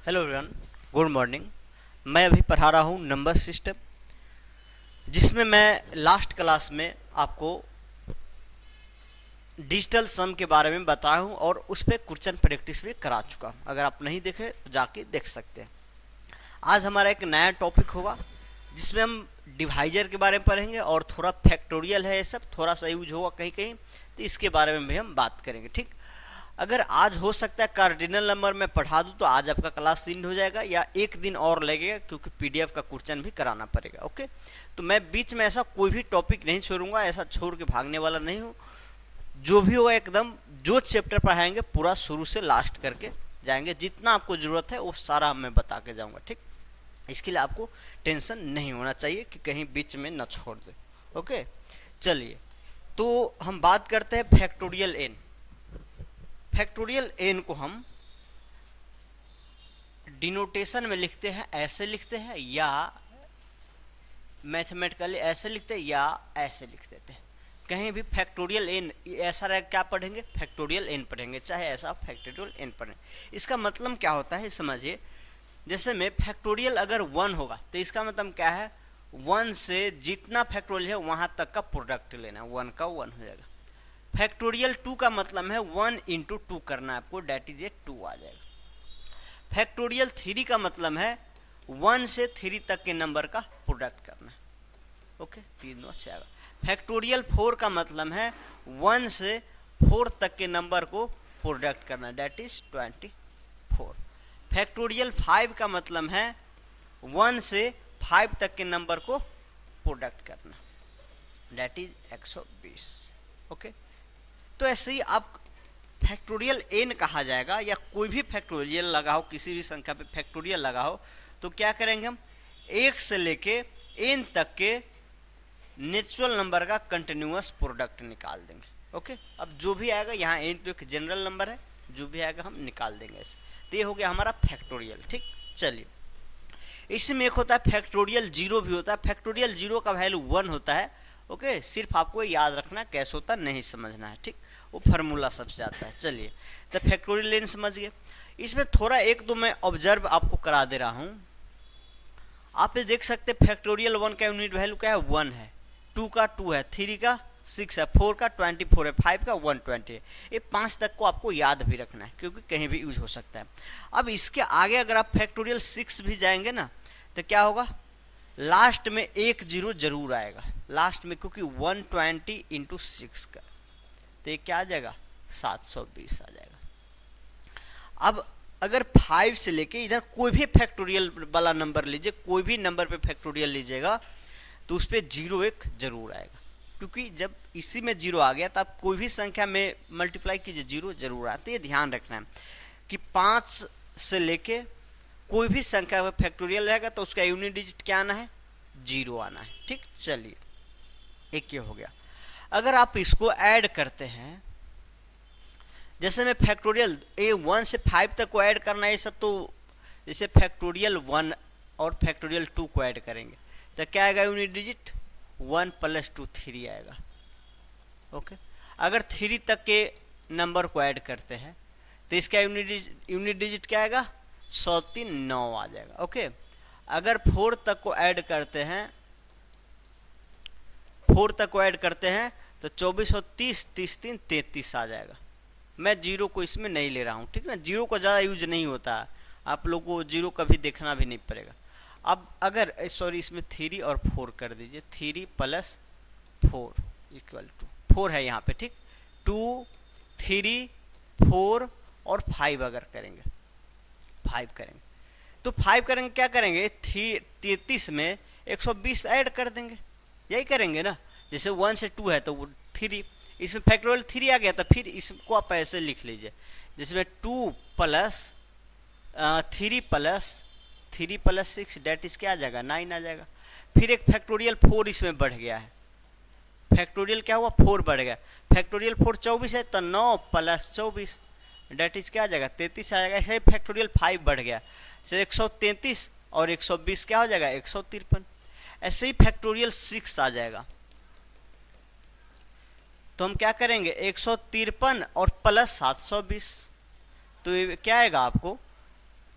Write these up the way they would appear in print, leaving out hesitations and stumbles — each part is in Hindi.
Hello everyone, good morning. मैं अभी पढ़ा रहा हूँ नंबर सिस्टम, जिसमें मैं लास्ट क्लास में आपको डिजिटल सम के बारे में बताया हूँ और उस पर क्वेश्चन प्रैक्टिस भी करा चुका हूँ। अगर आप नहीं देखे तो जाके देख सकते हैं। आज हमारा एक नया टॉपिक होगा जिसमें हम डिवाइजर के बारे में पढ़ेंगे और थोड़ा फैक्टोरियल है, ये सब थोड़ा सा यूज होगा कहीं कहीं, तो इसके बारे में भी हम बात करेंगे। ठीक, अगर आज हो सकता है कार्डिनल नंबर में पढ़ा दूँ तो आज आपका क्लास एंड हो जाएगा, या एक दिन और लगेगा क्योंकि पीडीएफ का क्वेश्चन भी कराना पड़ेगा। ओके, तो मैं बीच में ऐसा कोई भी टॉपिक नहीं छोड़ूंगा, ऐसा छोड़ के भागने वाला नहीं हूँ। जो भी होगा एकदम जो चैप्टर पढ़ाएंगे पूरा शुरू से लास्ट करके जाएंगे, जितना आपको जरूरत है वो सारा मैं बता के जाऊंगा। ठीक, इसके लिए आपको टेंशन नहीं होना चाहिए कि कहीं बीच में न छोड़ दे। ओके, चलिए तो हम बात करते हैं फैक्टोरियल एन। फैक्टोरियल एन को हम डिनोटेशन में लिखते हैं, ऐसे लिखते हैं, या मैथमेटिकली ऐसे लिखते हैं, या ऐसे लिख देते हैं। कहीं भी फैक्टोरियल एन ऐसा रहे, क्या पढ़ेंगे? फैक्टोरियल एन पढ़ेंगे, चाहे ऐसा फैक्टोरियल एन पढ़ेंगे। इसका मतलब क्या होता है समझिए। जैसे में फैक्टोरियल अगर 1 होगा तो इसका मतलब क्या है, 1 से जितना फैक्टोरियल है वहां तक का प्रोडक्ट लेना, 1 का 1 हो जाएगा। फैक्टोरियल 2 का मतलब है 1 इंटू 2 करना है आपको, डेट इज ए 2 आ जाएगा। फैक्टोरियल 3 का मतलब है 1 से 3 तक के नंबर का प्रोडक्ट करना है। ओके, तीनों अच्छा आएगा। फैक्टोरियल 4 का मतलब है 1 से 4 तक के नंबर को प्रोडक्ट करना, डेट इज 24। फैक्टोरियल 5 का मतलब है 1 से 5 तक के नंबर को प्रोडक्ट करना, डेट इज 120। ओके, तो ऐसे ही आप फैक्टोरियल एन कहा जाएगा, या कोई भी फैक्टोरियल लगा हो, किसी भी संख्या पे फैक्टोरियल लगा हो तो क्या करेंगे हम, 1 से लेके एन तक के नेचुरल नंबर का कंटिन्यूअस प्रोडक्ट निकाल देंगे। ओके, अब जो भी आएगा, यहाँ एन तो एक जनरल नंबर है, जो भी आएगा हम निकाल देंगे ऐसे। तो ये हो गया हमारा फैक्टोरियल। ठीक, चलिए इसमें एक होता है फैक्टोरियल 0 भी होता है। फैक्टोरियल 0 का वैल्यू 1 होता है। ओके, सिर्फ आपको याद रखना कैसे होता नहीं समझना है। ठीक, वो फार्मूला सबसे आता है। चलिए तो फैक्टोरियल एन समझ गए। इसमें थोड़ा एक दो मैं ऑब्जर्व आपको करा दे रहा हूं। आप ये देख सकते फैक्टोरियल 1 का यूनिट वैल्यू क्या है, 1 है, 2 का 2 है, 3 का 6 है, 4 का 24 है, 5 का 120 है। ये 5 तक को आपको याद भी रखना है क्योंकि कहीं भी यूज हो सकता है। अब इसके आगे अगर आप फैक्टोरियल 6 भी जाएंगे ना तो क्या होगा, लास्ट में एक जीरो जरूर आएगा लास्ट में, क्योंकि 120 इंटू 6 का, तो ये क्या आ जाएगा, 720 आ जाएगा। अब अगर 5 से लेके इधर कोई भी फैक्टोरियल वाला नंबर लीजिए, कोई भी नंबर पे फैक्टोरियल लीजिएगा तो उस पर जीरो एक जरूर आएगा, क्योंकि जब इसी में जीरो आ गया तो आप कोई भी संख्या में मल्टीप्लाई कीजिए जीरो जरूर आता है। ये ध्यान रखना है कि 5 से लेके कोई भी संख्या में फैक्टोरियल रहेगा तो उसका यूनिट डिजिट क्या आना है, जीरो आना है। ठीक, चलिए एक ये हो गया। अगर आप इसको ऐड करते हैं, जैसे मैं फैक्टोरियल ए 1 से 5 तक को ऐड करना है, ये सब तो जैसे फैक्टोरियल 1 और फैक्टोरियल 2 को ऐड करेंगे तो क्या आएगा, यूनिट डिजिट 1 + 2 3 आएगा। ओके, अगर 3 तक के नंबर को ऐड करते हैं तो इसका यूनिट डिजिट क्या आएगा, 103 9 आ जाएगा। ओके, अगर 4 तक को ऐड करते हैं, 4 तक को ऐड करते हैं तो 24 और 30 30 3 33 आ जाएगा। मैं जीरो को इसमें नहीं ले रहा हूँ, ठीक ना, जीरो को ज़्यादा यूज नहीं होता है, आप लोग को जीरो कभी देखना भी नहीं पड़ेगा। अब अगर सॉरी इसमें 3 और 4 कर दीजिए, 3 + 4 = 4 है यहाँ पे। ठीक, 2 3 4 और 5 अगर करेंगे, 5 करेंगे तो 5 करेंगे, क्या करेंगे, 33 में 120 ऐड कर देंगे, यही करेंगे ना। जैसे 1 से 2 है तो वो 3, इसमें फैक्टोरियल 3 आ गया तो फिर इसको आप ऐसे लिख लीजिए, जिसमें 2 + 3 + 6 डेट इज क्या आ जाएगा, 9 आ जाएगा। फिर एक फैक्टोरियल 4 इसमें बढ़ गया है, फैक्टोरियल क्या हुआ, 4 बढ़ गया, फैक्टोरियल 4 24 है तो 9 + 24 डेट इज क्या आ जाएगा, 33 आ जाएगा। ऐसे फैक्टोरियल 5 बढ़ गया, से 133 और 120 क्या हो जाएगा, 153। ऐसे ही फैक्टोरियल 6 आ जाएगा तो हम क्या करेंगे, 153 और + 720, तो ये क्या आएगा आपको,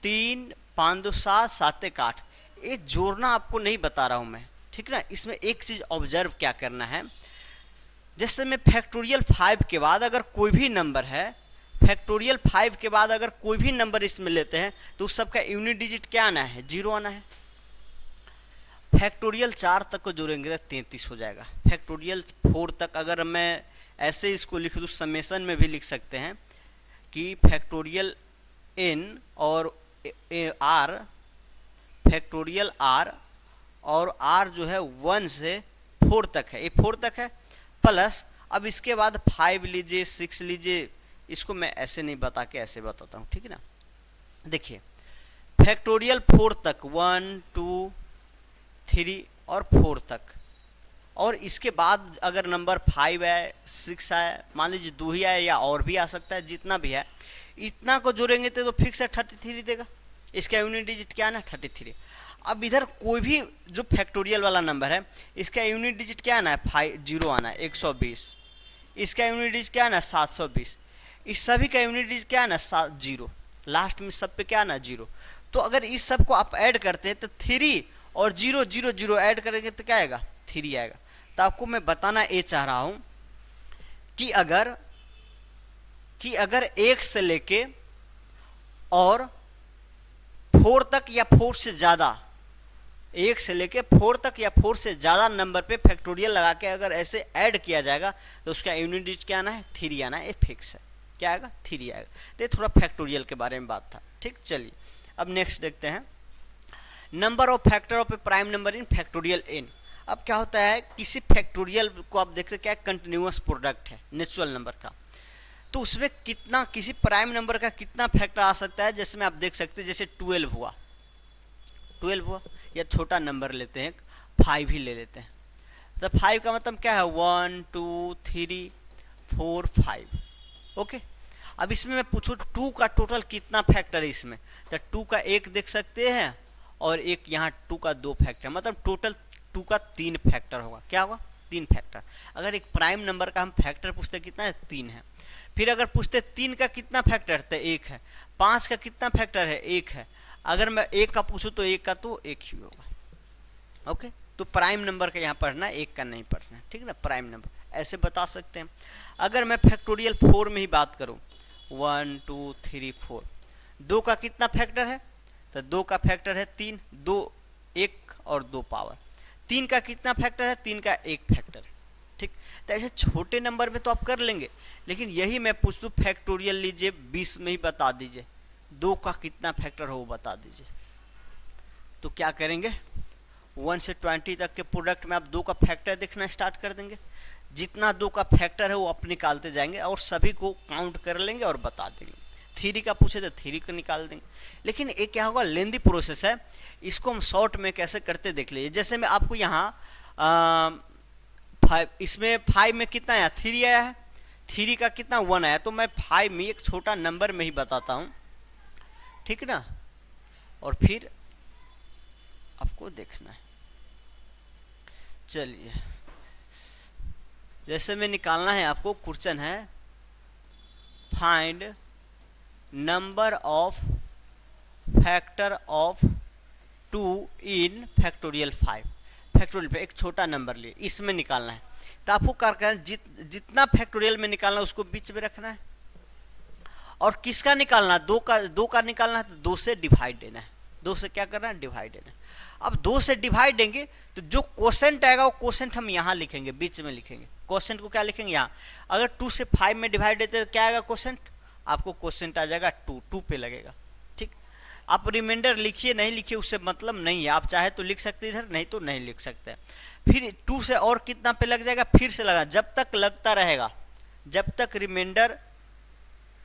3 5 2 7 7 1 8, ये जोड़ना आपको नहीं बता रहा हूं मैं, ठीक ना। इसमें एक चीज ऑब्जर्व क्या करना है, जैसे में फैक्टोरियल 5 के बाद अगर कोई भी नंबर है, फैक्टोरियल 5 के बाद अगर कोई भी नंबर इसमें लेते हैं तो उस सबका यूनिट डिजिट क्या आना है, 0 आना है। फैक्टोरियल 4 तक को जोड़ेंगे तो 33 हो जाएगा। फैक्टोरियल 4 तक अगर मैं ऐसे इसको लिख दूँ, समेसन में भी लिख सकते हैं कि फैक्टोरियल n और r, फैक्टोरियल r और r जो है 1 से 4 तक है, ये 4 तक है, प्लस अब इसके बाद 5 लीजिए 6 लीजिए, इसको मैं ऐसे नहीं बता के ऐसे बताता हूँ, ठीक है ना। देखिए फैक्टोरियल 4 तक 1 2 3 और 4 तक, और इसके बाद अगर नंबर 5 है 6 है, मान लीजिए 2 ही आए या और भी आ सकता है, जितना भी है इतना को जोड़ेंगे तो फिक्स है 33 देगा। इसका यूनिट डिजिट क्या है ना 33। अब इधर कोई भी जो फैक्टोरियल वाला नंबर है इसका यूनिट डिजिट क्या आना है 0 आना है 120, इसका यूनिट डिजिट क्या आना है 720, इस सभी का यूनिट डिजिट क्या आना 0, लास्ट में सब पे क्या आना 0। तो अगर इस सब को आप ऐड करते हैं तो 3 और 0 0 0 ऐड करेंगे तो क्या आएगा 3 आएगा। तो आपको मैं बताना ये चाह रहा हूं कि अगर 1 से लेके और 4 तक या 4 से ज़्यादा, 1 से लेके 4 तक या 4 से ज़्यादा नंबर पे फैक्टोरियल लगा के अगर ऐसे ऐड किया जाएगा तो उसका यूनिट डिजिट क्या आना है 3 आना है, ये फिक्स है। क्या आएगा 3 आएगा। तो ये थोड़ा फैक्टोरियल के बारे में बात था, ठीक। चलिए अब नेक्स्ट देखते हैं, number of factor of A prime number in factorial n। अब क्या होता है, किसी फैक्टोरियल को आप देखते क्या कंटिन्यूअस प्रोडक्ट है नेचुरल नंबर का, तो उसमें कितना, किसी प्राइम नंबर का कितना फैक्टर आ सकता है। जैसे में आप देख सकते हैं, जैसे 12 हुआ, या छोटा नंबर लेते हैं 5 ही ले लेते हैं, तो 5 का मतलब क्या है 1 2 3 4 5, ओके। अब इसमें मैं पूछूं 2 का टोटल कितना फैक्टर है इसमें, तो 2 का 1 देख सकते हैं और एक यहाँ 2 का 2 फैक्टर, मतलब टोटल 2 का 3 फैक्टर होगा। क्या होगा 3 फैक्टर। अगर एक प्राइम नंबर का हम फैक्टर पूछते कितना है 3 है, फिर अगर पूछते 3 का कितना फैक्टर तो 1 है, 5 का कितना फैक्टर है 1 है, अगर मैं 1 का पूछूं तो 1 का तो 1 ही होगा, ओके। तो प्राइम नंबर का यहाँ पढ़ना, 1 का नहीं पढ़ना, ठीक है ना। प्राइम नंबर ऐसे बता सकते हैं। अगर मैं फैक्टोरियल 4 में ही बात करूं 1 2 3 4, 2 का कितना फैक्टर है, तो 2 का फैक्टर है 3, 2 1 और 2 पावर। 3 का कितना फैक्टर है, 3 का 1 फैक्टर, ठीक। तो ऐसे छोटे नंबर में तो आप कर लेंगे, लेकिन यही मैं पूछ दूँ फैक्टोरियल लीजिए 20 में ही बता दीजिए 2 का कितना फैक्टर हो वो बता दीजिए, तो क्या करेंगे 1 से 20 तक के प्रोडक्ट में आप 2 का फैक्टर देखना स्टार्ट कर देंगे। जितना 2 का फैक्टर है वो आप निकालते जाएंगे और सभी को काउंट कर लेंगे और बता देंगे। 3 का पूछे तो 3 को निकाल देंगे। लेकिन ये क्या होगा, लेंदी प्रोसेस है, इसको हम शॉर्ट में कैसे करते देख लीजिए। जैसे मैं आपको यहाँ 5, इसमें 5 में कितना आया 3 आया है, 3 का कितना 1 आया, तो मैं 5 में एक छोटा नंबर में ही बताता हूँ, ठीक ना, और फिर आपको देखना है। चलिए जैसे में निकालना है आपको, क्वेश्चन है find number of factor of 2 in factorial 5। Factorial पे एक छोटा नंबर लिए इसमें निकालना है, तो आपको क्या करना है, जितना फैक्टोरियल में निकालना है उसको बीच में रखना है, और किसका निकालना, 2 का निकालना है तो 2 से डिवाइड देना है। 2 से क्या करना है, डिवाइड देना है। अब 2 से डिवाइड देंगे तो जो क्वोशेंट आएगा वो क्वोशेंट हम यहाँ लिखेंगे, बीच में लिखेंगे। क्वोशेंट को क्या लिखेंगे यहाँ, अगर 2 से 5 में डिवाइड देते तो क्या आएगा क्वोशेंट, आपको क्वोशेंट आ जाएगा 2 पे लगेगा, ठीक। आप रिमाइंडर लिखिए नहीं लिखिए उससे मतलब नहीं है, आप चाहे तो लिख सकते इधर, नहीं तो नहीं लिख सकते। फिर 2 से और कितना पे लग जाएगा, फिर से लगा, जब तक लगता रहेगा, जब तक रिमाइंडर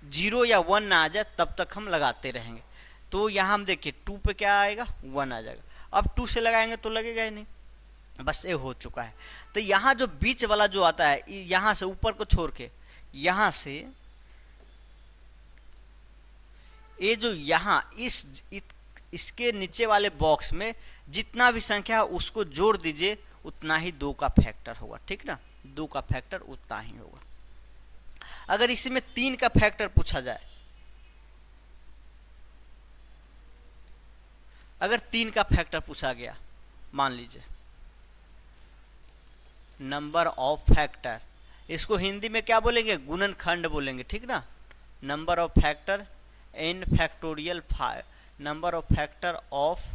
0 या 1 ना आ जाए तब तक हम लगाते रहेंगे। तो यहाँ हम देखिए 2 पे क्या आएगा 1 आ जाएगा, अब 2 से लगाएंगे तो लगेगा ही नहीं, बस ये हो चुका है। तो यहाँ जो बीच वाला जो आता है, यहाँ से ऊपर को छोड़ के, यहाँ से ये जो यहाँ इसके नीचे वाले बॉक्स में जितना भी संख्या है उसको जोड़ दीजिए, उतना ही 2 का फैक्टर होगा, ठीक ना। 2 का फैक्टर उतना ही होगा। अगर इसमें 3 का फैक्टर पूछा जाए, अगर 3 का फैक्टर पूछा गया, मान लीजिए नंबर ऑफ फैक्टर, इसको हिंदी में क्या बोलेंगे, गुणनखंड बोलेंगे, ठीक ना। Number of factor in factorial 5, number of factor of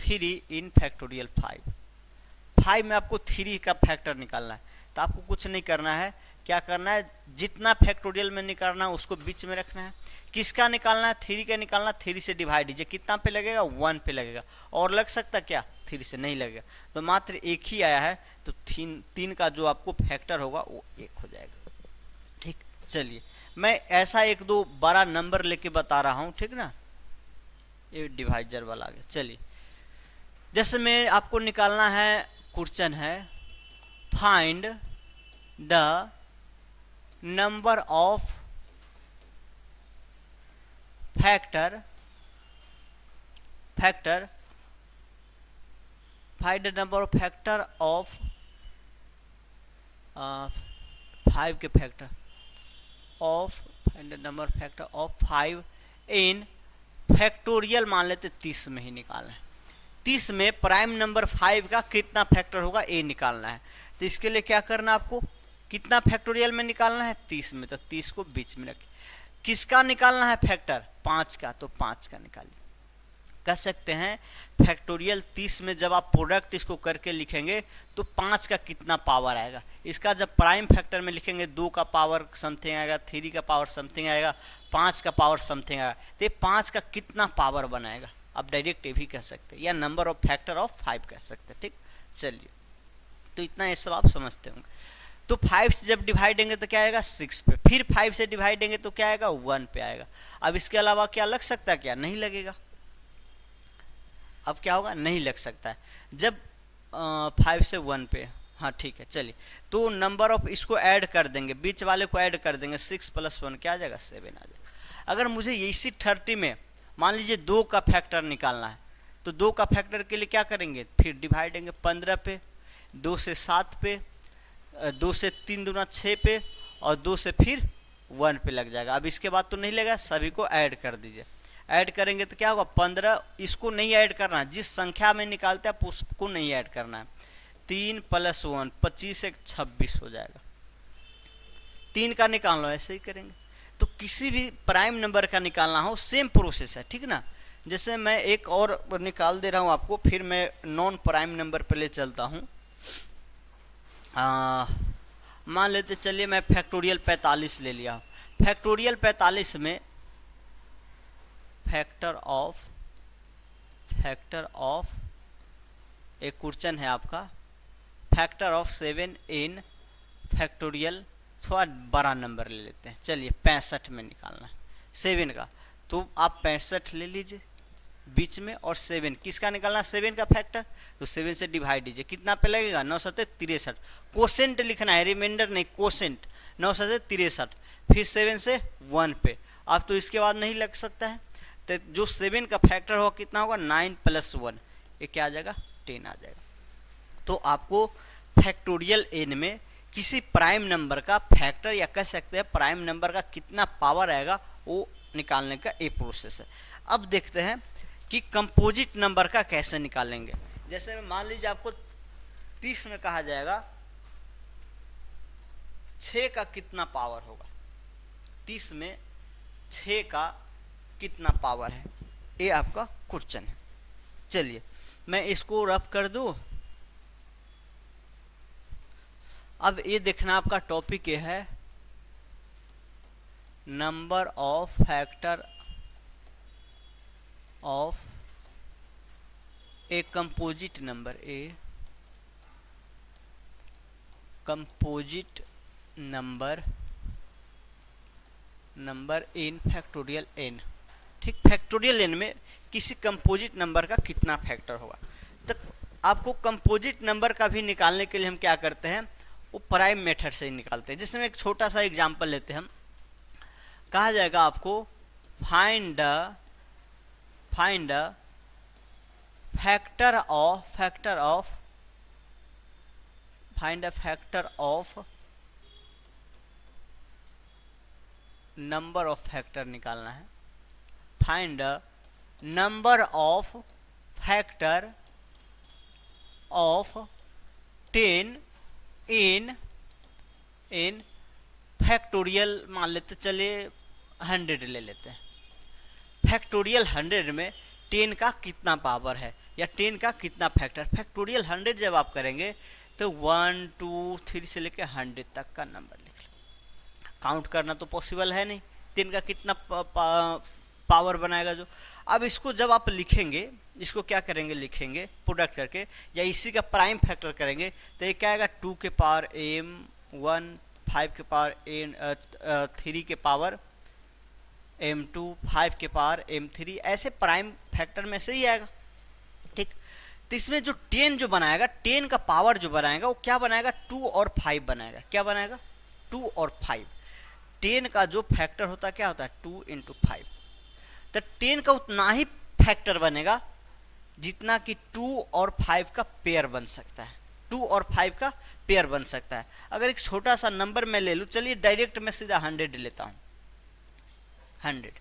3 in factorial 5 में आपको 3 का फैक्टर निकालना है। तो आपको कुछ नहीं करना है, क्या करना है, जितना फैक्टोरियल में निकालना है उसको बीच में रखना है। किसका निकालना है, 3 का निकालना, 3 से डिवाइड कीजिए, कितना पे लगेगा, 1 पे लगेगा। और लग सकता क्या, 3 से नहीं लगेगा, तो मात्र एक ही आया है, तो 3 का जो आपको फैक्टर होगा वो 1 हो जाएगा। ठीक, चलिए मैं ऐसा एक दो बड़ा नंबर लेके बता रहा हूँ, ठीक ना, ये डिवाइजर वाला आ गया। चलिए जैसे मैं आपको निकालना है, क्वेश्चन है find the number of factor find the number of factor of 5 के factor of, find the number factor of 5 in factorial, मान लेते 30 में ही निकालना है। 30 में प्राइम नंबर 5 का कितना फैक्टर होगा, ए निकालना है। तो इसके लिए क्या करना, आपको कितना फैक्टोरियल में निकालना है, 30 में, तो 30 को बीच में रखिए। किसका निकालना है फैक्टर, 5 का, तो 5 का निकालिए। कह सकते हैं फैक्टोरियल 30 में जब आप प्रोडक्ट इसको करके लिखेंगे तो 5 का कितना पावर आएगा। इसका जब प्राइम फैक्टर में लिखेंगे 2 का पावर समथिंग आएगा, 3 का पावर समथिंग आएगा, 5 का पावर समथिंग आएगा, तो ये 5 का कितना पावर बनाएगा, आप डायरेक्ट ये भी कह सकते हैं, या नंबर ऑफ फैक्टर ऑफ 5 कह सकते हैं। ठीक, चलिए तो इतना ये सब आप समझते होंगे। तो 5 से जब डिवाइड देंगे तो क्या आएगा, 6 पे, फिर 5 से डिवाइड देंगे तो क्या आएगा, 1 पे आएगा। अब इसके अलावा क्या लग सकता है, क्या नहीं लगेगा। अब क्या होगा, नहीं लग सकता है जब 5 से 1 पे, हाँ ठीक है। चलिए तो नंबर ऑफ, इसको ऐड कर देंगे, बीच वाले को ऐड कर देंगे, 6 + 1 क्या आ जाएगा, 7 आ जाएगा। अगर मुझे इसी 30 में मान लीजिए 2 का फैक्टर निकालना है, तो 2 का फैक्टर के लिए क्या करेंगे, फिर डिवाइड देंगे 15 पे, 2 से 7 पे, 2 से 3 दूना 6 पे, और 2 से फिर 1 पे लग जाएगा। अब इसके बाद तो नहीं लगा, सभी को ऐड कर दीजिए। ऐड करेंगे तो क्या होगा, 15, इसको नहीं ऐड करना, जिस संख्या में निकालते हैं उसको नहीं ऐड करना है। 3 + 1 25 एक 26 हो जाएगा। 3 का निकाल लो, ऐसे ही करेंगे। तो किसी भी प्राइम नंबर का निकालना हो सेम प्रोसेस है, ठीक ना। जैसे मैं एक और निकाल दे रहा हूँ आपको, फिर मैं नॉन प्राइम नंबर पे ले चलता हूँ। मान लेते चलिए मैं फैक्टोरियल 45 ले लिया। फैक्टोरियल 45 में फैक्टर ऑफ एक क्वेश्चन है आपका, फैक्टर ऑफ 7 इन फैक्टोरियल, थोड़ा बड़ा नंबर ले लेते हैं, चलिए 65 में निकालना है 7 का। तो आप 65 ले लीजिए बीच में, और 7 किसका निकालना, 7 का फैक्टर, तो 7 से डिवाइड दीजिए, कितना पे लगेगा, 9 7 63। कोसेंट लिखना है, रिमाइंडर नहीं, कोसेंट, 9 7 63, फिर 7 से 1 पे। अब तो इसके बाद नहीं लग सकता है, तो जो 7 का फैक्टर होगा कितना होगा, 9 + 1, ये क्या आ जाएगा, 10 आ जाएगा। तो आपको फैक्टोरियल n में किसी प्राइम नंबर का फैक्टर, या कह सकते हैं प्राइम नंबर का कितना पावर आएगा, वो निकालने का एक प्रोसेस है। अब देखते हैं कि कंपोजिट नंबर का कैसे निकालेंगे। जैसे मान लीजिए आपको 30 में कहा जाएगा 6 का कितना पावर होगा, 30 में 6 का कितना पावर है, ये आपका क्वेश्चन है। चलिए मैं इसको रफ कर दूं। अब ये देखना आपका टॉपिक ये है, number of factor of a composite number, a composite number in factorial n। ठीक, फैक्टोरियल n में किसी कंपोजिट नंबर का कितना फैक्टर होगा। तो आपको कंपोजिट नंबर का भी निकालने के लिए हम क्या करते हैं, वो प्राइम मेथड से ही निकालते हैं। जिसमें एक छोटा सा एग्जांपल लेते हैं हम, कहा जाएगा आपको find the factor of number of factor निकालना है, find number of factor of 10 in factorial मान लेते, चलिए 100 ले लेते हैं। फैक्टोरियल 100 में 10 का कितना पावर है या 10 का कितना फैक्टर। फैक्टोरियल 100 जब आप करेंगे तो 1 2 3 से लेकर 100 तक का नंबर लिख लो। काउंट करना तो पॉसिबल है नहीं, 10 का कितना पावर बनाएगा जो। अब इसको जब आप लिखेंगे, इसको क्या करेंगे, लिखेंगे प्रोडक्ट करके या इसी का प्राइम फैक्टर करेंगे तो ये क्या आएगा 2 के पावर m1, 5 के पावर m 3 के पावर m2, 5 के पावर m3, ऐसे प्राइम फैक्टर में से ही आएगा। ठीक, तो इसमें जो 10 जो बनाएगा, 10 का पावर जो बनाएगा वो क्या बनाएगा, 2 और 5 बनाएगा। क्या बनाएगा, 2 और 5। 10 का जो फैक्टर होता है क्या होता है, 2 इंटू 5। तो 10 का उतना ही फैक्टर बनेगा जितना कि 2 और 5 का पेयर बन सकता है। 2 और 5 का पेयर बन सकता है। अगर एक छोटा सा नंबर मैं ले लूँ, चलिए डायरेक्ट मैं सीधा 100 लेता हूँ। 100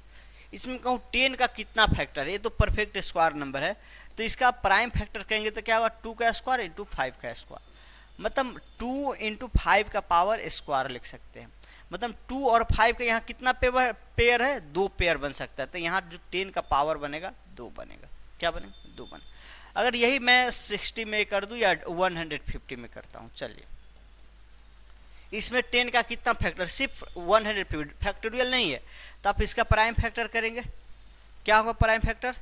इसमें कहूँ 10 का कितना फैक्टर है, ये तो परफेक्ट स्क्वायर नंबर है, तो इसका प्राइम फैक्टर कहेंगे तो क्या होगा, 2 का स्क्वायर इंटू 5 का स्क्वायर, मतलब 2 इंटू 5 का पावर स्क्वायर लिख सकते हैं। मतलब 2 और 5 का यहाँ कितना पेयर है, 2 पेयर बन सकता है। तो यहाँ जो 10 का पावर बनेगा 2 बनेगा। क्या बनेगा, 2 बनेगा। अगर यही मैं 60 में कर दूं या 150 में करता हूँ, चलिए इसमें 10 का कितना फैक्टर, सिर्फ 150, फैक्टोरियल नहीं है, तो आप इसका प्राइम फैक्टर करेंगे, क्या होगा प्राइम फैक्टर,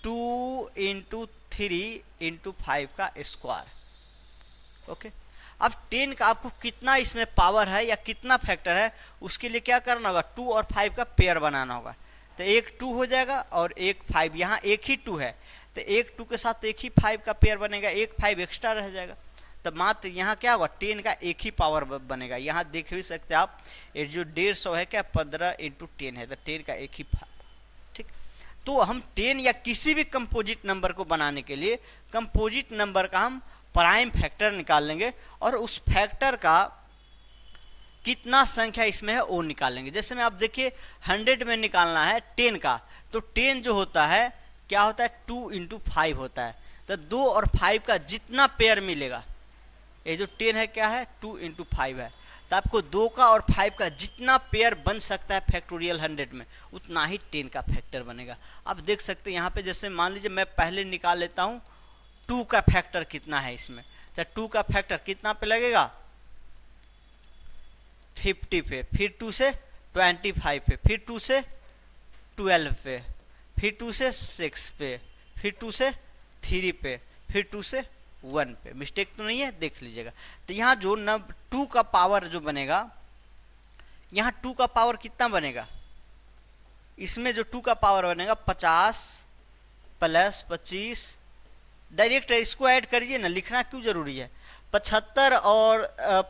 2 इंटू 3 इंटू 5 का स्क्वायर। ओके, अब 10 का आपको कितना इसमें पावर है या कितना फैक्टर है, उसके लिए क्या करना होगा, 2 और 5 का पेयर बनाना होगा। तो एक 2 हो जाएगा और एक 5, यहाँ एक ही 2 है तो एक 2 के साथ एक ही 5 का पेयर बनेगा, एक 5 एक्स्ट्रा रह जाएगा। तो मात्र यहाँ क्या होगा, 10 का एक ही पावर बनेगा। यहाँ देख भी सकते हैं आप, ये जो 150 है क्या, 15 इंटू 10 है, तो 10 का एक ही। ठीक, तो हम 10 या किसी भी कंपोजिट नंबर को बनाने के लिए कंपोजिट नंबर का हम प्राइम फैक्टर निकाल लेंगे और उस फैक्टर का कितना संख्या इसमें है वो निकाल लेंगे। जैसे में आप देखिए 100 में निकालना है 10 का, तो 10 जो होता है क्या होता है, 2 इंटू 5 होता है। तो 2 और 5 का जितना पेयर मिलेगा, ये जो 10 है क्या है, 2 इंटू 5 है, तो आपको 2 का और 5 का जितना पेयर बन सकता है फैक्टोरियल 100 में, उतना ही 10 का फैक्टर बनेगा। आप देख सकते हैं यहाँ पे, जैसे मान लीजिए मैं पहले निकाल लेता हूँ 2 का फैक्टर कितना है इसमें, तो 2 का फैक्टर कितना पे लगेगा, 50 पे, फिर 2 से 25 पे, फिर 2 से 12 पे, फिर 2 से 6 पे, फिर 2 से 3 पे, फिर 2 से 1 पे। मिस्टेक तो नहीं है, देख लीजिएगा। तो यहाँ जो 2 का पावर जो बनेगा, यहाँ 2 का पावर कितना बनेगा, इसमें जो 2 का पावर बनेगा 50 प्लस 25, डायरेक्ट इसको ऐड करिए ना, लिखना क्यों जरूरी है। 75 और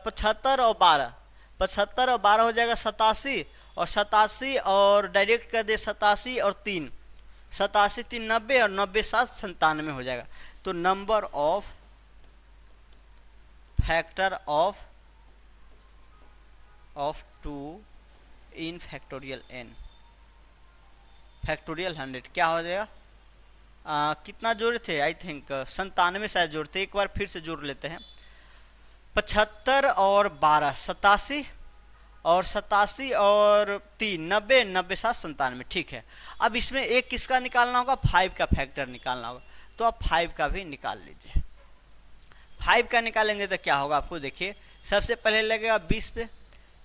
12, 75 और 12 हो जाएगा 87, और 87 और डायरेक्ट कर दे 87 और 3, 87 3 90 और 90 7 97 हो जाएगा। तो number of factor of 2 in factorial n, factorial 100 क्या हो जाएगा, कितना जोड़े थे, आई थिंक 97 शायद जोड़ते, एक बार फिर से जोड़ लेते हैं। 75 और 12 87, और 87 और 3 90, 90 7 97, ठीक है। अब इसमें एक किसका निकालना होगा, 5 का फैक्टर निकालना होगा, तो आप 5 का भी निकाल लीजिए। 5 का निकालेंगे तो क्या होगा, आपको देखिए सबसे पहले लगेगा 20 पे,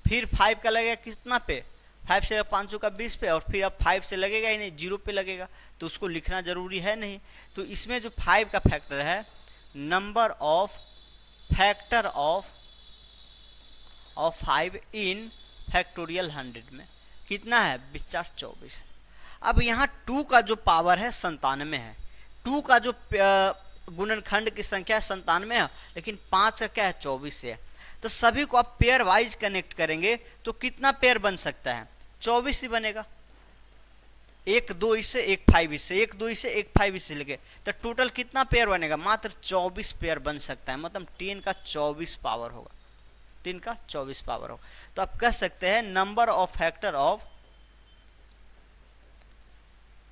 फिर 5 का लगेगा कितना पे, 5 से 500 का 20 पे, और फिर अब 5 से लगेगा ही नहीं, 0 पे लगेगा, तो उसको लिखना जरूरी है नहीं। तो इसमें जो 5 का फैक्टर है, number of factor of 5 in factorial 100 में कितना है, 24। अब यहाँ 2 का जो पावर है 97 है, 2 का जो गुणनखंड की संख्या है 97 है, लेकिन 5 का क्या है, 24 है। तो सभी को आप पेयर वाइज कनेक्ट करेंगे तो कितना पेयर बन सकता है, 24 ही बनेगा। 1 2 इससे 1 5 इससे, 1 2 इससे 1 5 इससे लेके, तो टोटल कितना पेयर बनेगा, मात्र 24 पेयर बन सकता है। मतलब 10 का 24 पावर होगा, 10 का 24 पावर होगा। तो आप कह सकते हैं number of factor of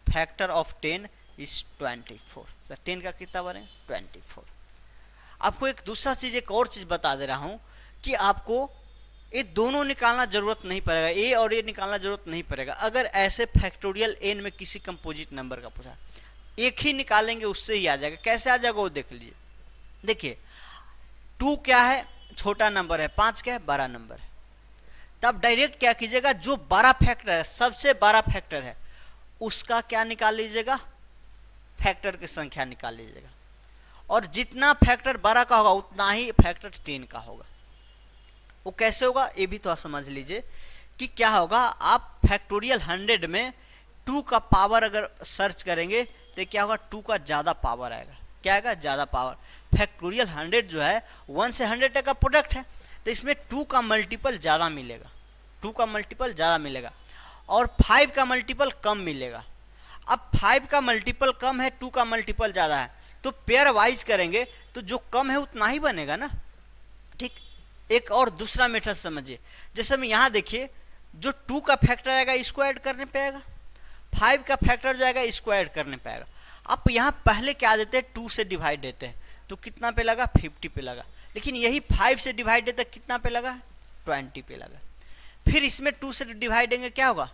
factor of 10 is 24। तो 10 का कितना बने 24। आपको एक दूसरा चीज, एक और चीज बता दे रहा हूं कि आपको ये दोनों निकालना जरूरत नहीं पड़ेगा, ए और ए निकालना जरूरत नहीं पड़ेगा। अगर ऐसे फैक्टोरियल एन में किसी कंपोजिट नंबर का पूछा, एक ही निकालेंगे उससे ही आ जाएगा। कैसे आ जाएगा वो देख लीजिए। देखिए 2 क्या है, छोटा नंबर है, 5 क्या है, बड़ा नंबर है। तब डायरेक्ट क्या कीजिएगा, जो बड़ा फैक्टर है, सबसे बड़ा फैक्टर है, उसका क्या निकाल लीजिएगा, फैक्टर की संख्या निकाल लीजिएगा। और जितना फैक्टर बड़ा का होगा उतना ही फैक्टर 10 का होगा। वो कैसे होगा ये भी तो आप समझ लीजिए कि क्या होगा। आप फैक्टोरियल 100 में 2 का पावर अगर सर्च करेंगे तो क्या होगा, 2 का ज़्यादा पावर आएगा। क्या आएगा, ज़्यादा पावर। फैक्टोरियल 100 जो है 1 से 100 तक का प्रोडक्ट है, तो इसमें 2 का मल्टीपल ज़्यादा मिलेगा, 2 का मल्टीपल ज़्यादा मिलेगा और 5 का मल्टीपल कम मिलेगा। अब 5 का मल्टीपल कम है, 2 का मल्टीपल ज़्यादा है, तो पेयर वाइज करेंगे तो जो कम है उतना ही बनेगा ना। ठीक। एक और दूसरा मेथड समझिए। जैसे हम यहाँ देखिए, जो 2 का फैक्टर आएगा इसको ऐड करने पे आएगा, 5 का फैक्टर जो आएगा इसको ऐड करने पे आएगा। आप यहाँ पहले क्या देते हैं, 2 से डिवाइड देते हैं तो कितना पे लगा, 50 पे लगा। लेकिन यही 5 से डिवाइड देते कितना पे लगा, 20 पे लगा। फिर इसमें 2 से डिवाइड देंगे क्या होगा,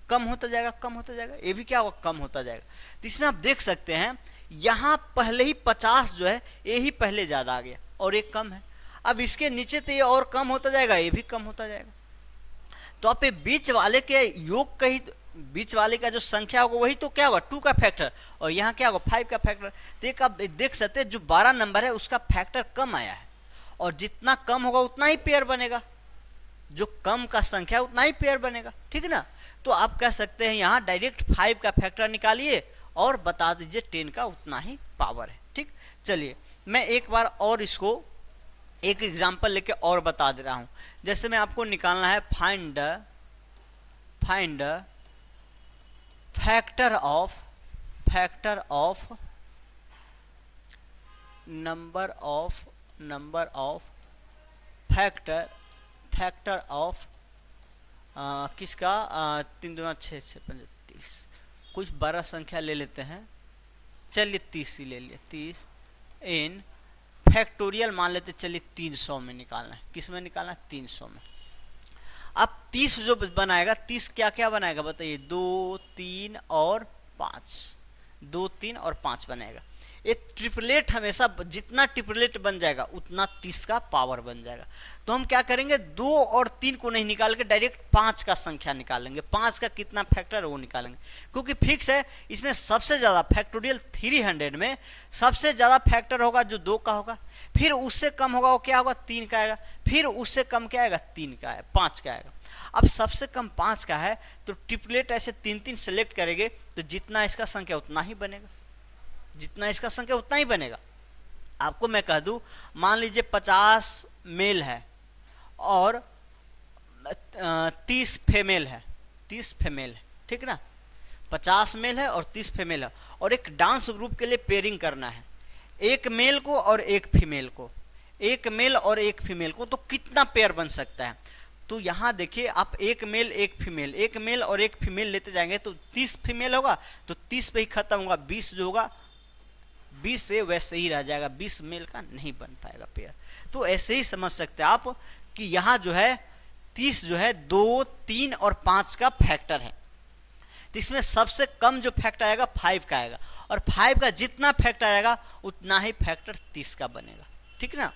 कम होता जाएगा, कम होता जाएगा। ये भी क्या होगा, कम होता जाएगा। तो इसमें आप देख सकते हैं यहाँ पहले ही 50 जो है ये ही पहले ज़्यादा आ गया और एक कम है। अब इसके नीचे तो ये और कम होता जाएगा, ये भी कम होता जाएगा। तो आप ये बीच वाले के योग का ही, बीच वाले का जो संख्या होगा वही तो क्या होगा, 2 का फैक्टर, और यहाँ क्या होगा 5 का फैक्टर। तो एक आप देख सकते हैं जो 12 नंबर है उसका फैक्टर कम आया है, और जितना कम होगा उतना ही पेयर बनेगा, जो कम का संख्या उतना ही पेयर बनेगा। ठीक है ना। तो आप कह सकते हैं यहाँ डायरेक्ट 5 का फैक्टर निकालिए और बता दीजिए 10 का उतना ही पावर है। ठीक। चलिए मैं एक बार और इसको एक एग्जाम्पल लेके और बता दे रहा हूँ। जैसे मैं आपको निकालना है find factor of number of factor of किसका 3 दूना 6 6 5 30। कुछ बड़ा संख्या ले लेते हैं, चलिए 30 ही ले लिए, 30 इन फैक्टोरियल मान लेते, चलिए 300 में निकालना है। किस में निकालना है, 300 में। अब 30 जो बनाएगा, 30 क्या क्या बनाएगा बताइए, 2 3 और 5, 2 3 और 5 बनेगा। ये ट्रिपलेट हमेशा जितना ट्रिपलेट बन जाएगा उतना 30 का पावर बन जाएगा। तो हम क्या करेंगे, 2 और 3 को नहीं निकाल के डायरेक्ट 5 का संख्या निकालेंगे, 5 का कितना फैक्टर है वो निकालेंगे, क्योंकि फिक्स है इसमें सबसे ज़्यादा फैक्टोरियल 300 में सबसे ज़्यादा फैक्टर होगा जो 2 का होगा, फिर उससे कम होगा वो क्या होगा, 3 का आएगा, फिर उससे कम क्या आएगा, 3 का है, 5 का आएगा। अब सबसे कम 5 का है तो ट्रिपलेट ऐसे 3 सेलेक्ट करेंगे तो जितना इसका संख्या उतना ही बनेगा, जितना इसका संख्या उतना ही बनेगा। आपको मैं कह दूं, मान लीजिए 50 मेल है और 30 फीमेल है, 30 फीमेल है। ठीक ना। 50 मेल है और 30 फीमेल है, और एक डांस ग्रुप के लिए पेयरिंग करना है, एक मेल को और एक फीमेल को, एक मेल और एक फीमेल को, तो कितना पेयर बन सकता है। तो यहाँ देखिए आप एक मेल एक फीमेल, एक मेल और एक फीमेल लेते जाएंगे तो 30 फीमेल होगा तो 30 पे ही खत्म होगा, 20 जो होगा 20 से वैसे ही रह जाएगा, 20 मेल का नहीं बन पाएगा पेयर। तो ऐसे ही समझ सकते हैं आप कि यहाँ जो है 30 जो है 2 3 और 5 का फैक्टर है। तो इसमें सबसे कम जो फैक्टर आएगा 5 का आएगा, और 5 का जितना फैक्टर आएगा उतना ही फैक्टर 30 का बनेगा। ठीक ना।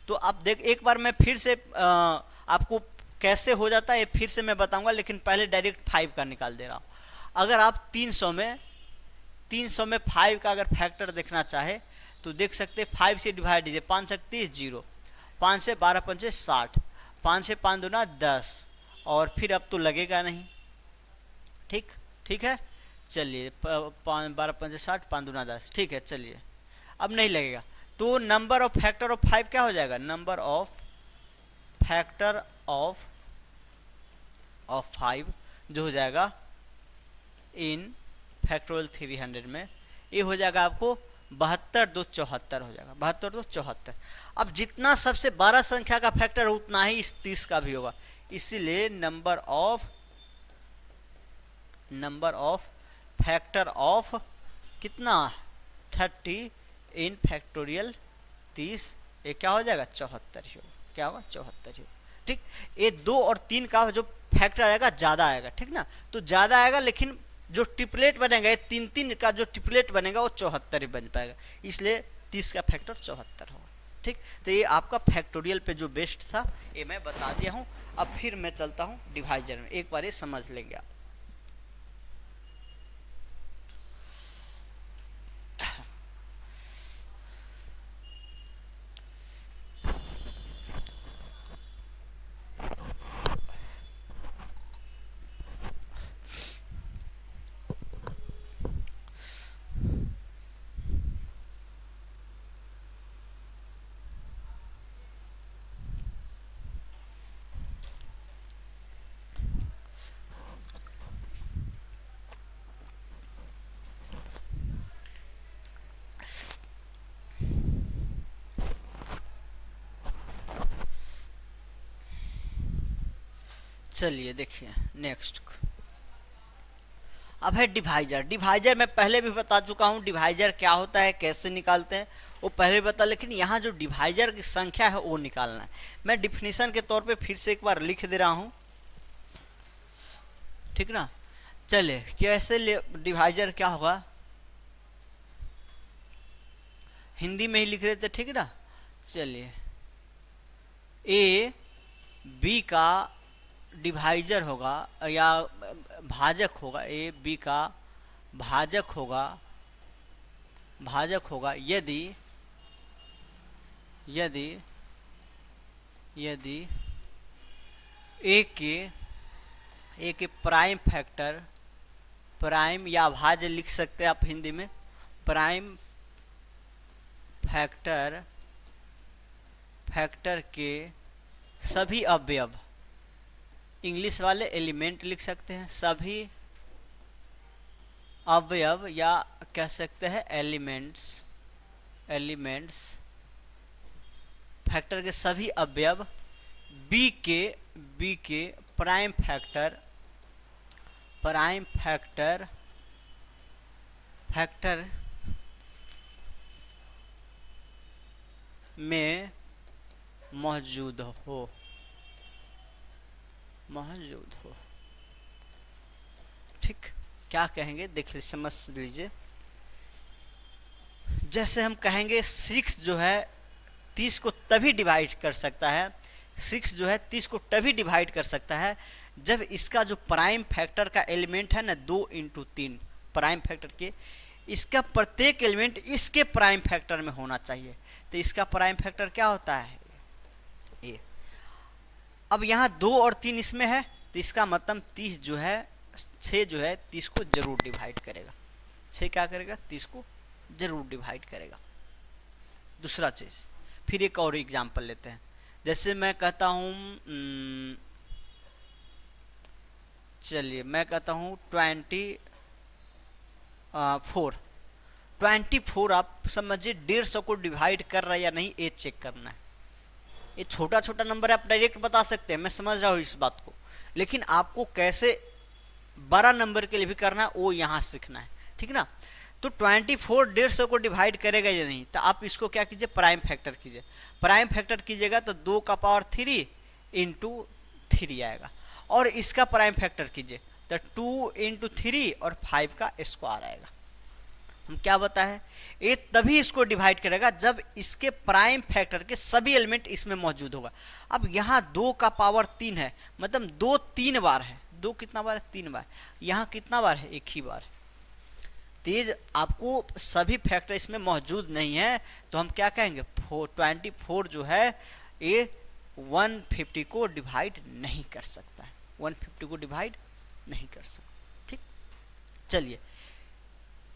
तो आप देख, एक बार मैं फिर से आपको कैसे हो जाता है ये फिर से मैं बताऊंगा, लेकिन पहले डायरेक्ट 5 का निकाल दे रहा हूँ। अगर आप 300 में 5 का अगर फैक्टर देखना चाहे तो देख सकते हैं, 5 से डिवाइड दीजिए, 5 से 30 0, 5 से 12 पंचे 60, 5 से 5 दूना 10, और फिर अब तो लगेगा नहीं। ठीक है। चलिए 12 पंचे 60, 5 दूना 10, ठीक है। चलिए अब नहीं लगेगा, तो नंबर ऑफ फैक्टर ऑफ 5 क्या हो जाएगा, नंबर ऑफ फैक्टर ऑफ 5 जो हो जाएगा इन फैक्टोरियल 300 में, ये हो जाएगा आपको 72 2 74 हो जाएगा, 72 2 74। अब जितना सबसे बड़ा संख्या का फैक्टर हो उतना ही इस 30 का भी होगा, इसीलिए नंबर ऑफ फैक्टर ऑफ कितना 30 इन फैक्टोरियल 30, ये क्या हो जाएगा 74 ही होगा, क्या होगा 74 ही होगा। ठीक, ये 2 और 3 का जो फैक्टर आएगा ज़्यादा आएगा, ठीक ना, तो ज़्यादा आएगा, लेकिन जो ट्रिपलेट बनेगा ये 3 का जो ट्रिपलेट बनेगा वो 74 ही बन पाएगा, इसलिए 30 का फैक्टर 74 होगा। ठीक, तो ये आपका फैक्टोरियल पे जो बेस्ट था ये मैं बता दिया हूँ। अब फिर मैं चलता हूँ डिवाइजर में, एक बार ये समझ लेंगे आप। चलिए देखिए नेक्स्ट, अब है डिवाइजर। डिवाइजर मैं पहले भी बता चुका हूँ, डिवाइजर क्या होता है, कैसे निकालते हैं वो पहले भी बता, लेकिन यहाँ जो डिवाइजर की संख्या है वो निकालना है। मैं डिफिनीशन के तौर पे फिर से एक बार लिख दे रहा हूँ, ठीक ना। चलिए कैसे डिवाइजर क्या होगा, हिंदी में ही लिख देते, ठीक ना। चलिए ए बी का डिवाइजर होगा या भाजक होगा, ए बी का भाजक होगा यदि ए के प्राइम फैक्टर, प्राइम या भाज्य लिख सकते हैं आप हिंदी में, प्राइम फैक्टर के सभी अवयव, इंग्लिश वाले एलिमेंट लिख सकते हैं, सभी अवयव या कह सकते हैं एलिमेंट्स फैक्टर के सभी अवयव बी के प्राइम फैक्टर में मौजूद हो। ठीक, क्या कहेंगे देखिए समझ लीजिए। जैसे हम कहेंगे 6 जो है 30 को तभी डिवाइड कर सकता है, 6 जो है 30 को तभी डिवाइड कर सकता है जब इसका जो प्राइम फैक्टर का एलिमेंट है ना 2 × 3 प्राइम फैक्टर के, इसका प्रत्येक एलिमेंट इसके प्राइम फैक्टर में होना चाहिए। तो इसका प्राइम फैक्टर क्या होता है ए। अब यहाँ 2 और 3 इसमें है, तो इसका मतलब 30 जो है 6 जो है 30 को जरूर डिवाइड करेगा। 6 क्या करेगा 30 को जरूर डिवाइड करेगा। दूसरा चीज, फिर एक और एग्जांपल लेते हैं। जैसे मैं कहता हूँ चलिए मैं कहता हूँ 24 आप समझिए 150 को डिवाइड कर रहा है या नहीं ये चेक करना है। ये छोटा छोटा नंबर है, आप डायरेक्ट बता सकते हैं, मैं समझ रहा हूँ इस बात को, लेकिन आपको कैसे बड़ा नंबर के लिए भी करना है वो यहाँ सीखना है, ठीक ना। तो 24 150 को डिवाइड करेगा या नहीं, तो आप इसको क्या कीजिए प्राइम फैक्टर कीजिए। प्राइम फैक्टर कीजिएगा तो 2 का पावर 3 × 3 आएगा, और इसका प्राइम फैक्टर कीजिए तो 2 × 3 और 5 का स्क्वायर आएगा। हम क्या बताए, ये तभी इसको डिवाइड करेगा जब इसके प्राइम फैक्टर के सभी एलिमेंट इसमें मौजूद होगा। अब यहाँ 2 का पावर 3 है, मतलब 2 3 बार है, 2 कितना बार है 3 बार, यहाँ कितना बार है 1 ही बार है। तेज आपको सभी फैक्टर इसमें मौजूद नहीं है, तो हम क्या कहेंगे 24 जो है ये 150 को डिवाइड नहीं कर सकता है, 150 को डिवाइड नहीं कर सकता। ठीक, चलिए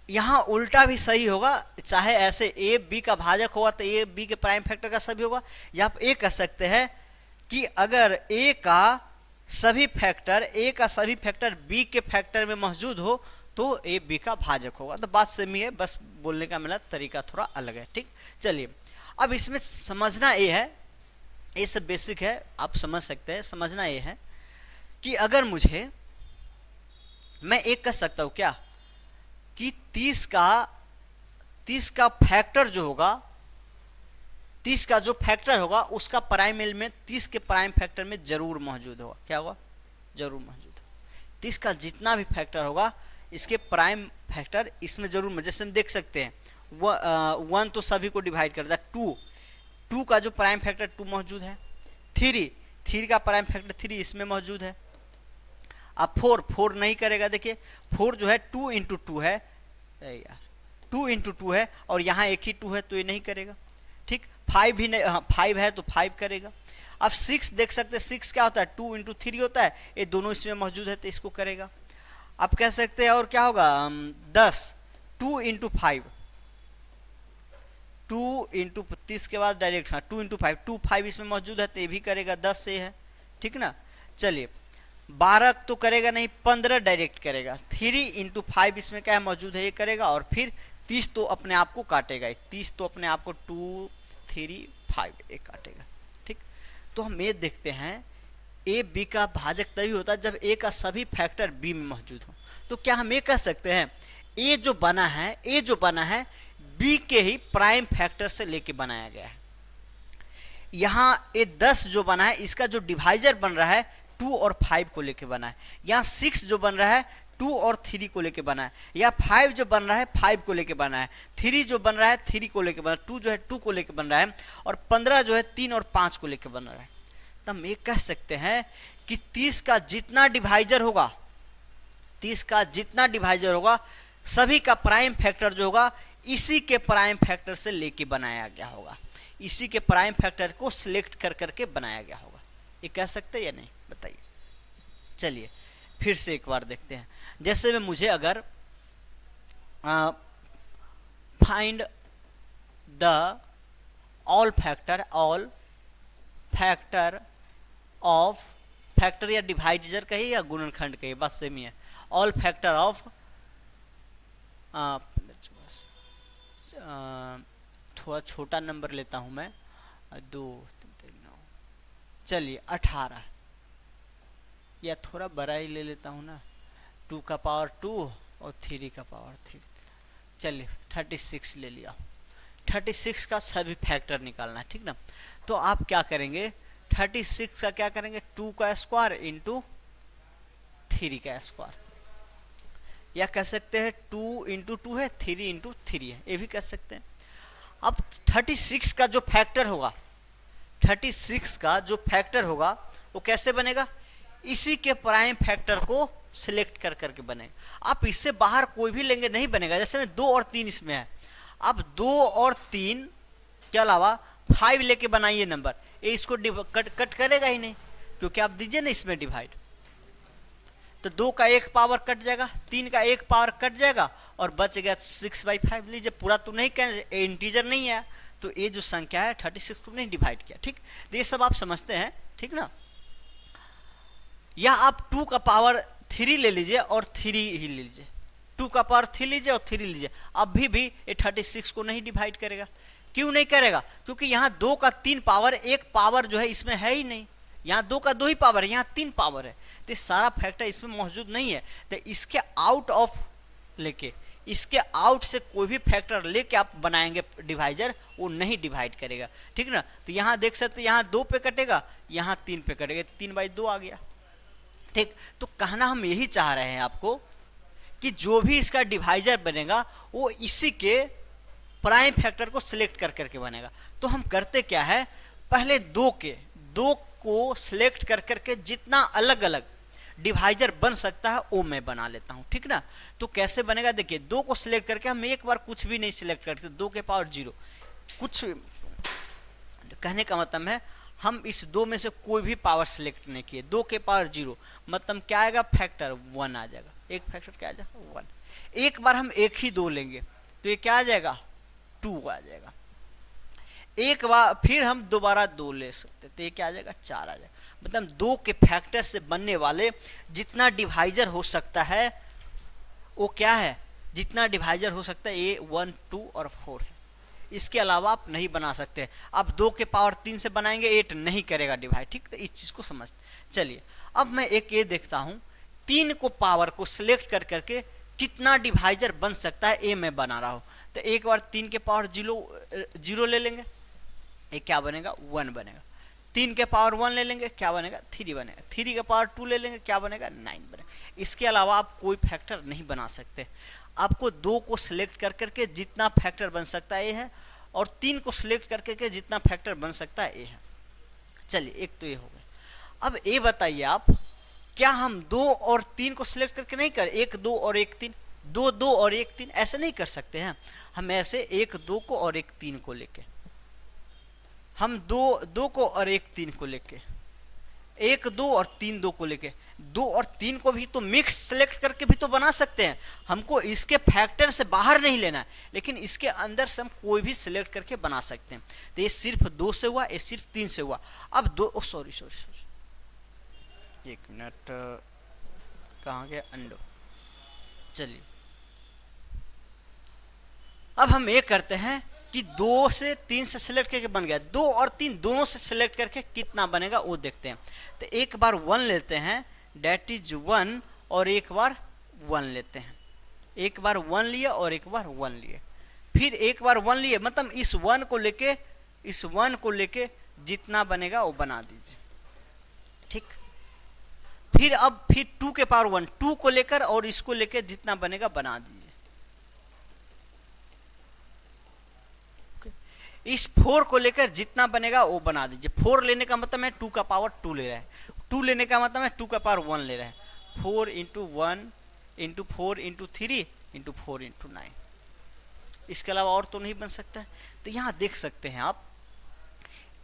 यहाँ उल्टा भी सही होगा, चाहे ऐसे ए बी का भाजक होगा तो ए बी के प्राइम फैक्टर का सभी होगा, या आप ये कह सकते हैं कि अगर ए का सभी फैक्टर बी के फैक्टर में मौजूद हो तो ए बी का भाजक होगा। तो बात सेम ही है, बस बोलने का मेरा तरीका थोड़ा अलग है। ठीक, चलिए अब इसमें समझना ये है, ये सब बेसिक है आप समझ सकते हैं। समझना ये है कि अगर मैं एक कह सकता हूँ क्या कि 30 का फैक्टर जो होगा, 30 का जो फैक्टर होगा उसका प्राइम एलिमेंट 30 के प्राइम फैक्टर में जरूर मौजूद होगा। क्या होगा? जरूर मौजूद होगा। 30 का जितना भी फैक्टर होगा इसके प्राइम फैक्टर इसमें जरूर मौजूद। जैसे हम देख सकते हैं 1 तो सभी को डिवाइड करता है, 2 का जो प्राइम फैक्टर 2 मौजूद है, 3 का प्राइम फैक्टर 3 इसमें मौजूद है। अब 4 नहीं करेगा। देखिए 4 जो है 2 इंटू 2 है यार, 2 इंटू 2 है और यहाँ एक ही 2 है तो ये नहीं करेगा। ठीक, 5 भी नहीं, हाँ 5 है तो 5 करेगा। अब 6 देख सकते हैं, 6 क्या होता है? 2 इंटू 3 होता है, ये दोनों इसमें मौजूद है तो इसको करेगा। अब कह सकते हैं और क्या होगा? 10, 2 इंटू 5, 2 इंटू 30 के बाद डायरेक्ट, हाँ 2 इंटू 5, 5 इसमें मौजूद है तो ये भी करेगा, 10 से है। ठीक ना। चलिए 12 तो करेगा नहीं, 15 डायरेक्ट करेगा। 3 इंटू 5 इसमें क्या है? मौजूद है, ये करेगा। और फिर 30 तो अपने आप को काटेगा, 30 तो अपने आप को 2, 3, 5 ये काटेगा। ठीक, तो हम ये देखते हैं ए बी का भाजक तभी होता है जब ए का सभी फैक्टर बी में मौजूद हो। तो क्या हम ये कह सकते हैं ए जो बना है बी के ही प्राइम फैक्टर से लेके बनाया गया है। यहाँ ए 10 जो बना है इसका जो डिवाइजर बन रहा है 2 और 5 को लेके बना है। यहाँ 6 जो बन रहा है 2 और 3 को लेके बना है। या 5 जो बन रहा है 5 को लेके बना है। 3 जो बन रहा है 3 को लेके बना है। 2 जो है 2 को लेके बन रहा है। और 15 जो है 3 और 5 को लेके बन रहा है। तो हम ये कह सकते हैं कि 30 का जितना डिवाइजर होगा, 30 का जितना डिवाइजर होगा सभी का प्राइम फैक्टर जो होगा इसी के प्राइम फैक्टर से लेके बनाया गया होगा, इसी के प्राइम फैक्टर को सिलेक्ट कर करके बनाया गया होगा। ये कह सकते हैं या नहीं? बताइए। चलिए फिर से एक बार देखते हैं। जैसे में मुझे अगर find the all factor of factor या डिवाइजर कहिए या गुणनखंड कहिए, बस सेम ही है। ऑल फैक्टर ऑफ थोड़ा छोटा नंबर लेता हूं मैं, 2, 3, 9, चलिए 18, या थोड़ा बड़ा ही ले लेता हूं ना, 2 का पावर 2 और 3 का पावर 3। चलिए 36 ले लिया। 36 का सभी फैक्टर निकालना है, ठीक ना। तो आप क्या करेंगे? 36 का क्या करेंगे? 2 का स्क्वायर इंटू 3 का स्क्वायर, या कह सकते हैं 2 इंटू 2 है, 3 इंटू 3 है, ये भी कह सकते हैं। अब 36 का जो फैक्टर होगा, 36 का जो फैक्टर होगा वो कैसे बनेगा? इसी के प्राइम फैक्टर को सिलेक्ट कर करके बनेगा। आप इससे बाहर कोई भी लेंगे नहीं बनेगा। जैसे में 2 और 3 इसमें है, अब 2 और 3 के अलावा 5 लेके बनाइए नंबर, ये इसको कट करेगा ही नहीं, क्योंकि आप दीजिए ना इसमें डिवाइड, तो 2 का 1 पावर कट जाएगा, 3 का 1 पावर कट जाएगा और बच गया 6/5। लीजिए पूरा तो नहीं कहें, इंटीजर नहीं है तो ये जो संख्या है 36 को नहीं डिवाइड किया। ठीक, तो ये सब आप समझते हैं, ठीक ना। या आप 2 का पावर 3 ले लीजिए और 3 ही ले लीजिए, 2 का पावर 3 लीजिए और 3 लीजिए, अभी भी ये 36 को नहीं डिवाइड करेगा। क्यों नहीं करेगा? क्योंकि यहाँ 2 का 3 पावर, 1 पावर जो है इसमें है ही नहीं। यहाँ 2 का 2 ही पावर है, यहाँ 3 पावर है, तो सारा फैक्टर इसमें मौजूद नहीं है। तो इसके आउट ऑफ लेके, इसके आउट से कोई भी फैक्टर लेके आप बनाएंगे डिवाइजर, वो नहीं डिवाइड करेगा, ठीक ना। तो यहाँ देख सकते, यहाँ 2 पे कटेगा, यहाँ 3 पे कटेगा, 3/2 आ गया। ठीक, तो कहना हम यही चाह रहे हैं आपको कि जो भी इसका डिवाइजर बनेगा वो इसी के प्राइम फैक्टर को सिलेक्ट कर करके बनेगा। तो हम करते क्या है, पहले 2 को सिलेक्ट कर करके जितना अलग अलग डिवाइजर बन सकता है वो मैं बना लेता हूं, ठीक ना। तो कैसे बनेगा? देखिए 2 को सिलेक्ट करके हम एक बार कुछ भी नहीं सिलेक्ट करते, 2 के पावर 0, कुछ कहने का मतलब है हम इस 2 में से कोई भी पावर सिलेक्ट नहीं किए। 2 के पावर 0 मतलब क्या आएगा? फैक्टर 1 आ जाएगा। एक फैक्टर क्या आ जाएगा? 1। एक बार हम एक ही 2 लेंगे तो ये क्या आ जाएगा? 2 आ जाएगा। एक बार फिर हम दोबारा 2 ले सकते तो ये क्या आ जाएगा? 4 आ जाएगा। मतलब 2 के फैक्टर से बनने वाले जितना डिवाइजर हो सकता है वो क्या है? जितना डिवाइजर हो सकता है ये 1, 2 और 4 है, इसके अलावा आप नहीं बना सकते। अब 2 के पावर 3 से बनाएंगे 8 नहीं करेगा डिवाइड, ठीक। तो इस चीज को समझते। चलिए अब मैं एक ये देखता हूं, 3 को पावर को सिलेक्ट कर करके कितना डिवाइजर बन सकता है ये मैं बना रहा हूँ। तो एक बार 3 के पावर 0 ले लेंगे, ये क्या बनेगा 1 बनेगा। 3 के पावर 1 ले लेंगे, क्या बनेगा 3 बनेगा। 3 के पावर 2 ले लेंगे, क्या बनेगा 9 बनेगा। इसके अलावा आप कोई फैक्टर नहीं बना सकते। आपको 2 को सिलेक्ट कर करके जितना फैक्टर बन सकता है ये है, और 3 को सिलेक्ट करके के जितना फैक्टर बन सकता है ये है। चलिए एक तो ये हो गया। अब ये बताइए आप, क्या हम 2 और 3 को सिलेक्ट करके नहीं कर, 1 2 और 1 3, 2 2 और 1 3 ऐसे नहीं कर सकते हैं हम। ऐसे 1 2 को और 1 3 को लेके, हम 2 2 को और 1 3 को लेके, 1 2 और 3 2 को लेके, 2 और 3 को भी तो मिक्स सेलेक्ट करके भी तो बना सकते हैं। हमको इसके फैक्टर से बाहर नहीं लेना है, लेकिन इसके अंदर से हम कोई भी सिलेक्ट करके बना सकते हैं। तो ये सिर्फ 2 से हुआ, ये सिर्फ 3 से हुआ। अब 2 सॉरी 1 मिनट, कहाँ गया अंडो। चलिए अब हम ये करते हैं कि 2 से 3 से सिलेक्ट करके बन गया, 2 और 3 दोनों से सिलेक्ट करके कितना बनेगा वो देखते हैं। तो एक बार 1 लेते हैं, डेट इज 1, और एक बार 1 लेते हैं। एक बार 1 लिए और एक बार 1 लिए, फिर एक बार 1 लिए, मतलब इस 1 को लेके जितना बनेगा वो बना दीजिए, ठीक। फिर अब फिर 2 के पावर 1, 2 को लेकर और इसको लेकर जितना बनेगा बना दीजिए। इस 4 को लेकर जितना बनेगा वो बना दीजिए। 4 लेने का मतलब है 2 का पावर 2 ले रहा है, 2 लेने का मतलब है 2 का पावर 1 ले रहा है। 4 into 1 into 4 into 3 into 4 into 9, इसके अलावा और तो नहीं बन सकता है। तो यहाँ देख सकते हैं आप,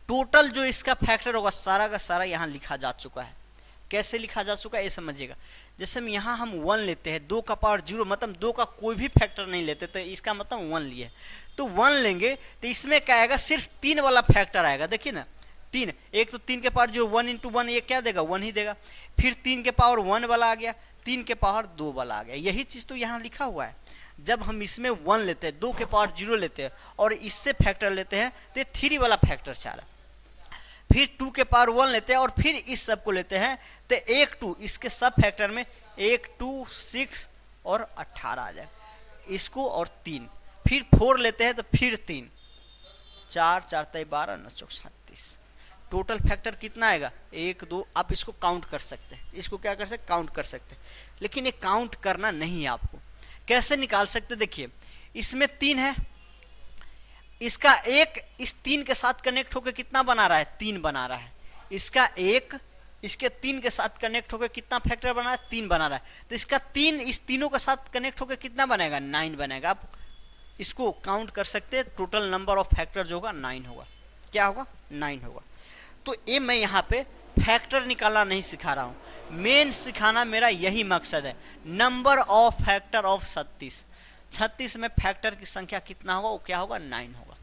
टोटल जो इसका फैक्टर होगा सारा का सारा यहाँ लिखा जा चुका है। कैसे लिखा जा चुका है ये समझिएगा। जैसे हम यहाँ हम 1 लेते हैं, 2 का पावर 0, मतलब 2 का कोई भी फैक्टर नहीं लेते, तो इसका मतलब 1 लिए। तो 1 लेंगे तो इसमें क्या आएगा, सिर्फ 3 वाला फैक्टर आएगा। देखिए ना 3, एक तो 3 के पावर 0, 1 इंटू 1 ये क्या देगा 1 ही देगा। फिर 3 के पावर 1 वाला आ गया, 3 के पावर 2 वाला आ गया। यही चीज़ तो यहाँ लिखा हुआ है। जब हम इसमें 1 लेते हैं, 2 के पावर 0 लेते हैं और इससे फैक्टर लेते हैं तो ये 3 वाला फैक्टर से आ रहा है। फिर 2 के पावर 1 लेते हैं और फिर इस सब को लेते हैं तो 1 2, इसके सब फैक्टर में 1 2 6 और 18 आ जाएगा, इसको और 3। फिर 4 लेते हैं तो फिर 3, 4 4 12 9 4 37, टोटल फैक्टर कितना आएगा 1 2। आप इसको काउंट कर सकते हैं, इसको क्या कर सकते काउंट कर सकते हैं, लेकिन ये काउंट करना नहीं है आपको। कैसे निकाल सकते, देखिए इसमें 3 है, इसका 1 इस 3 के साथ कनेक्ट होकर कितना बना रहा है 3 बना रहा है। इसका 1 इसके 3 के साथ कनेक्ट होकर कितना फैक्टर बना रहा है 3 बना रहा है। तो इसका 3 इस तीनों के साथ कनेक्ट होकर कितना बनेगा 9 बनेगा। आप इसको काउंट कर सकते हैं, टोटल नंबर ऑफ फैक्टर जो होगा 9 होगा। क्या होगा 9 होगा। तो ये मैं यहाँ पे फैक्टर निकालना नहीं सिखा रहा हूँ, मेन सिखाना मेरा यही मकसद है। नंबर ऑफ फैक्टर ऑफ 36 में फैक्टर की संख्या कितना होगा, वो क्या होगा 9 होगा,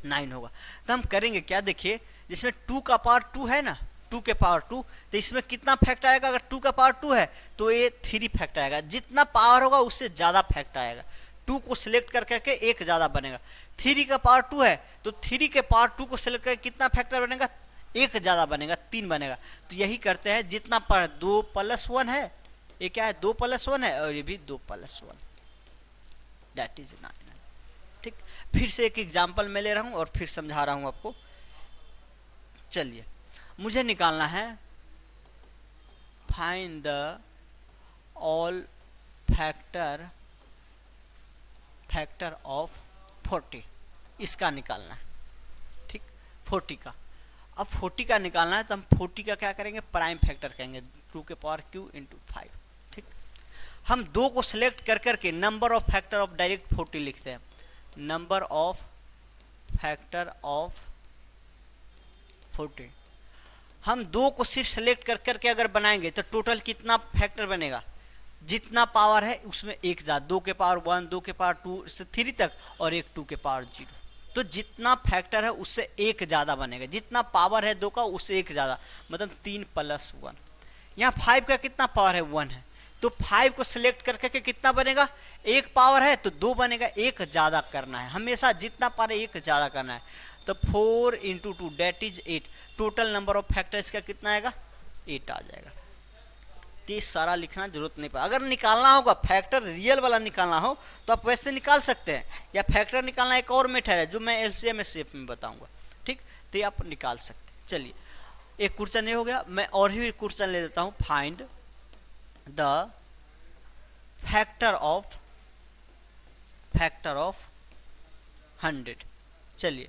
9 होगा। तो हम करेंगे क्या, देखिए जिसमें 2 का पावर 2 है ना, 2 के पावर 2, तो इसमें कितना फैक्टर आएगा। अगर 2 का पावर 2 है तो ये 3 फैक्टर आएगा। जितना पावर होगा उससे ज़्यादा फैक्टर आएगा। 2 को सिलेक्ट कर करके 1 ज़्यादा बनेगा। 3 का पावर 2 है तो 3 के पावर 2 को सिलेक्ट करके कितना फैक्टर बनेगा 1 ज़्यादा बनेगा, 3 बनेगा। तो यही करते हैं, जितना पर 2 + 1 है, ये क्या है 2 + 1 है, और ये भी 2 + 1, दैट इज 9। ठीक, फिर से एक एग्जाम्पल मैं ले रहा हूँ और फिर समझा रहा हूँ आपको। चलिए मुझे निकालना है find the all factor of 40, इसका निकालना है। ठीक, 40 का। अब 40 का निकालना है तो हम 40 का क्या करेंगे, प्राइम फैक्टर करेंगे, 2 के पावर q इंटू 5। ठीक, हम 2 को सिलेक्ट कर करके number of factor of direct 40 लिखते हैं। नंबर ऑफ फैक्टर ऑफ 40, हम 2 को सिर्फ सेलेक्ट कर करके अगर बनाएंगे तो टोटल कितना फैक्टर बनेगा, जितना पावर है उसमें 1 ज़्यादा, 2 के पावर 1, 2 के पावर 2 से 3 तक, और एक 2 के पावर 0। तो जितना फैक्टर है उससे 1 ज़्यादा बनेगा, जितना पावर है 2 का उससे 1 ज़्यादा, मतलब 3 + 1। यहाँ 5 का कितना पावर है 1 है, तो 5 को सिलेक्ट करके के कितना बनेगा, 1 पावर है तो 2 बनेगा, 1 ज़्यादा करना है हमेशा, जितना पावर है 1 ज़्यादा करना है। तो 4 into 2 that is 8, total number of factor इसका कितना आएगा 8 आ जाएगा। तो ये सारा लिखना जरूरत नहीं पड़ा। अगर निकालना होगा फैक्टर रियल वाला निकालना हो तो आप वैसे निकाल सकते हैं, या फैक्टर निकालना एक और मेथड है जो मैं एलसीएम शेप में बताऊंगा, ठीक, तो ये आप निकाल सकते हैं। चलिए एक क्वेश्चन ये हो गया, मैं और ही क्वेश्चन ले लेता हूँ। Find the factor of 100। चलिए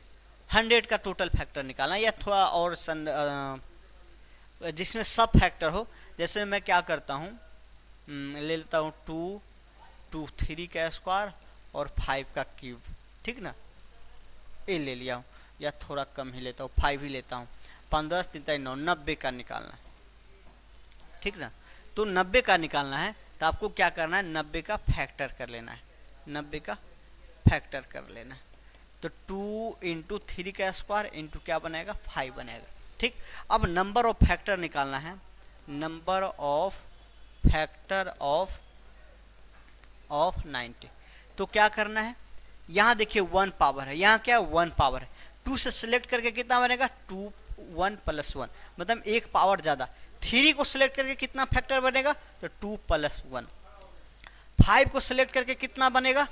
100 का टोटल फैक्टर निकालना, या थोड़ा और जिसमें सब फैक्टर हो। जैसे मैं क्या करता हूँ, ले लेता हूँ 2, 2, 3 का स्क्वायर और 5 का क्यूब, ठीक ना, ये ले लिया हूँ, या थोड़ा कम ही लेता हूँ, 5 ही लेता हूँ। 15, 3, 9, 90 का निकालना है, ठीक ना। तो 90 का निकालना है तो आपको क्या करना है, 90 का फैक्टर कर लेना है, 90 का फैक्टर कर लेना है। तो 2 × 3 का स्क्वायर इंटू क्या बनेगा, 5 बनेगा, ठीक। अब नंबर ऑफ फैक्टर निकालना है, नंबर ऑफ फैक्टर ऑफ 90। तो क्या करना है, यहाँ देखिए 1 पावर है, यहाँ क्या 1 पावर है, 2 से सिलेक्ट करके कितना बनेगा 2, 1 + 1, मतलब एक पावर ज़्यादा। 3 को सिलेक्ट करके कितना फैक्टर बनेगा, तो 2 + 1। 5 को सिलेक्ट करके कितना बनेगा,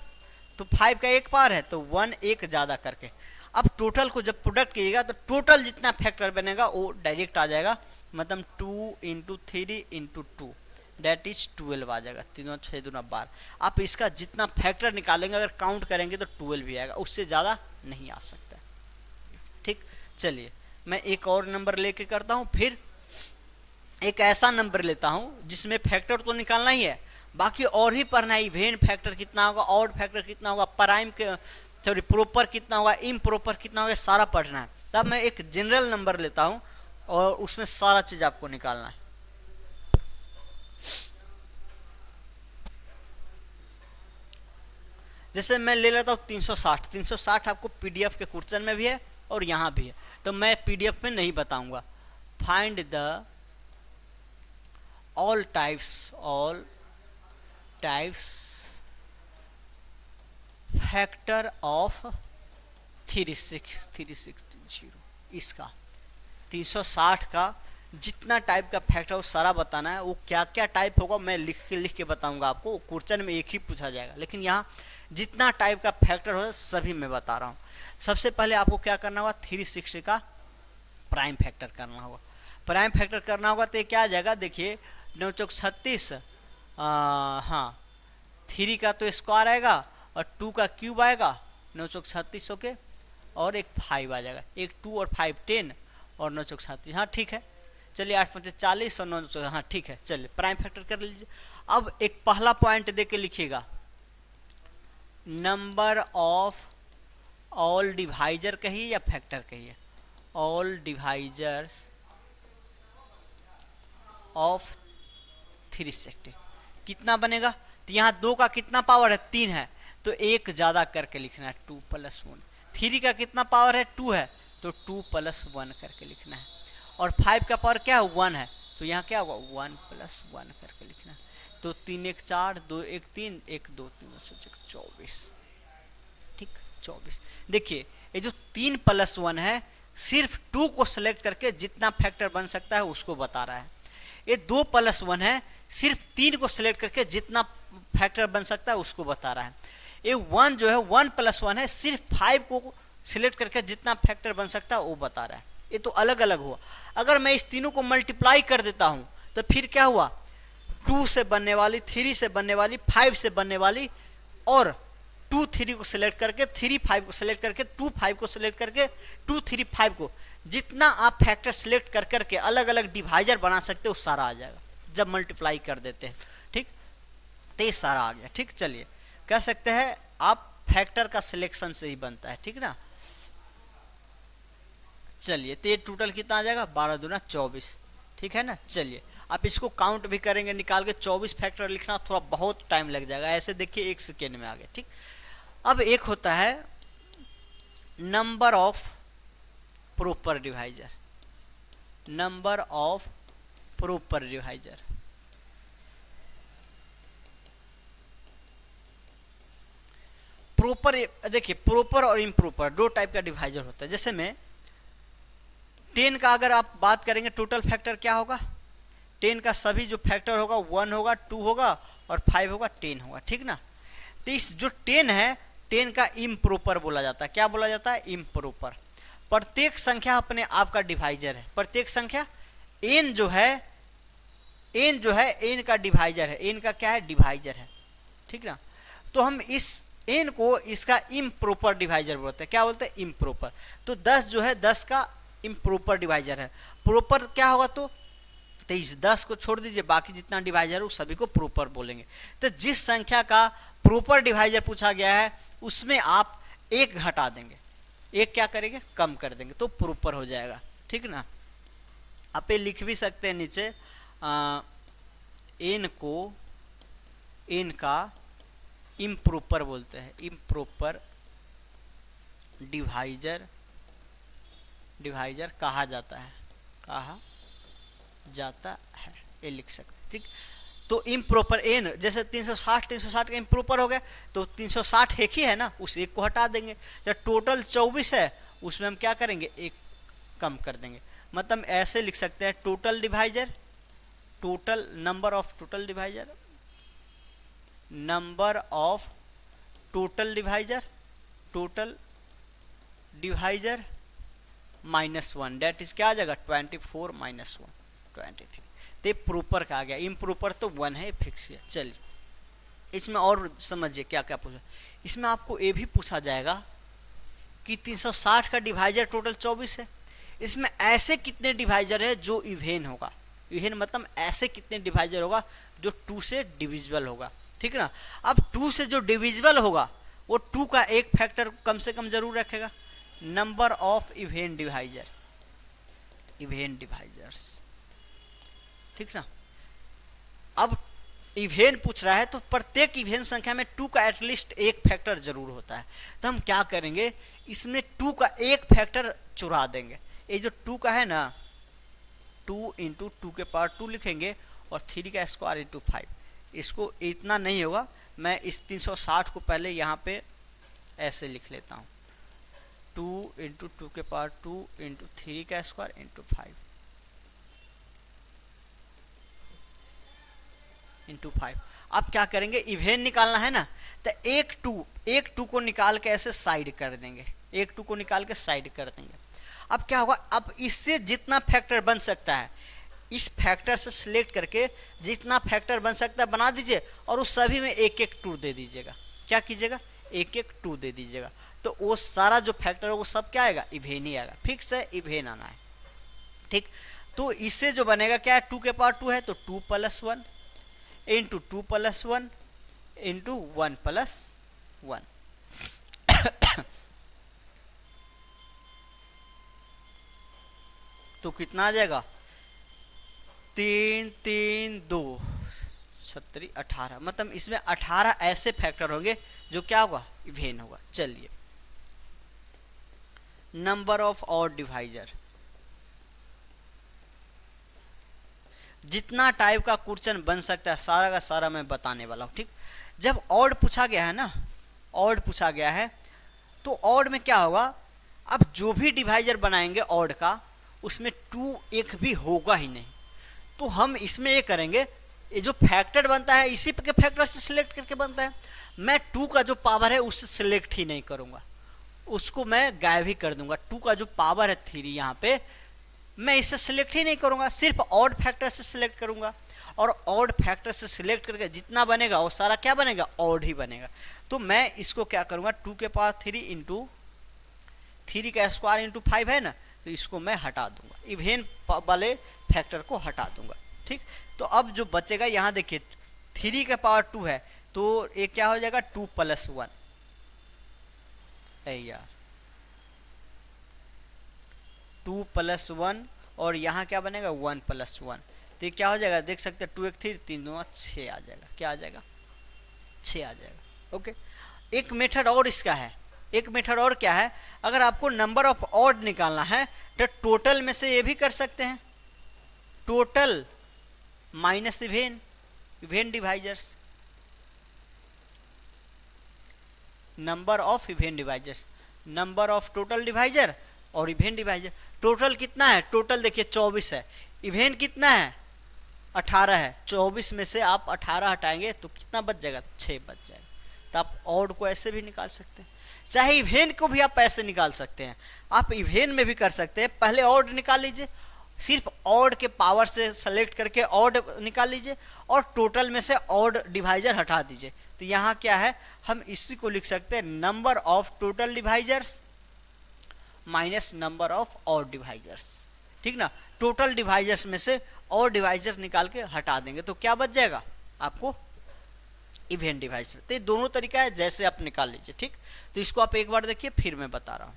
तो 5 का एक पावर है तो 1 एक ज़्यादा करके। अब टोटल को जब प्रोडक्ट कीजिएगा तो टोटल जितना फैक्टर बनेगा वो डायरेक्ट आ जाएगा, मतलब 2 × 3 × 2 दैट इज 12 आ जाएगा। 3 × 6 × 12। आप इसका जितना फैक्टर निकालेंगे अगर काउंट करेंगे तो 12 भी आएगा, उससे ज़्यादा नहीं आ सकता, ठीक। चलिए मैं एक और नंबर लेके करता हूँ, फिर एक ऐसा नंबर लेता हूँ जिसमें फैक्टर तो निकालना ही है, बाकी और ही पढ़ना है। इवेन फैक्टर कितना होगा, ऑड फैक्टर कितना होगा, प्राइम के सॉरी प्रॉपर कितना होगा, इम्प्रॉपर कितना होगा, सारा पढ़ना है। तब मैं एक जनरल नंबर लेता हूँ और उसमें सारा चीज आपको निकालना है। जैसे मैं ले लेता हूँ 360। 360 आपको पीडीएफ के क्वेश्चन में भी है और यहाँ भी है, तो मैं पीडीएफ में नहीं बताऊंगा। Find the all types factor of 360। इसका 360 का जितना टाइप का फैक्टर वो सारा बताना है। वो क्या क्या टाइप होगा मैं लिख के बताऊंगा आपको, क्वेश्चन में एक ही पूछा जाएगा, लेकिन यहाँ जितना टाइप का फैक्टर हो सभी मैं बता रहा हूँ। सबसे पहले आपको क्या करना होगा, 360 का प्राइम फैक्टर करना होगा। प्राइम फैक्टर करना होगा तो क्या आ जाएगा, देखिए 9 × 36, हाँ 3 का तो स्क्वायर आएगा और 2 का क्यूब आएगा, 9 × 36 ओके, और एक 5 आ जाएगा। एक 2 और 5 10 और 9 × 36, हाँ ठीक है। चलिए 8 × 5 = 40 और 9 × 36, हाँ ठीक है। चलिए प्राइम फैक्टर कर लीजिए। अब एक पहला पॉइंट दे के लिखिएगा, नंबर ऑफ ऑल डिवाइजर कहिए या फैक्टर कहिए, ऑल डिवाइजर्स ऑफ 360 कितना बनेगा। तो यहाँ 2 का कितना पावर है, 3 है, तो एक ज़्यादा करके लिखना है, 2 + 1। 3 का कितना पावर है, 2 है, तो 2 + 1 करके लिखना है। और 5 का पावर क्या है, 1 है, तो यहाँ क्या होगा 1 + 1 करके लिखना है। तो 3 × 1 = 4, 2 × 1 = 3, 1 2 3 24, ठीक 24। देखिए ये जो 3 + 1 है सिर्फ 2 को सेलेक्ट करके जितना फैक्टर बन सकता है उसको बता रहा है। ये 2 + 1 है सिर्फ 3 को सिलेक्ट करके जितना फैक्टर बन सकता है उसको बता रहा है। ये 1 जो है 1 + 1 है सिर्फ 5 को सिलेक्ट करके जितना फैक्टर बन सकता है वो बता रहा है। ये तो अलग अलग हुआ। अगर मैं इस तीनों को मल्टीप्लाई कर देता हूं तो फिर क्या हुआ, 2 से बनने वाली, 3 से बनने वाली, 5 से बनने वाली, और 2 3 को सिलेक्ट करके, 3 5 को सिलेक्ट करके, 2 5 को सिलेक्ट करके, 2 3 5 को, जितना आप फैक्टर सिलेक्ट कर करके अलग अलग डिवाइजर बना सकते हो सारा आ जाएगा जब मल्टीप्लाई कर देते हैं, ठीक। तो ये सारा आ गया, ठीक। चलिए कह सकते हैं आप फैक्टर का सिलेक्शन से ही बनता है, ठीक ना। चलिए तो ये टोटल कितना आ जाएगा, 12 दूना 24, ठीक है ना। चलिए आप इसको काउंट भी करेंगे निकाल के, 24 फैक्टर लिखना थोड़ा बहुत टाइम लग जाएगा। ऐसे देखिए 1 सेकेंड में आ गया, ठीक। अब एक होता है number of proper divisor, number of proper divisor. Proper, देखिए प्रॉपर और इम्प्रॉपर 2 टाइप का डिवाइजर होता है। जैसे में 10 का अगर आप बात करेंगे टोटल फैक्टर क्या होगा, 10 का सभी जो फैक्टर होगा 1 होगा, 2 होगा और 5 होगा, 10 होगा, ठीक ना। तो इस जो 10 है, 10 का इम्प्रॉपर बोला जाता है। क्या बोला जाता है? इम्प्रॉपर। प्रत्येक संख्या अपने आप का डिवाइजर है। प्रत्येक संख्या n जो है n का डिवाइजर है। n का क्या है? डिवाइजर है, ठीक ना। तो हम इस n को इसका इम्प्रॉपर डिवाइजर बोलते हैं। क्या बोलते हैं? इम्प्रॉपर। तो 10 जो है 10 का इम्प्रॉपर डिवाइजर है। प्रॉपर क्या होगा? तो इस 10 को छोड़ दीजिए, बाकी जितना डिवाइजर है उस सभी को प्रॉपर बोलेंगे। तो जिस संख्या का प्रॉपर डिवाइजर पूछा गया है उसमें आप एक घटा देंगे, एक क्या करेंगे? कम कर देंगे, तो प्रॉपर हो जाएगा, ठीक ना। आप ये लिख भी सकते हैं नीचे, n को n का इम्प्रॉपर बोलते हैं। इम्प्रॉपर डिवाइजर कहा जाता है, ये लिख सकते हैं, ठीक। तो इम्प्रॉपर n जैसे 360 का इम्प्रॉपर हो गया, तो 360 एक ही है ना, उस एक को हटा देंगे। जब टोटल 24 है उसमें हम क्या करेंगे? एक कम कर देंगे। मतलब ऐसे लिख सकते हैं, total divisor, number of total divisor -1, that is क्या आ जाएगा? 24 - 1 23। तो प्रॉपर का आ गया। इम्प्रॉपर तो 1 है, फिक्स है। चलिए इसमें और समझिए क्या क्या पूछा। इसमें आपको ये भी पूछा जाएगा कि 360 का डिवाइजर टोटल 24 है, इसमें ऐसे कितने डिवाइजर है जो इवेन होगा। इवेन मतलब ऐसे कितने डिवाइजर होगा जो 2 से डिविजिबल होगा, ठीक है ना। अब 2 से जो डिविजिबल होगा वो 2 का एक फैक्टर कम से कम जरूर रखेगा। नंबर ऑफ इवेन डिवाइजर्स, ठीक ना। अब इवेन पूछ रहा है तो प्रत्येक इवेन संख्या में 2 का एटलीस्ट एक फैक्टर जरूर होता है। तो हम क्या करेंगे? इसमें 2 का एक फैक्टर चुरा देंगे। ये जो 2 का है ना, 2 × 2 के पावर 2 लिखेंगे और 3 का स्क्वायर × 5। इसको इतना नहीं होगा, मैं इस 360 को पहले यहाँ पे ऐसे लिख लेता हूँ, 2 × 2 के पावर 2 × 3 का स्क्वायर × 5। अब क्या करेंगे? इवेन निकालना है ना, तो एक टू को निकाल के ऐसे साइड कर देंगे, अब क्या होगा? अब इससे जितना फैक्टर बन सकता है, इस फैक्टर से सिलेक्ट करके जितना फैक्टर बन सकता है बना दीजिए और उस सभी में एक 2 दे दीजिएगा। क्या कीजिएगा? एक 2 दे दीजिएगा। तो वो सारा जो फैक्टर है वो सब क्या आएगा? इवेन ही आएगा। फिक्स है, इवेन आना है, ठीक। तो इससे जो बनेगा क्या है? 2 के पावर 2 है तो 2 + 1 × 2 + 1 × 1 + 1। तो कितना आ जाएगा? 3 3 2 17 18। मतलब इसमें 18 ऐसे फैक्टर होंगे जो क्या होगा? इवेन होगा। चलिए नंबर ऑफ ऑड डिवाइजर, जितना टाइप का क्वेश्चन बन सकता है सारा का सारा मैं बताने वाला हूँ, ठीक। जब ऑड पूछा गया है ना, तो ऑड में क्या होगा? अब जो भी डिवाइजर बनाएंगे ऑड का, उसमें 2 एक भी होगा ही नहीं। तो हम इसमें ये करेंगे, ये जो फैक्टर बनता है इसी के फैक्टर से सिलेक्ट करके बनता है। मैं 2 का जो पावर है उससे सिलेक्ट ही नहीं करूंगा, उसको मैं गायब ही कर दूंगा। 2 का जो पावर है 3 यहाँ पे, मैं इससे सिलेक्ट ही नहीं करूंगा, सिर्फ ऑड फैक्टर से सिलेक्ट करूंगा। और ऑड फैक्टर से सिलेक्ट करके जितना बनेगा वो सारा क्या बनेगा? ऑड ही बनेगा। तो मैं इसको क्या करूंगा? 2 के पावर 3 × 3 का स्क्वायर × 5 है ना, तो इसको मैं हटा दूंगा, इवेन वाले फैक्टर को हटा दूंगा, ठीक। तो अब जो बचेगा यहाँ देखिए, 3 के पावर 2 है तो ये क्या हो जाएगा? 2 + 1। यार 2 + 1 और यहाँ क्या बनेगा? 1 + 1। तो ये क्या हो जाएगा? देख सकते हैं, 2 × 1 3 3 2 6 आ जाएगा। क्या आ जाएगा? 6 आ जाएगा। ओके। एक मेथड और इसका है, एक मेथड और क्या है? अगर आपको नंबर ऑफ ऑड निकालना है तो टोटल में से ये भी कर सकते हैं, total minus even divisors, number of even divisors, number of total divisor और इवेन डिवाइजर। टोटल कितना है? टोटल देखिए 24 है। इवेन कितना है? 18 है, 24 में से आप 18 हटाएंगे तो कितना बच जाएगा, 6 बच जाएगा। तो आप ऑड को ऐसे भी निकाल सकते हैं, चाहे इवेन को भी आप ऐसे निकाल सकते हैं, आप इवेन में भी कर सकते हैं। पहले ऑड निकाल लीजिए, सिर्फ ऑड के पावर से सेलेक्ट करके ऑड निकाल लीजिए और टोटल में से ऑड डिवाइजर हटा दीजिए। तो यहाँ क्या है, हम इसी को लिख सकते हैं number of total divisors minus number of odd divisors, ठीक ना। टोटल डिवाइजर्स में से ऑड डिवाइजर निकाल के हटा देंगे तो क्या बच जाएगा आपको, इवेन डिवाइजर। तो ये दोनों तरीका है, जैसे आप निकाल लीजिए, ठीक। तो इसको आप एक बार देखिए, फिर मैं बता रहा हूं।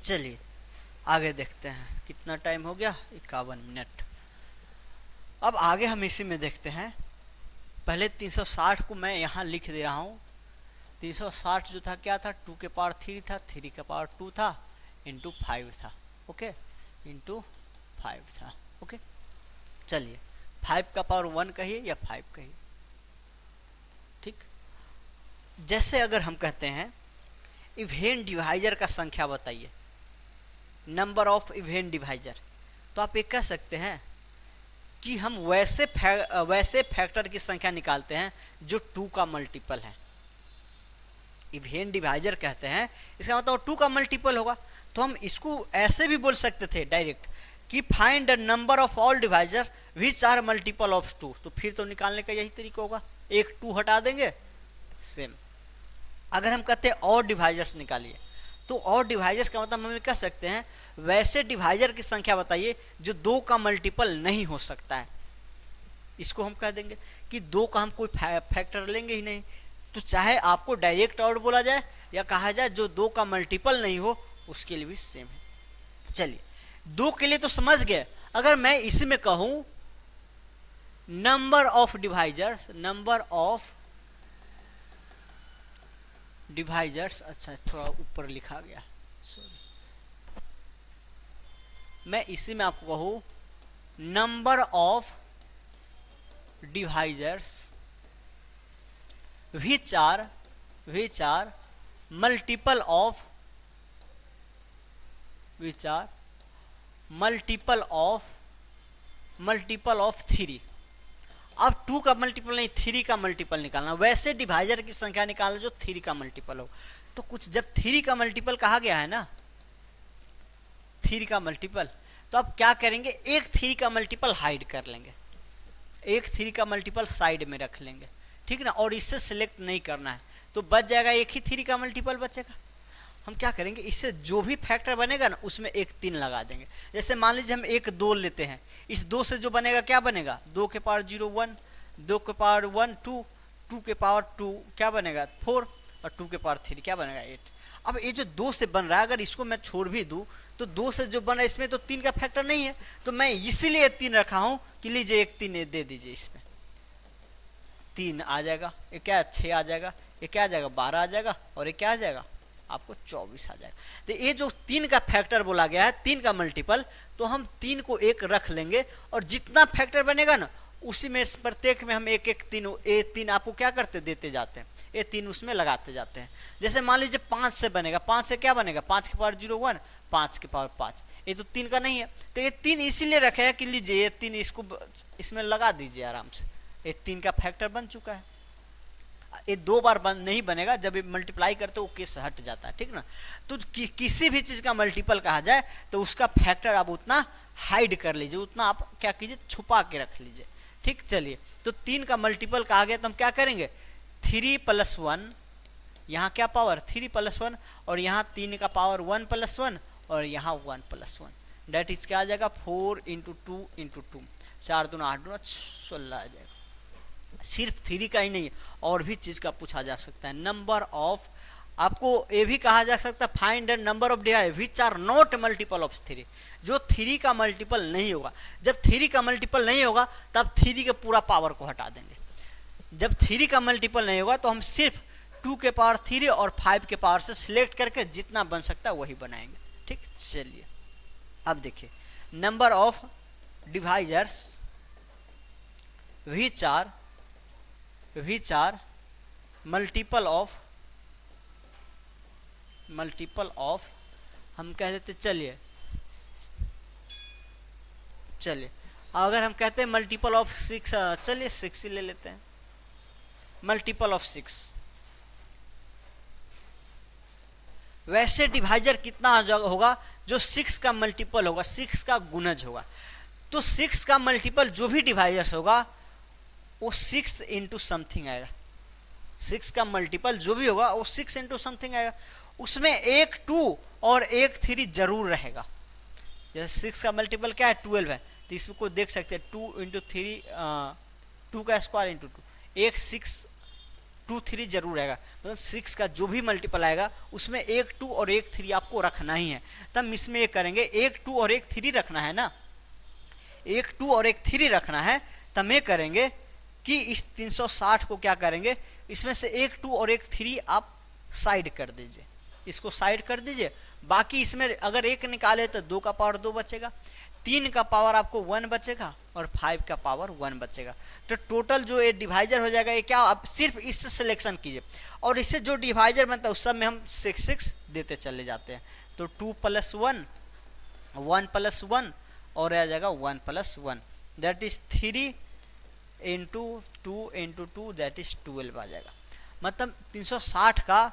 चलिए आगे देखते हैं, कितना टाइम हो गया, 51 मिनट। अब आगे हम इसी में देखते हैं। पहले 360 को मैं यहाँ लिख दे रहा हूँ। 360 जो था क्या था, 2 के पावर 3 था, 3 के पावर 2 था, इंटू 5 था, ओके, इंटू 5 था, ओके। चलिए 5 का पावर 1 कहिए या 5 कहिए, ठीक। जैसे अगर हम कहते हैं इवेन डिवाइजर का संख्या बताइए, नंबर ऑफ इवेन डिवाइजर, तो आप ये कह सकते हैं कि हम वैसे फैक्टर की संख्या निकालते हैं जो 2 का मल्टीपल है। इवेन डिवाइजर कहते हैं, इसका मतलब 2 का मल्टीपल होगा। तो हम इसको ऐसे भी बोल सकते थे डायरेक्ट कि find the number of all divisor which are multiple of 2। तो फिर तो निकालने का यही तरीका होगा, एक 2 हटा देंगे, सेम। अगर हम कहते हैं और डिवाइजर्स निकालिए, तो और डिवाइजर्स का मतलब हम कह सकते हैं वैसे डिवाइजर की संख्या बताइए जो 2 का मल्टीपल नहीं हो सकता है। इसको हम कह देंगे कि 2 का हम कोई फैक्टर लेंगे ही नहीं। तो चाहे आपको डायरेक्ट ऑड बोला जाए या कहा जाए जो 2 का मल्टीपल नहीं हो, उसके लिए भी सेम है। चलिए 2 के लिए तो समझ गए। अगर मैं इसी में कहूं number of divisors, number of divisors, अच्छा थोड़ा ऊपर लिखा गया, सॉरी। मैं इसी में आपको कहूं number of divisors which are multiple of multiple of 3। अब 2 का मल्टीपल नहीं, 3 का मल्टीपल निकालना। वैसे डिवाइजर की संख्या निकालना जो 3 का मल्टीपल हो। तो कुछ जब 3 का मल्टीपल कहा गया है ना, 3 का मल्टीपल, तो आप क्या करेंगे, एक 3 का मल्टीपल हाइड कर लेंगे, एक 3 का मल्टीपल साइड में रख लेंगे, ठीक ना। और इससे सिलेक्ट नहीं करना है, तो बच जाएगा एक ही 3 का मल्टीपल बचेगा। हम क्या करेंगे, इससे जो भी फैक्टर बनेगा ना उसमें एक 3 लगा देंगे। जैसे मान लीजिए हम एक 2 लेते हैं, इस 2 से जो बनेगा क्या बनेगा, 2 के पावर 0 1, 2 के पावर 1 2, 2 के पावर 2 क्या बनेगा 4, और 2 के पावर 3 क्या बनेगा 8। अब ये जो 2 से बन रहा है, अगर इसको मैं छोड़ भी दूं तो 2 से जो बना इसमें तो 3 का फैक्टर नहीं है, तो मैं इसीलिए 3 रखा हूं कि लीजिए एक 3 दे दीजिए, इसमें 3 आ जाएगा, ये क्या 6 आ जाएगा, ये क्या आ जाएगा 12 आ जाएगा, और ये क्या आ जाएगा आपको 24 आ जाएगा। तो ये जो 3 का फैक्टर बोला गया है, 3 का मल्टीपल, तो हम 3 को एक रख लेंगे और जितना फैक्टर बनेगा ना उसी में प्रत्येक में हम एक एक 3 आपको क्या करते देते जाते हैं, ये 3 उसमें लगाते जाते हैं। जैसे मान लीजिए 5 से बनेगा, 5 से क्या बनेगा, 5 के पावर 0 1, 5 के पावर 5, ये तो 3 का नहीं है, तो ये 3 इसीलिए रखे है कि लीजिए ये 3 इसको इसमें लगा दीजिए आराम से, ये 3 का फैक्टर बन चुका है। ये 2 बार नहीं बनेगा, जब ये मल्टीप्लाई करते वो केस हट जाता है, ठीक ना। तो किसी भी चीज का मल्टीपल कहा जाए तो उसका फैक्टर आप उतना हाइड कर लीजिए, उतना आप क्या कीजिए छुपा के रख लीजिए, ठीक। चलिए तो 3 का मल्टीपल कहा गया तो हम क्या करेंगे, 3 + 1, यहाँ क्या पावर 3 + 1, और यहाँ 3 का पावर 1 + 1, और यहाँ 1 + 1, डेट इज क्या आ जाएगा 4 × 2 × 2, 4 दूना 8 दूना 16 आ जाएगा। सिर्फ 3 का ही नहीं, और भी चीज का पूछा जा सकता है। नंबर ऑफ आपको ये भी कहा जा सकता है find the number of divisor which are not multiple of 3, जो 3 का मल्टीपल नहीं होगा। जब 3 का मल्टीपल नहीं होगा तब 3 के पूरा पावर को हटा देंगे। जब 3 का मल्टीपल नहीं होगा तो हम सिर्फ 2 के पावर 3 और 5 के पावर से सिलेक्ट करके जितना बन सकता है वही बनाएंगे। ठीक, चलिए अब देखिए number of divisors which are multiple of हम कह देते, चलिए अगर हम कहते हैं मल्टीपल ऑफ 6, चलिए 6 ही ले लेते हैं। मल्टीपल ऑफ 6, वैसे डिवाइजर कितना होगा जो 6 का मल्टीपल होगा, 6 का गुणज होगा। तो 6 का मल्टीपल जो भी डिवाइजर्स होगा वो 6 इंटू समथिंग आएगा। 6 का मल्टीपल जो भी होगा वो 6 इंटू समथिंग आएगा। उसमें एक 2 और एक 3 जरूर रहेगा। जैसे 6 का मल्टीपल क्या है 12 है, तो इसमें को देख सकते हैं 2 इंटू 3, 2 का स्क्वायर इंटू 2, एक 6 2 3 जरूर रहेगा। मतलब 6 का जो भी मल्टीपल आएगा उसमें एक 2 और एक 3 आपको रखना ही है। तब इसमें ये करेंगे एक 2 और एक 3 रखना है ना, एक 2 और एक 3 रखना है। तब ये करेंगे कि इस 360 को क्या करेंगे, इसमें से एक 2 और एक 3 आप साइड कर दीजिए, इसको साइड कर दीजिए। बाकी इसमें अगर एक निकाले तो 2 का पावर 2 बचेगा, 3 का पावर आपको 1 बचेगा और 5 का पावर 1 बचेगा। तो टोटल जो ये डिवाइजर हो जाएगा, ये क्या आप सिर्फ इससे सिलेक्शन कीजिए और इससे जो डिवाइजर बनता है उस सब में हम 6 देते चले जाते हैं। तो 2 + 1, 1 + 1 और आ जाएगा 1 + 1, that is 3 into 2 into 2, that is 12 आ जाएगा। मतलब 360 का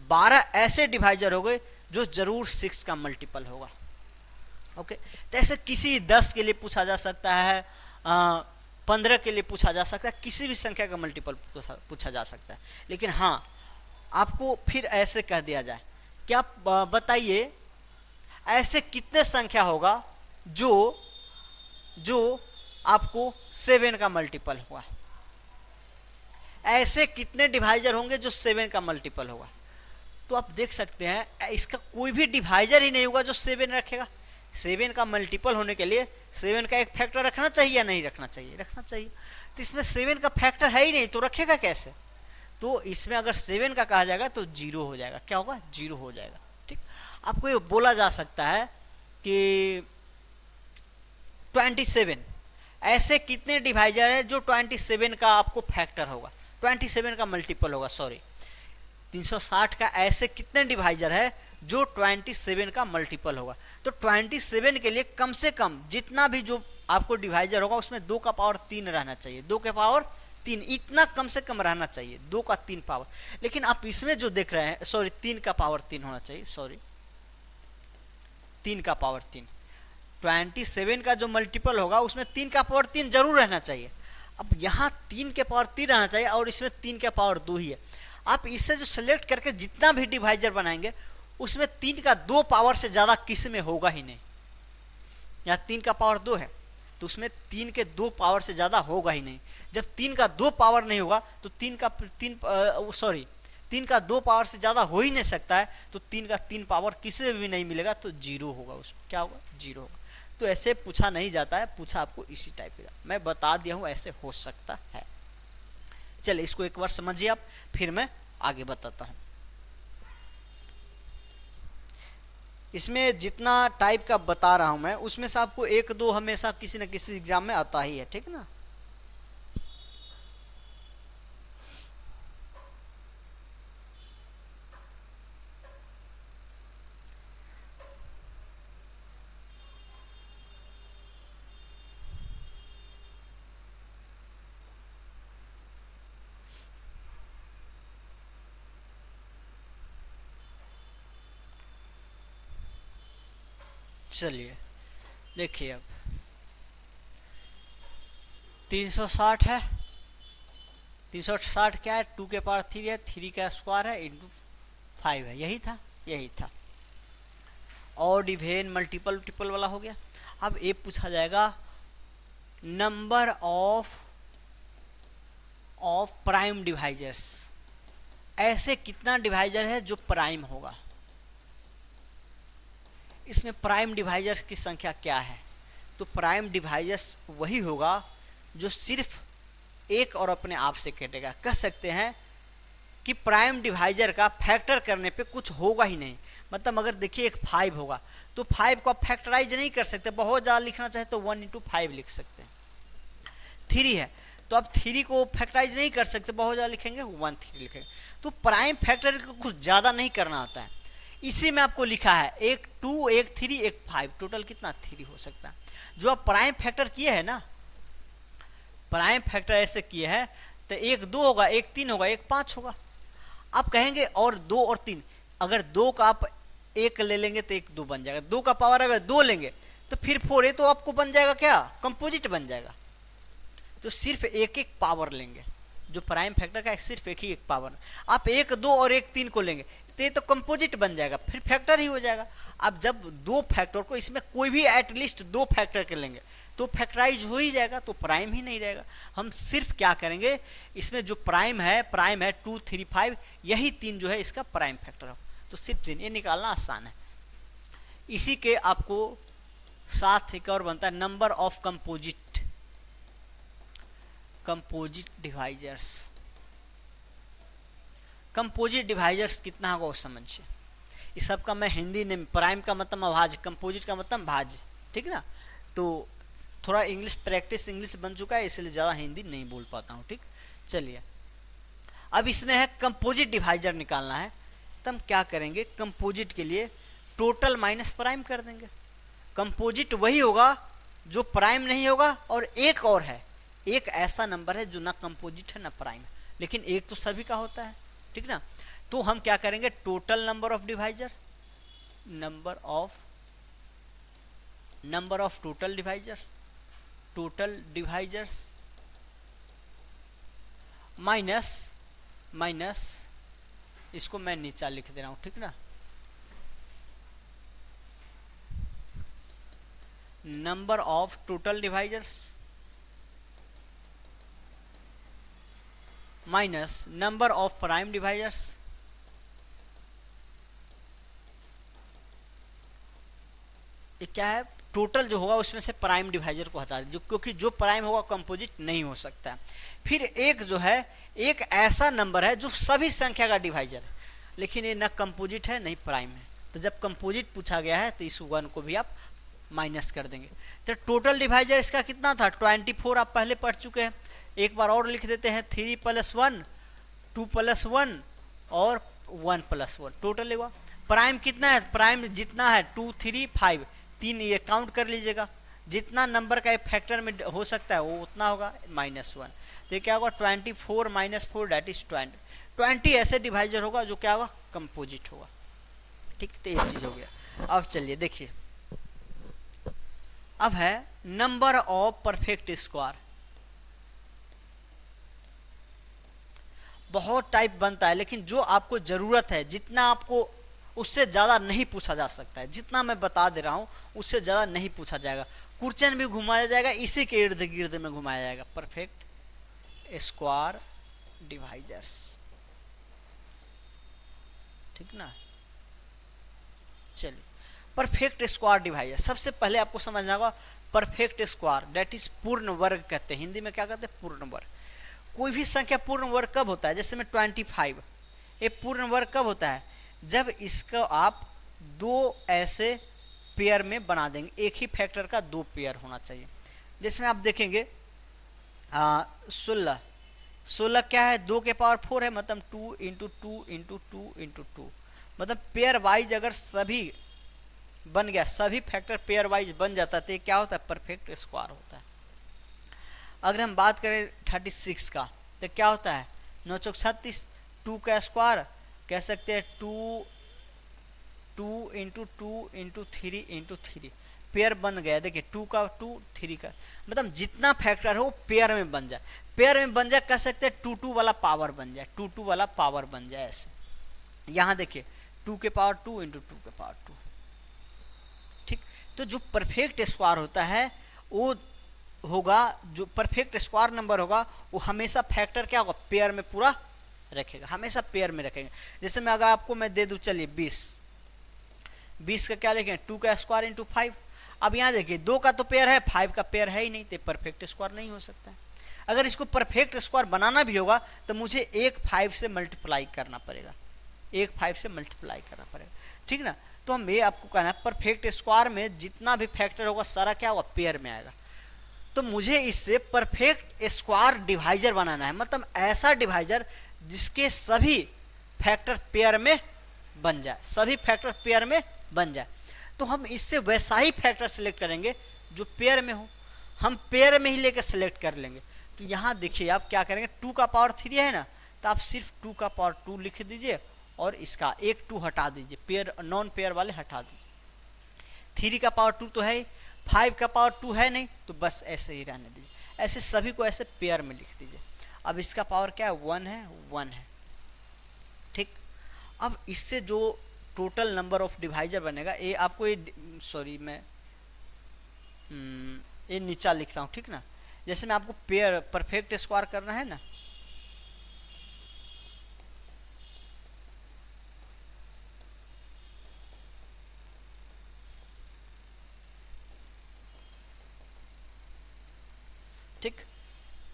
12 ऐसे डिवाइजर हो गए जो जरूर 6 का मल्टीपल होगा। ओके, तो ऐसे किसी 10 के लिए पूछा जा सकता है, 15 के लिए पूछा जा सकता है, किसी भी संख्या का मल्टीपल पूछा जा सकता है। लेकिन हाँ, आपको फिर ऐसे कह दिया जाए, क्या बताइए ऐसे कितने संख्या होगा जो आपको 7 का मल्टीपल होगा। ऐसे कितने डिवाइजर होंगे जो 7 का मल्टीपल होगा। तो आप देख सकते हैं इसका कोई भी डिवाइजर ही नहीं होगा जो 7 रखेगा। 7 का मल्टीपल होने के लिए 7 का एक फैक्टर रखना चाहिए या नहीं रखना चाहिए, रखना चाहिए। तो इसमें 7 का फैक्टर है ही नहीं, तो रखेगा कैसे। तो इसमें अगर 7 का कहा जाएगा तो 0 हो जाएगा। क्या होगा, 0 हो जाएगा। ठीक, आपको ये बोला जा सकता है कि 27 ऐसे कितने डिवाइजर है जो 27 का आपको फैक्टर होगा, 27 का मल्टीपल होगा, सॉरी 360 का ऐसे कितने डिवाइजर है जो 27 का मल्टीपल होगा। तो 27 के लिए कम से कम जितना भी जो आपको डिवाइजर होगा उसमें 2 का पावर 3 रहना चाहिए, 2 के पावर 3 इतना कम से कम रहना चाहिए, 2 का 3 पावर। लेकिन आप इसमें जो देख रहे हैं, सॉरी 3 का पावर 3 होना चाहिए, सॉरी 3 का पावर 3, 27 का जो मल्टीपल होगा उसमें 3 का पावर 3 जरूर रहना चाहिए। अब यहाँ 3 के पावर 3 रहना चाहिए और इसमें 3 के पावर 2 ही है। आप इससे जो सिलेक्ट करके जितना भी डिवाइजर बनाएंगे उसमें 3 का 2 पावर से ज़्यादा किसी में होगा ही नहीं। यहाँ 3 का पावर 2 है तो उसमें 3 के 2 पावर से ज़्यादा होगा ही नहीं। जब 3 का 2 पावर नहीं होगा तो 3 का 2 पावर से ज़्यादा हो ही नहीं सकता है। तो 3 का 3 पावर किसी में भी नहीं मिलेगा तो 0 होगा, उसमें क्या होगा, 0 होगा। तो ऐसे पूछा नहीं जाता है, पूछा आपको इसी टाइप का। मैं बता दिया हूँ ऐसे हो सकता है। चलिए इसको एक बार समझिए आप, फिर मैं आगे बताता हूँ। इसमें जितना टाइप का बता रहा हूँ मैं उसमें से आपको 1-2 हमेशा किसी न किसी एग्जाम में आता ही है, ठीक ना। चलिए देखिए, अब 360 है, 360 क्या है, 2 के पावर 3 है, 3 का स्क्वायर है इंटू 5 है, यही था। और डिवेन मल्टीपल वाला हो गया। अब ये पूछा जाएगा नंबर ऑफ प्राइम डिवाइजर्स, ऐसे कितना डिवाइजर है जो प्राइम होगा। इसमें प्राइम डिवाइजर्स की संख्या क्या है? तो प्राइम डिवाइजर्स वही होगा जो सिर्फ एक और अपने आप से कटेगा। कह सकते हैं कि प्राइम डिवाइजर का फैक्टर करने पे कुछ होगा ही नहीं। मतलब अगर देखिए एक 5 होगा तो 5 को आप फैक्टराइज नहीं कर सकते, बहुत ज़्यादा लिखना चाहे तो 1 × 5 लिख सकते हैं। 3 है तो आप 3 को फैक्टराइज नहीं कर सकते, बहुत ज़्यादा लिखेंगे 1 3 लिखेंगे। तो प्राइम फैक्टर को कुछ ज़्यादा नहीं करना होता है। इसी में आपको लिखा है एक 2 एक 3 एक 5, टोटल कितना 3 हो सकता है। जो आप प्राइम फैक्टर किए हैं ना, प्राइम फैक्टर ऐसे किए हैं तो एक 2 होगा, एक 3 होगा, एक 5 होगा। आप कहेंगे और 2 और 3, अगर 2 का आप 1 ले लेंगे तो एक 2 बन जाएगा, 2 का पावर अगर 2 लेंगे तो फिर 4 तो आपको बन जाएगा क्या, कंपोजिट बन जाएगा। तो सिर्फ एक एक पावर लेंगे, जो प्राइम फैक्टर का सिर्फ एक ही एक पावर। आप 1 2 और 1 3 को लेंगे तो ये तो कंपोजिट बन जाएगा, फिर फैक्टर ही हो जाएगा। आप जब 2 फैक्टर को, इसमें कोई भी एटलीस्ट 2 फैक्टर के लेंगे तो फैक्टराइज हो ही जाएगा, तो प्राइम ही नहीं रहेगा। हम सिर्फ क्या करेंगे, इसमें जो प्राइम है 2 3 5, यही 3 जो है इसका प्राइम फैक्टर हो, तो सिर्फ 3, ये निकालना आसान है। इसी के आपको साथ एक और बनता है number of composite divisors. Composite divisors कितना होगा वो समझिए। इस सब का मैं हिंदी ने, प्राइम का मतलब अभाज्य, कंपोजिट का मतलब भाज्य, ठीक ना। तो थोड़ा इंग्लिश प्रैक्टिस, इंग्लिश बन चुका है इसलिए ज़्यादा हिंदी नहीं बोल पाता हूँ, ठीक। चलिए अब इसमें है कंपोजिट डिवाइजर निकालना है, तो हम क्या करेंगे, कंपोजिट के लिए टोटल माइनस प्राइम कर देंगे। कंपोजिट वही होगा जो प्राइम नहीं होगा, और एक और है, एक ऐसा नंबर है जो ना कंपोजिट है ना प्राइम है, लेकिन एक तो सभी का होता है, ठीक ना। तो हम क्या करेंगे, total number of divisor, number of total divisors minus इसको मैं नीचा लिख दे रहा हूं, ठीक ना, number of total divisors minus number of prime divisors. ये क्या है, टोटल जो होगा उसमें से प्राइम डिवाइजर को हटा दीजिए, क्योंकि जो प्राइम होगा कंपोजिट नहीं हो सकता। फिर एक जो है, एक ऐसा नंबर है जो सभी संख्या का डिवाइजर है, लेकिन ये ना कंपोजिट है नहीं प्राइम है। तो जब कंपोजिट पूछा गया है तो इस 1 को भी आप माइनस कर देंगे। तो टोटल डिवाइजर इसका कितना था, 24 आप पहले पढ़ चुके हैं। एक बार और लिख देते हैं, 3 + 1 2 + 1 और 1 + 1 टोटल हुआ। प्राइम कितना है, प्राइम जितना है 2 3 5 3, ये काउंट कर लीजिएगा, जितना नंबर का फैक्टर में हो सकता है वो उतना होगा, -1। तो क्या होगा, 24 - 4 दैट इज 20 ऐसे डिवाइजर होगा जो क्या होगा, कंपोजिट होगा, ठीक। तो ये चीज हो गया। अब चलिए देखिए, अब है नंबर ऑफ परफेक्ट स्क्वायर। बहुत टाइप बनता है, लेकिन जो आपको जरूरत है, जितना आपको, उससे ज़्यादा नहीं पूछा जा सकता है। जितना मैं बता दे रहा हूँ उससे ज़्यादा नहीं पूछा जाएगा। क्वेश्चन भी घुमाया जाएगा, इसी के इर्द गिर्द में घुमाया जाएगा, परफेक्ट स्क्वायर डिवाइजर्स, ठीक ना। चलिए, परफेक्ट स्क्वायर डिवाइजर, सबसे पहले आपको समझना होगा परफेक्ट स्क्वायर दैट इज पूर्ण वर्ग कहते हैं, हिंदी में क्या कहते हैं, पूर्ण वर्ग। कोई भी संख्या पूर्ण वर्ग कब होता है, जैसे में 25, ये पूर्ण वर्ग कब होता है, जब इसको आप 2 ऐसे पेयर में बना देंगे, एक ही फैक्टर का 2 पेयर होना चाहिए। जिसमें आप देखेंगे 16 क्या है, 2 के पावर 4 है, मतलब 2 × 2 × 2 × 2, मतलब पेयर वाइज अगर सभी बन गया, सभी फैक्टर पेयर वाइज बन जाता है तो ये क्या होता है, परफेक्ट स्क्वायर होता है। अगर हम बात करें 36 का तो क्या होता है, 9 × 36, 2 का स्क्वायर कह सकते हैं 2 × 2 × 3 × 3, पेयर बन गया। देखिए 2 का 2 3 का, मतलब जितना फैक्टर हो पेयर में बन जाए, पेयर में बन जाए, कह सकते हैं 2 2 वाला पावर बन जाए, 2 2 वाला पावर बन जाए ऐसे। यहाँ देखिए 2 के पावर 2 × 2 के पावर 2, ठीक। तो जो परफेक्ट स्क्वायर होता है वो होगा, जो परफेक्ट स्क्वायर नंबर होगा वो हमेशा फैक्टर क्या होगा, पेयर में पूरा रखेगा, हमेशा पेयर में रखेंगे। जैसे मैं अगर आपको मैं दे दूं, चलिए 20 का क्या लिखें, 2 का स्क्वायर इंटू 5। अब यहाँ देखिए 2 का तो पेयर है, 5 का पेयर है ही नहीं, तो परफेक्ट स्क्वायर नहीं हो सकता है। अगर इसको परफेक्ट स्क्वायर बनाना भी होगा तो मुझे एक 5 से मल्टीप्लाई करना पड़ेगा, एक 5 से मल्टीप्लाई करना पड़ेगा, ठीक ना। तो हम ये आपको कहना है परफेक्ट स्क्वायर में जितना भी फैक्टर होगा सारा क्या होगा, पेयर में आएगा। तो मुझे इससे परफेक्ट स्क्वायर डिवाइजर बनाना है, मतलब ऐसा डिवाइजर जिसके सभी फैक्टर पेयर में बन जाए, सभी फैक्टर पेयर में बन जाए। तो हम इससे वैसा ही फैक्टर सिलेक्ट करेंगे जो पेयर में हो, हम पेयर में ही लेकर सिलेक्ट कर लेंगे। तो यहाँ देखिए आप क्या करेंगे, 2 का पावर 3 है ना, तो आप सिर्फ 2 का पावर 2 लिख दीजिए और इसका एक 2 हटा दीजिए, पेयर नॉन पेयर वाले हटा दीजिए। 3 का पावर 2 तो है ही, 5 का पावर 2 है नहीं, तो बस ऐसे ही रहने दीजिए। ऐसे सभी को ऐसे पेयर में लिख दीजिए। अब इसका पावर क्या है, 1 है, 1 है, ठीक। अब इससे जो टोटल नंबर ऑफ डिवाइजर बनेगा, ये आपको ये सॉरी मैं ये नीचा लिखता हूँ, ठीक ना। जैसे मैं आपको पेयर परफेक्ट स्क्वायर करना है ना, ठीक।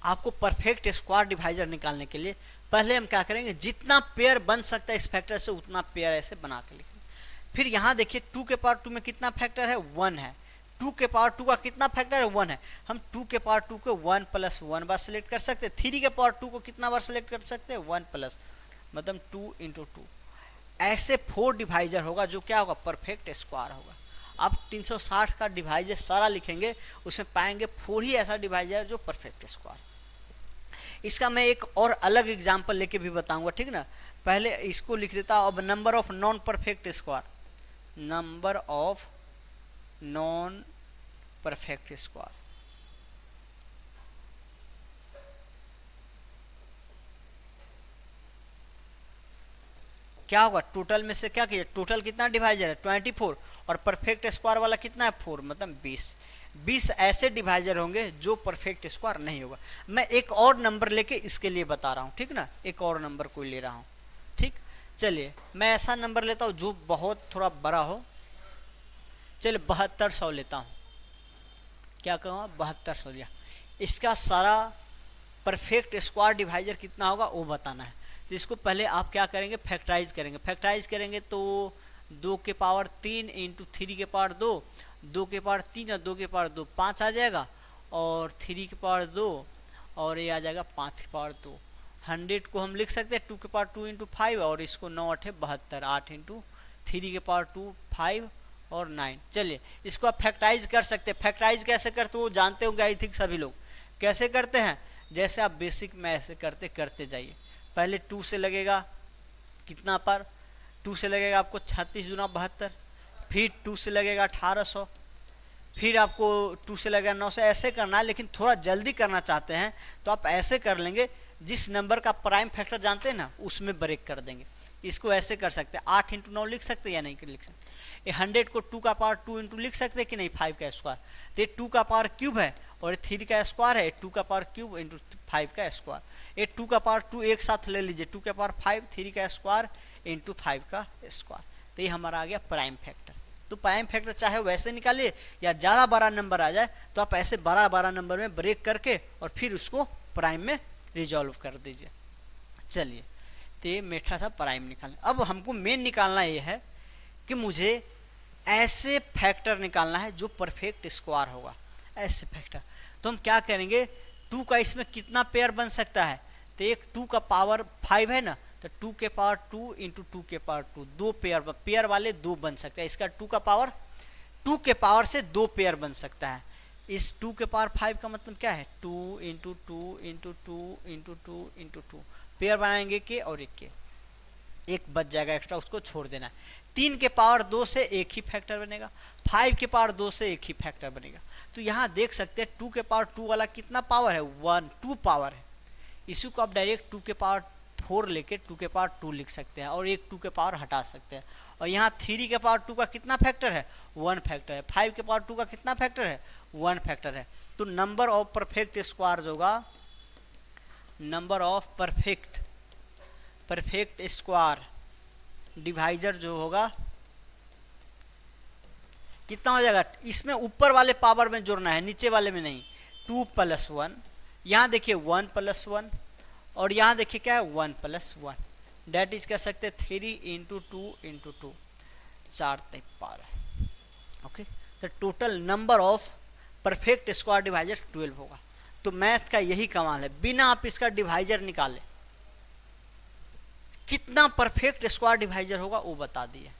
आपको परफेक्ट स्क्वायर डिवाइजर निकालने के लिए पहले हम क्या करेंगे, जितना पेयर बन सकता है इस फैक्टर से उतना पेयर ऐसे बना के लिखेंगे। फिर यहाँ देखिए 2 के पावर 2 में कितना फैक्टर है, 1 है। 2 के पावर 2 का कितना फैक्टर है, 1 है। हम 2 के पावर 2 को 1 + 1 बार सेलेक्ट कर सकते हैं। 3 के पावर 2 को कितना बार सेलेक्ट कर सकते हैं, 1 प्लस, मतलब 2 × 2। ऐसे 4 डिवाइजर होगा जो क्या होगा, परफेक्ट स्क्वायर होगा। आप 360 का डिवाइजर सारा लिखेंगे, उसमें पाएंगे 4 ही ऐसा डिवाइजर जो परफेक्ट स्क्वायर। इसका मैं एक और अलग एग्जांपल लेके भी बताऊंगा, ठीक ना। पहले इसको लिख देता हूं। अब number of non perfect square, number of non perfect square, क्या होगा, टोटल में से क्या किया, टोटल कितना डिवाइजर है, 24, और परफेक्ट स्क्वायर वाला कितना है, 4, मतलब 20 ऐसे डिवाइजर होंगे जो परफेक्ट स्क्वायर नहीं होगा। मैं एक और नंबर लेके इसके लिए बता रहा हूँ, ठीक ना, एक और नंबर कोई ले रहा हूँ, ठीक। चलिए मैं ऐसा नंबर लेता हूँ जो बहुत थोड़ा बड़ा हो, चलिए 7200 लेता हूँ। क्या कहूँगा, 7200 लिया। इसका सारा परफेक्ट स्क्वायर डिवाइजर कितना होगा वो बताना है। तो इसको पहले आप क्या करेंगे, फैक्टराइज करेंगे। फैक्टराइज करेंगे तो 2 के पावर 3 × 3 के पावर 2, 2 के पावर 3 और 2 के पावर 2, 5 आ जाएगा, और 3 के पावर 2 और ये आ जाएगा 5 के पावर 2। 100 को हम लिख सकते हैं 2 के पावर 2 × 5, और इसको 9 8 72, 8 × 3 के पावर 2 5 और 9। चलिए इसको आप फैक्टराइज कर सकते हैं। फैक्टराइज कैसे करते हो जानते होंगे आई थिंक सभी लोग। कैसे करते हैं, जैसे आप बेसिक में ऐसे करते जाइए। पहले 2 से लगेगा कितना पर, 2 से लगेगा आपको 36 × 72, फिर 2 से लगेगा 1800, फिर आपको 2 से लगेगा 900। ऐसे करना है, लेकिन थोड़ा जल्दी करना चाहते हैं तो आप ऐसे कर लेंगे, जिस नंबर का प्राइम फैक्टर जानते हैं ना उसमें ब्रेक कर देंगे। इसको ऐसे कर सकते हैं, 8 × 9 लिख सकते हैं या नहीं लिख सकते। ये 100 को 2 का पावर 2 × लिख सकते हैं कि नहीं, 5 का स्क्वायर। तो ये 2 का पावर क्यूब है और 3 का स्क्वायर है, 2 का पावर क्यूब × 5 का स्क्वायर। ये 2 का पावर 2 एक साथ ले लीजिए, 2 का पावर 5, 3 का स्क्वायर × 5 का स्क्वायर। तो ये हमारा आ गया प्राइम फैक्टर। तो प्राइम फैक्टर चाहे वैसे निकालिए या ज़्यादा बड़ा नंबर आ जाए तो आप ऐसे बड़ा नंबर में ब्रेक करके और फिर उसको प्राइम में रिजॉल्व कर दीजिए। चलिए तो ये मेथड था प्राइम निकालने। अब हमको मेन निकालना ये है कि मुझे ऐसे फैक्टर निकालना है जो परफेक्ट स्क्वायर होगा, ऐसे फैक्टर। तो हम क्या करेंगे, 2 का इसमें कितना पेयर बन सकता है, तो एक 2 का पावर 5 है ना, तो 2 के पावर 2 × 2 के पावर 2, 2 पेयर वाले 2 बन सकते हैं। इसका 2 का पावर 2 के पावर से 2 पेयर बन सकता है। इस 2 के पावर 5 का मतलब क्या है, 2 × 2 × 2 × 2 × 2 पेयर बनाएंगे के और एक के, एक बच जाएगा एक्स्ट्रा, उसको छोड़ देना है। 3 के पावर 2 से एक ही फैक्टर बनेगा, 5 के पावर 2 से एक ही फैक्टर बनेगा। तो यहाँ देख सकते हैं 2 के पावर 2 वाला कितना पावर है, 1, 2 पावर है। इसी को आप डायरेक्ट 2 के पावर 4 लेके 2 के पावर 2 लिख सकते हैं और एक 2 के पावर हटा सकते हैं। और यहाँ 3 के पावर 2 का कितना फैक्टर है, 1 फैक्टर है। 5 के पावर 2 का कितना फैक्टर है, 1 फैक्टर है। तो नंबर ऑफ परफेक्ट स्क्वायर होगा, number of perfect perfect square divisor जो होगा कितना हो जाएगा, इसमें ऊपर वाले पावर में जोड़ना है, नीचे वाले में नहीं। 2 + 1, यहाँ देखिए 1 + 1, और यहाँ देखिए क्या है 1 + 1, डेट इज कह सकते हैं 3 × 2 × 2, 4 तक पावर है। ओके, तो total number of perfect square divisor 12 होगा। तो मैथ का यही कमाल है, बिना आप इसका डिवाइजर निकाले कितना परफेक्ट स्क्वायर डिवाइजर होगा वो बता दिए।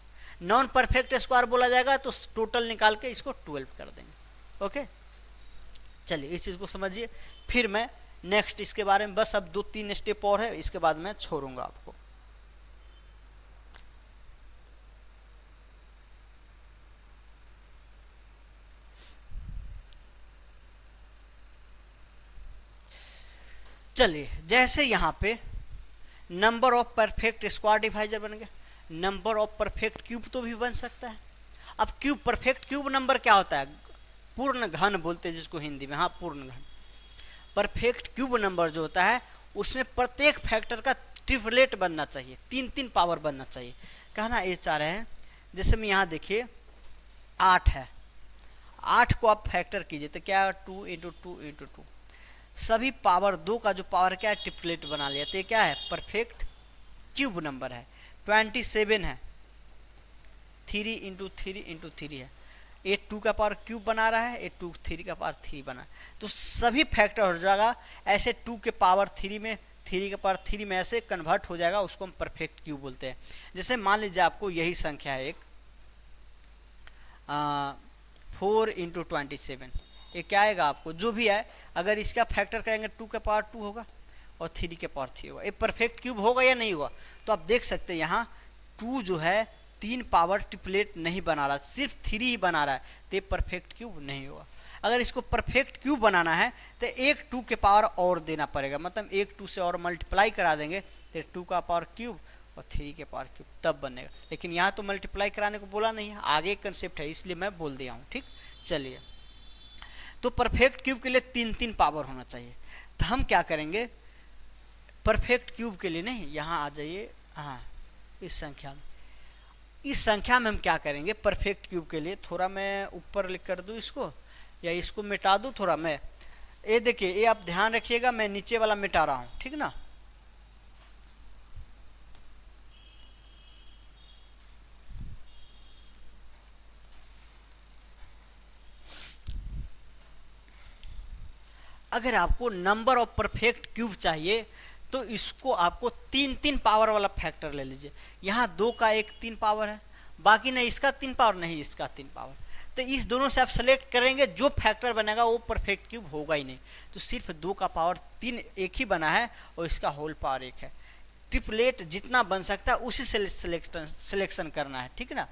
नॉन परफेक्ट स्क्वायर बोला जाएगा तो टोटल निकाल के इसको 12 कर देंगे। ओके, चलिए इस चीज़ को समझिए, फिर मैं नेक्स्ट इसके बारे में बस अब 2-3 स्टेप और है, इसके बाद मैं छोड़ूंगा आपको। चलिए, जैसे यहाँ पे number of perfect square divisor बन गया, नंबर ऑफ परफेक्ट क्यूब तो भी बन सकता है। अब क्यूब, परफेक्ट क्यूब नंबर क्या होता है, पूर्ण घन बोलते हैं जिसको हिंदी में, हाँ पूर्ण घन। परफेक्ट क्यूब नंबर जो होता है उसमें प्रत्येक फैक्टर का ट्रिपलेट बनना चाहिए, 3-3 पावर बनना चाहिए। कहना ये चाह रहे हैं, जैसे मैं यहाँ देखिए 8 है, 8 को आप फैक्टर कीजिए तो क्या है 2 × 2 × 2, सभी पावर 2 का जो पावर क्या है ट्रिपलेट बना लिया, तो ये क्या है परफेक्ट क्यूब नंबर है। 27 है, 3 × 3 × 3 है, 8 2 का पावर क्यूब बना रहा है, 8 2 3 का पावर 3 बना, तो सभी फैक्टर हो जाएगा ऐसे 2 के पावर 3 में, 3 के पावर 3 में ऐसे कन्वर्ट हो जाएगा, उसको हम परफेक्ट क्यूब बोलते हैं। जैसे मान लीजिए आपको यही संख्या है एक 4 × 27, ये क्या आएगा आपको जो भी है, अगर इसका फैक्टर करेंगे 2 का पावर 2 होगा और 3 के पावर 3 होगा, ये परफेक्ट क्यूब होगा या नहीं होगा। तो आप देख सकते हैं यहाँ 2 जो है 3 पावर ट्रिपलेट नहीं बना रहा, सिर्फ 3 ही बना रहा है, तो ये परफेक्ट क्यूब नहीं होगा। अगर इसको परफेक्ट क्यूब बनाना है तो एक 2 के पावर और देना पड़ेगा, मतलब एक 2 से और मल्टीप्लाई करा देंगे तो 2 का पावर क्यूब और 3 के पावर क्यूब तब बनेगा। लेकिन यहाँ तो मल्टीप्लाई कराने को बोला नहीं है, आगे एक कंसेप्ट है इसलिए मैं बोल दिया हूँ। ठीक, चलिए, तो परफेक्ट क्यूब के लिए 3-3 पावर होना चाहिए। तो हम क्या करेंगे परफेक्ट क्यूब के लिए, नहीं यहाँ आ जाइए, हाँ इस संख्या में हम क्या करेंगे परफेक्ट क्यूब के लिए, थोड़ा मैं ऊपर लिख कर दूँ इसको या इसको मिटा दूँ थोड़ा मैं, ये देखिए ये आप ध्यान रखिएगा, मैं नीचे वाला मिटा रहा हूँ, ठीक ना। अगर आपको नंबर ऑफ परफेक्ट क्यूब चाहिए तो इसको आपको 3-3 पावर वाला फैक्टर ले लीजिए। यहाँ 2 का एक 3 पावर है, बाकी नहीं इसका 3 पावर नहीं इसका 3 पावर, तो इस दोनों से आप सेलेक्ट करेंगे, जो फैक्टर बनेगा वो परफेक्ट क्यूब होगा ही नहीं। तो सिर्फ 2 का पावर 3 एक ही बना है और इसका होल पावर 1 है। ट्रिपलेट जितना बन सकता है उसी से सिलेक्शन करना है, ठीक ना।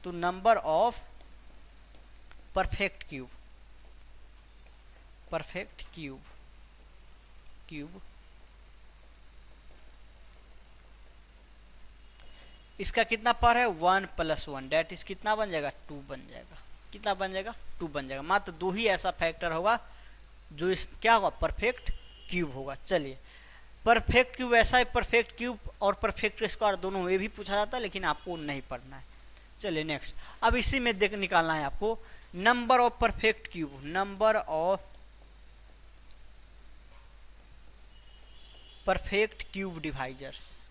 तो number of perfect cube, perfect cube इसका कितना पावर है 1 + 1, डेट इज कितना बन जाएगा 2 बन जाएगा। कितना बन जाएगा 2 बन जाएगा। मात्र 2 ही ऐसा फैक्टर होगा जो इस क्या होगा परफेक्ट क्यूब होगा। चलिए, परफेक्ट क्यूब ऐसा है, परफेक्ट क्यूब और परफेक्ट स्क्वायर दोनों ये भी पूछा जाता है, लेकिन आपको नहीं पढ़ना है। चलिए नेक्स्ट, अब इसी में देख निकालना है आपको number of perfect cube, number of perfect cube divisors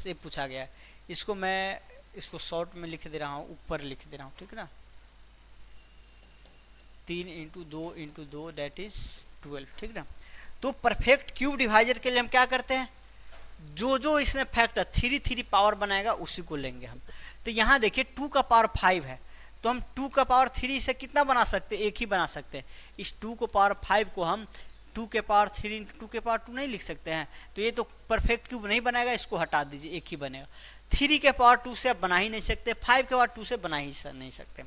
ये पूछा गया है। इसको मैं इसको शॉर्ट में लिख दे रहा हूँ, ऊपर लिख दे रहा हूँ, ठीक ना। 3 × 2 × 2 डेट इज 12, ठीक ना। तो परफेक्ट क्यूब डिवाइजर के लिए हम क्या करते हैं, जो इसमें फैक्टर 3 पावर बनाएगा उसी को लेंगे हम। तो यहाँ देखिए 2 का पावर 5 है, तो हम 2 का पावर 3 से कितना बना सकते हैं, एक ही बना सकते हैं। इस 2 को पावर 5 को हम 2 के पावर 3 × 2 के पावर 2 नहीं लिख सकते हैं, तो ये तो परफेक्ट क्यूब नहीं बनाएगा, इसको हटा दीजिए, एक ही बनेगा। 3 के पावर 2 से आप बना ही नहीं सकते, 5 के पावर 2 से बना ही नहीं सकते।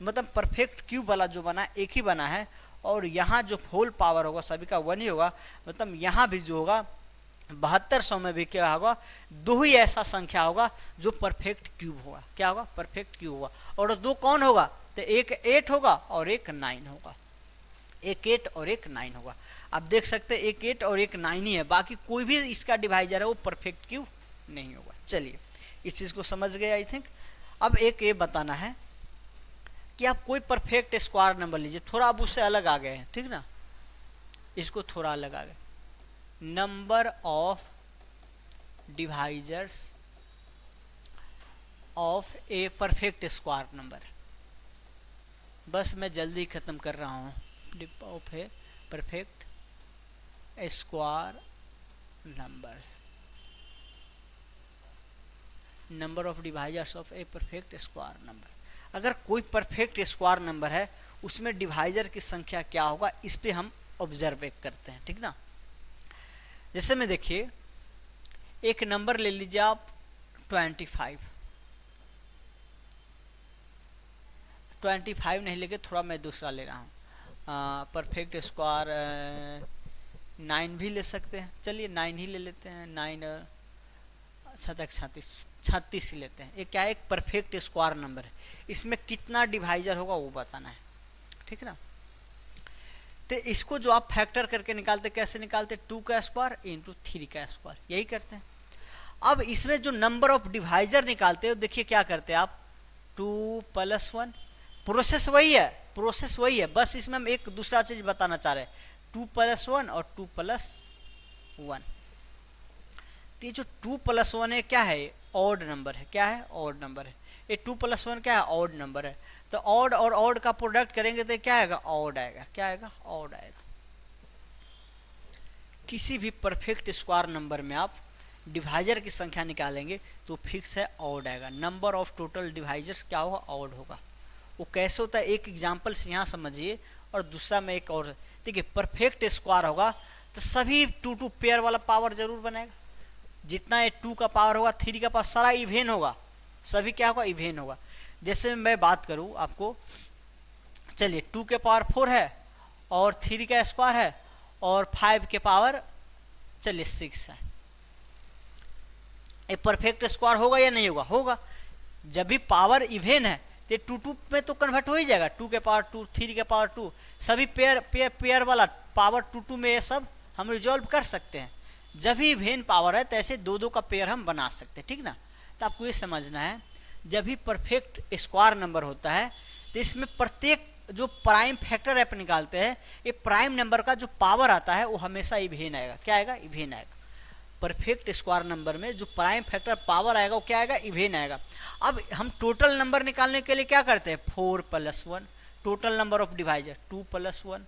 मतलब परफेक्ट क्यूब वाला जो बना एक ही बना है, और यहाँ जो होल पावर होगा सभी का 1 ही होगा। मतलब यहाँ भी जो होगा 7200 में भी क्या होगा 2 ही ऐसा संख्या होगा जो परफेक्ट क्यूब होगा। क्या होगा परफेक्ट क्यूब होगा। और 2 कौन होगा, तो एक 8 होगा और एक 9 होगा। एक 8 और एक 9 होगा। आप देख सकते हैं एक 8 और एक 9 ही है, बाकी कोई भी इसका डिवाइजर है वो परफेक्ट क्यों नहीं होगा। चलिए इस चीज़ को समझ गए आई थिंक। अब एक ये बताना है कि आप कोई परफेक्ट स्क्वायर नंबर लीजिए, थोड़ा आप उससे अलग आ गए हैं, ठीक ना, इसको थोड़ा अलग आ गए। Number of divisors of a perfect square number, बस मैं जल्दी ख़त्म कर रहा हूँ। Of a perfect square numbers, number of divisors of a perfect square number. अगर कोई परफेक्ट स्क्वायर नंबर है उसमें डिवाइजर की संख्या क्या होगा, इस पे हम ऑब्जर्व करते हैं, ठीक ना। जैसे में देखिए एक नंबर ले लीजिए आप 25 नहीं लेके थोड़ा मैं दूसरा ले रहा हूँ, परफेक्ट स्क्वायर 9 भी ले सकते हैं, चलिए 9 ही ले लेते हैं, 9 36 ही लेते हैं। ये क्या है, एक परफेक्ट स्क्वायर नंबर है, इसमें कितना डिवाइजर होगा वो बताना है, ठीक है ना। तो इसको जो आप फैक्टर करके निकालते, कैसे निकालते, 2 का स्क्वायर इंटू 3 का स्क्वायर, यही करते हैं। अब इसमें जो नंबर ऑफ डिवाइजर निकालते हो, देखिए क्या करते हैं आप, 2 + 1, प्रोसेस वही है, बस इसमें हम एक दूसरा चीज बताना चाह रहे हैं, 2 + 1 और 2 + 1। तो ये जो 2 + 1 है क्या है, ऑड नंबर है, क्या है, ऑड नंबर है। ये 2 + 1 क्या है, ऑड नंबर है। तो ऑड और ऑड का प्रोडक्ट करेंगे तो क्या आएगा, ऑड आएगा, क्या आएगा, ऑड आएगा। किसी भी परफेक्ट स्क्वायर नंबर में आप डिवाइजर की संख्या निकालेंगे तो फिक्स है, ऑड आएगा। नंबर ऑफ टोटल डिवाइजर्स क्या होगा, ऑड होगा। वो कैसे होता है, एक एग्जाम्पल से यहाँ समझिए और दूसरा में एक और। देखिए परफेक्ट स्क्वायर होगा तो सभी 2 पेयर वाला पावर जरूर बनाएगा, जितना ये 2 का पावर होगा, 3 का पावर, सारा इवेन होगा, सभी क्या होगा, इवेन होगा। जैसे मैं बात करूँ आपको, चलिए 2 के पावर 4 है और 3 का स्क्वायर है और 5 के पावर चलिए 6 है। ये परफेक्ट स्क्वायर होगा या नहीं होगा, होगा। जब भी पावर इवेन है तो 2 में तो कन्वर्ट हो ही जाएगा, 2 के पावर 2, 3 के पावर 2, सभी पेयर वाला पावर 2 में ये सब हम रिजॉल्व कर सकते हैं। जब भी इवेन पावर है तो ऐसे 2 का पेयर हम बना सकते हैं, ठीक ना। तो आपको ये समझना है, जब भी परफेक्ट स्क्वायर नंबर होता है तो इसमें प्रत्येक जो प्राइम फैक्टर आप निकालते हैं, ये प्राइम नंबर का जो पावर आता है वो हमेशा इवेन आएगा, क्या आएगा, इवेन आएगा। परफेक्ट स्क्वायर नंबर में जो प्राइम फैक्टर पावर आएगा वो क्या आएगा, इवेन आएगा। अब हम टोटल नंबर निकालने के लिए क्या करते हैं, 4 + 1, टोटल नंबर ऑफ डिवाइजर 2 + 1,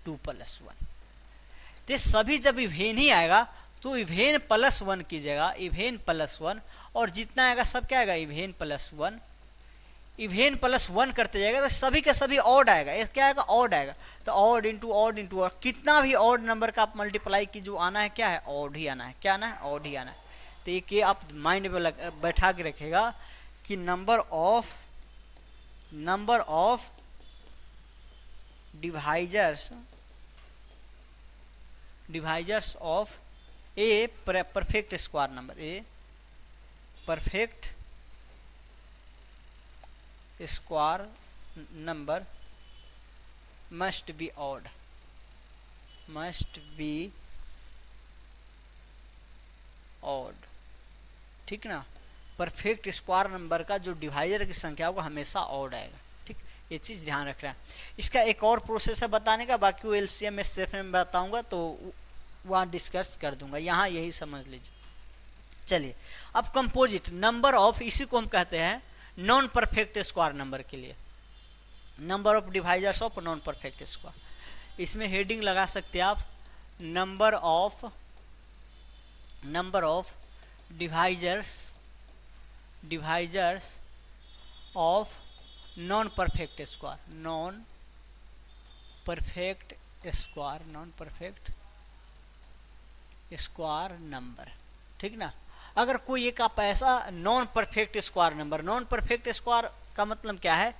2 + 1। तो सभी जब इवेन ही आएगा तो इवेन +1 कीजिएगा, इवेन +1, और जितना आएगा सब क्या आएगा, इवेन +1, इवेन +1 करते जाएगा तो सभी के सभी ऑड आएगा, ये क्या आएगा, ऑड आएगा। तो odd into odd into odd, कितना भी ऑड नंबर का आप मल्टीप्लाई की जो आना है क्या है, ऑड ही आना है, क्या आना है, ऑड ही आना है। तो ये आप माइंड में बैठा के रखेगा कि number of divisors of a perfect square number, a perfect square number must be odd, ठीक ना। परफेक्ट स्क्वायर नंबर का जो डिवाइजर की संख्या होगा हमेशा ऑड आएगा, ठीक। ये चीज़ ध्यान रखना है। इसका एक और प्रोसेस है बताने का, बाकी वो एलसीएम में सिर्फ में बताऊंगा तो वहाँ डिस्कस कर दूंगा, यहाँ यही समझ लीजिए। चलिए अब कंपोजिट नंबर ऑफ, इसी को हम कहते हैं नॉन परफेक्ट स्क्वायर नंबर के लिए, number of divisors of non perfect square. इसमें हेडिंग लगा सकते हैं आप, number of divisors of non perfect square number, ठीक ना। अगर कोई एक आप ऐसा नॉन परफेक्ट स्क्वायर का मतलब क्या है,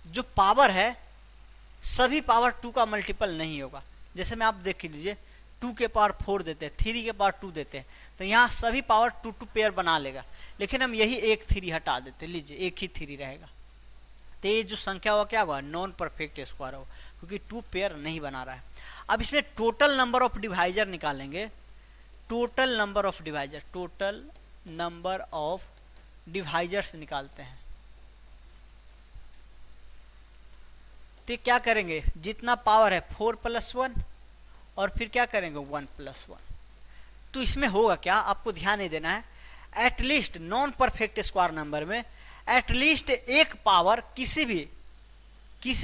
जो पावर है सभी पावर 2 का मल्टीपल नहीं होगा। जैसे मैं आप देख लीजिए 2 के पावर 4 देते हैं, 3 के पावर 2 देते हैं, तो यहाँ सभी पावर 2 पेयर बना लेगा। लेकिन हम यही एक 3 हटा देते, लीजिए एक ही 3 रहेगा, तो ये जो संख्या हुआ क्या होगा, नॉन परफेक्ट स्क्वायर होगा, क्योंकि 2 पेयर नहीं बना रहा है। अब इसमें टोटल नंबर ऑफ डिवाइजर निकालेंगे, total number of divisor, total number of divisors निकालते हैं। तो क्या करेंगे, जितना पावर है 4 + 1 और फिर क्या करेंगे 1 + 1। तो इसमें होगा क्या, आपको ध्यान नहीं देना है, at least non perfect square number में एटलीस्ट एक पावर किसी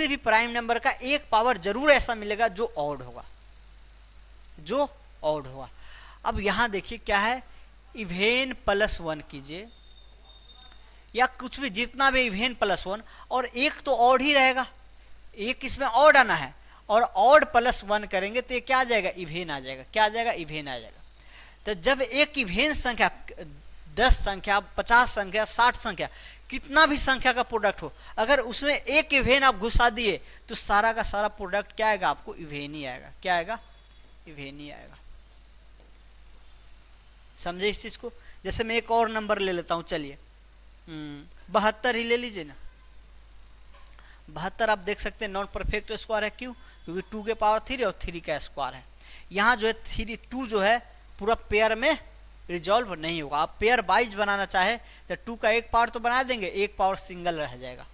भी प्राइम नंबर का एक पावर जरूर ऐसा मिलेगा जो ऑड होगा, जो ऑड होगा। अब यहां देखिए क्या है, इवेन +1 कीजिए या कुछ भी, जितना भी इवेन +1 और एक तो ऑड ही रहेगा, एक इसमें ऑड आना है और ऑड +1 करेंगे तो ये क्या आ जाएगा, इवेन आ जाएगा। क्या आ जाएगा, इवेन आ जाएगा। तो जब एक इवेन संख्या 10 संख्या 50 संख्या 60 संख्या कितना भी संख्या का प्रोडक्ट हो, अगर उसमें एक इवेन आप घुसा दिए तो सारा का सारा प्रोडक्ट क्या आएगा, आपको इवेन ही आएगा। क्या आएगा, इवेन ही आएगा। समझे इस चीज को। जैसे मैं एक और नंबर ले लेता हूं, चलिए 72 ही ले लीजिए ना। 72 आप देख सकते हैं नॉन परफेक्ट स्क्वायर है, क्यों, क्योंकि 2 के पावर 3 और 3 का स्क्वायर है। यहाँ जो है 2 जो है पूरा पेयर में रिजॉल्व नहीं होगा। आप पेयर वाइज बनाना चाहे तो 2 का एक पावर तो बना देंगे, एक पावर सिंगल रह जाएगा,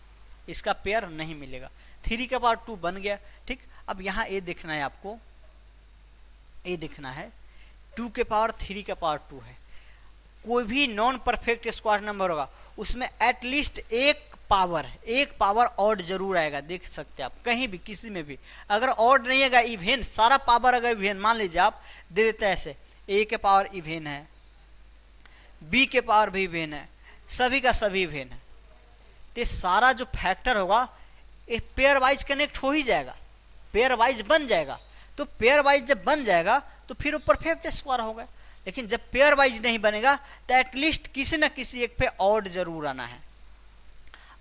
इसका पेयर नहीं मिलेगा। 3 का पावर 2 बन गया, ठीक। अब यहाँ ये देखना है आपको, ये देखना है 2 के पावर 3 का पावर 2 है। कोई भी नॉन परफेक्ट स्क्वायर नंबर होगा उसमें एटलीस्ट एक पावर ऑड जरूर आएगा। देख सकते हैं आप कहीं भी किसी में भी, अगर ऑड नहीं आएगा इवेन, सारा पावर अगर इवेन, मान लीजिए आप दे देते हैं ऐसे, ए के पावर इवेन है, बी के पावर भी इवेन है, सभी का सभी इवेन है, तो सारा जो फैक्टर होगा ये पेयर वाइज कनेक्ट हो ही जाएगा, पेयर वाइज बन जाएगा। तो पेयर वाइज जब बन जाएगा तो फिर वो परफेक्ट स्क्वायर होगा। लेकिन जब पेयर वाइज नहीं बनेगा तो एटलीस्ट किसी न किसी एक पे ऑड जरूर आना है।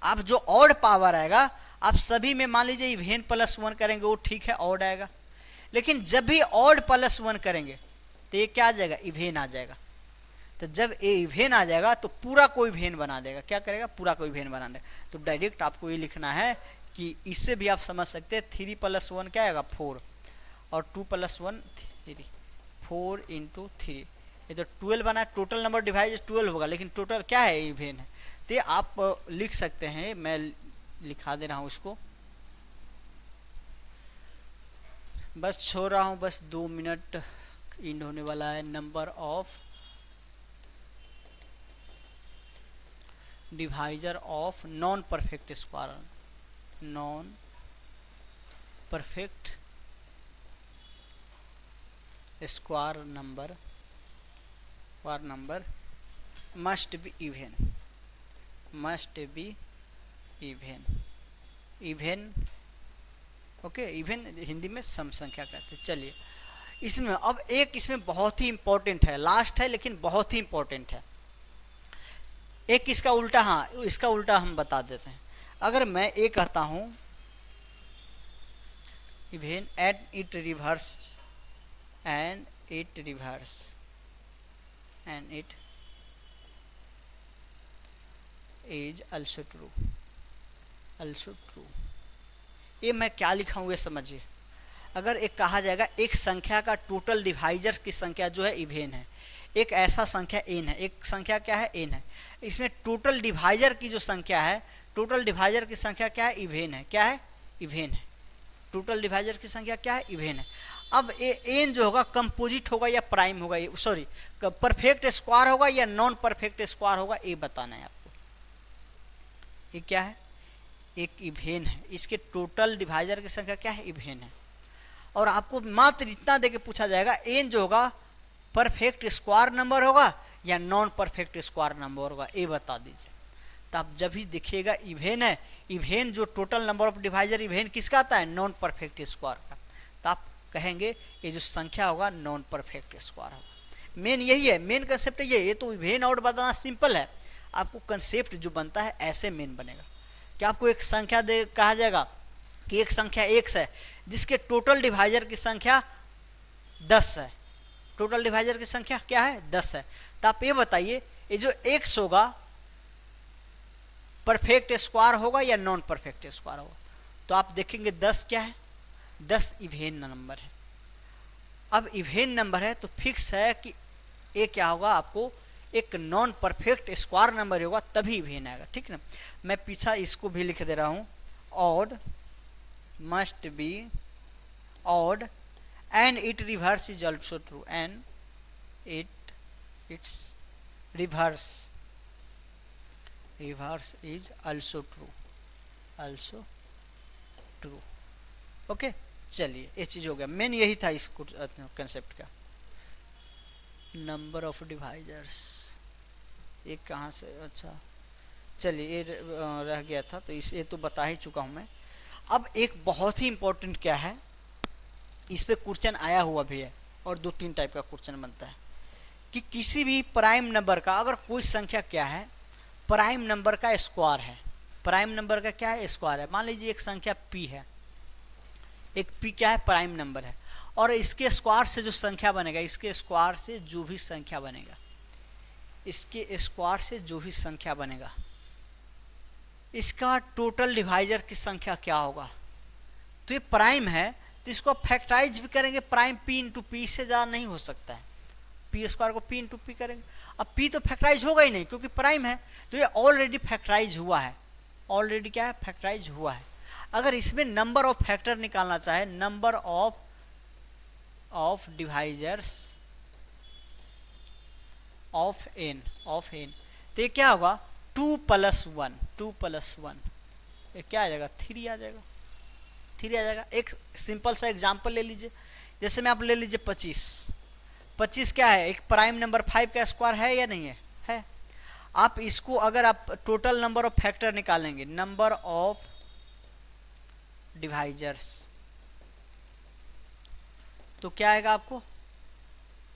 अब जो ऑड पावर आएगा आप सभी में, मान लीजिए इवेन +1 करेंगे वो ठीक है, ऑड आएगा। लेकिन जब भी ऑड +1 करेंगे तो ये क्या आ जाएगा, इवेन आ जाएगा। तो जब ये इवेन आ जाएगा तो पूरा कोई इवेन बना देगा। क्या करेगा, पूरा कोई इवेन बना देगा। तो डायरेक्ट आपको ये लिखना है कि इससे भी आप समझ सकते हैं 3 + 1 क्या आएगा 4 और 2 + 1 3, 4 × 3, ये तो 12 बना। टोटल नंबर डिवाइड 12 होगा, लेकिन टोटल क्या है, इवेन है। तो आप लिख सकते हैं, मैं लिखा दे रहा हूँ इसको, बस छोड़ रहा हूँ, बस 2 मिनट एंड होने वाला है। Number of divisor of non perfect square, non perfect square number must be even, must be even. Even okay, even Hindi में सम संख्या कहते हैं। चलिए इसमें अब एक इसमें बहुत ही इंपॉर्टेंट है, लास्ट है लेकिन बहुत ही इंपॉर्टेंट है। एक इसका उल्टा, हाँ इसका उल्टा हम बता देते हैं। अगर मैं ये कहता हूं even and it reverse and it reverse and it is also true, also true. ये मैं क्या लिखा हूँ ये समझिए। अगर एक कहा जाएगा एक संख्या का टोटल डिवाइजर की संख्या जो है इवेन है, एक ऐसा संख्या n है, एक संख्या क्या है n है, इसमें टोटल डिवाइजर की जो संख्या है, टोटल डिवाइजर की संख्या क्या है, इवेन है। क्या है, इवेन है। टोटल डिवाइजर की संख्या क्या है, इवेन है। अब ये n जो होगा कंपोजिट होगा या प्राइम होगा, सॉरी परफेक्ट स्क्वायर होगा या नॉन परफेक्ट स्क्वायर होगा, ये बताना है आपको। ये क्या है, एक इवेन है, इसके टोटल डिवाइजर की संख्या क्या है, इवेन है। और आपको मात्र इतना देके पूछा जाएगा n जो होगा परफेक्ट स्क्वायर नंबर होगा या नॉन परफेक्ट स्क्वायर नंबर होगा, ये बता दीजिए। तो आप जब भी देखिएगा इवेन है, इवेन जो total number of divisor even किसका आता है, नॉन परफेक्ट स्क्वायर का, तो आप कहेंगे ये जो संख्या होगा नॉन परफेक्ट स्क्वायर होगा। मेन यही है, मेन कंसेप्ट ये तो इवेन आउट बताना सिंपल है। आपको कंसेप्ट जो बनता है ऐसे मेन बनेगा कि आपको एक संख्या दे कहा जाएगा कि एक संख्या x है जिसके टोटल डिवाइजर की संख्या 10 है, टोटल डिवाइजर की संख्या क्या है 10 है। तो आप ये बताइए ये जो x होगा परफेक्ट स्क्वायर होगा या नॉन परफेक्ट स्क्वायर होगा। तो आप देखेंगे 10 क्या है, 10 इवेन नंबर है। अब इवेन नंबर है तो फिक्स है कि ये क्या होगा, आपको एक नॉन परफेक्ट स्क्वायर नंबर होगा तभी इवेन आएगा, ठीक ना। मैं पीछा इसको भी लिख दे रहा हूँ, odd must be odd and it reverse is also true, and it's reverse is also true. Okay, चलिए ये चीज हो गया, मेन यही था इस कंसेप्ट का। नंबर ऑफ डिवाइजर्स ये कहाँ से, अच्छा चलिए ये रह गया था, तो इस ये तो बता ही चुका हूँ मैं। अब एक बहुत ही इंपॉर्टेंट क्या है, इस पे क्वेश्चन आया हुआ भी है और 2-3 टाइप का क्वेश्चन बनता है कि किसी भी प्राइम नंबर का अगर कोई संख्या क्या है, प्राइम नंबर का स्क्वायर है, प्राइम नंबर का क्या है, स्क्वायर है। मान लीजिए एक संख्या p है, एक p क्या है, प्राइम नंबर है, और इसके स्क्वायर से जो संख्या बनेगा, इसके स्क्वायर से जो भी संख्या बनेगा, इसके स्क्वायर से जो भी संख्या बनेगा, इसका टोटल डिवाइजर की संख्या क्या होगा। तो ये प्राइम है तो इसको आप फैक्टराइज भी करेंगे, प्राइम p इंटू पी, से ज़्यादा नहीं हो सकता है, पी स्क्वायर को p इंटू पी करेंगे। अब p तो फैक्टराइज होगा ही नहीं क्योंकि प्राइम है, तो ये ऑलरेडी फैक्टराइज हुआ है, ऑलरेडी क्या है, फैक्टराइज हुआ है। अगर इसमें नंबर ऑफ फैक्टर निकालना चाहे, number of divisors of n, तो ये क्या होगा, 2 + 1, ये क्या आ जाएगा, 3 आ जाएगा, 3 आ जाएगा। एक सिंपल सा एग्जांपल ले लीजिए, जैसे में आप ले लीजिए 25 क्या है, एक प्राइम नंबर 5 का स्क्वायर है या नहीं है। आप इसको अगर आप टोटल नंबर ऑफ फैक्टर निकालेंगे, नंबर ऑफ डिवाइजर्स, तो क्या आएगा आपको,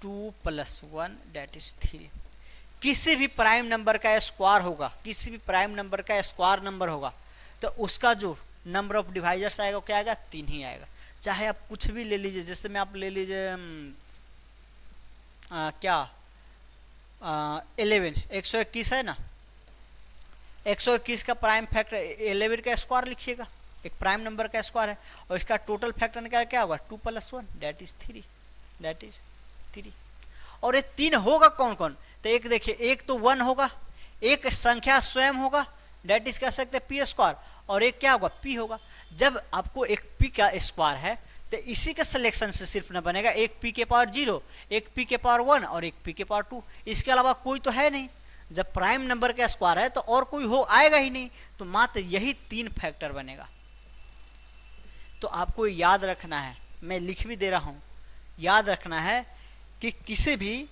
2 + 1 दैट इज 3। किसी भी प्राइम नंबर का स्क्वायर होगा, किसी भी प्राइम नंबर का स्क्वायर नंबर होगा, तो उसका जो नंबर ऑफ डिवाइजर्स आएगा वो क्या आएगा, 3 ही आएगा। चाहे आप कुछ भी ले लीजिए, जैसे में आप ले लीजिए 11, 121 है ना, 121 का प्राइम फैक्टर 11 का स्क्वायर लिखिएगा, एक प्राइम नंबर का स्क्वायर है, और इसका टोटल फैक्टर निकाल क्या होगा, 2 + 1 दैट इज 3। और ये 3 होगा कौन कौन, तो एक देखिए, एक तो 1 होगा, एक संख्या स्वयं होगा दैट इज कह सकते हैं p², और एक क्या होगा, p होगा। जब आपको एक p का स्क्वायर है तो इसी के सिलेक्शन से सिर्फ न बनेगा, एक p के पावर 0, एक p के पावर 1 और एक p के पावर 2, इसके अलावा कोई तो है नहीं। जब प्राइम नंबर का स्क्वायर है तो और कोई आएगा ही नहीं, तो मात्र यही 3 फैक्टर बनेगा। तो आपको याद रखना है, मैं लिख भी दे रहा हूं, याद रखना है कि किसी भी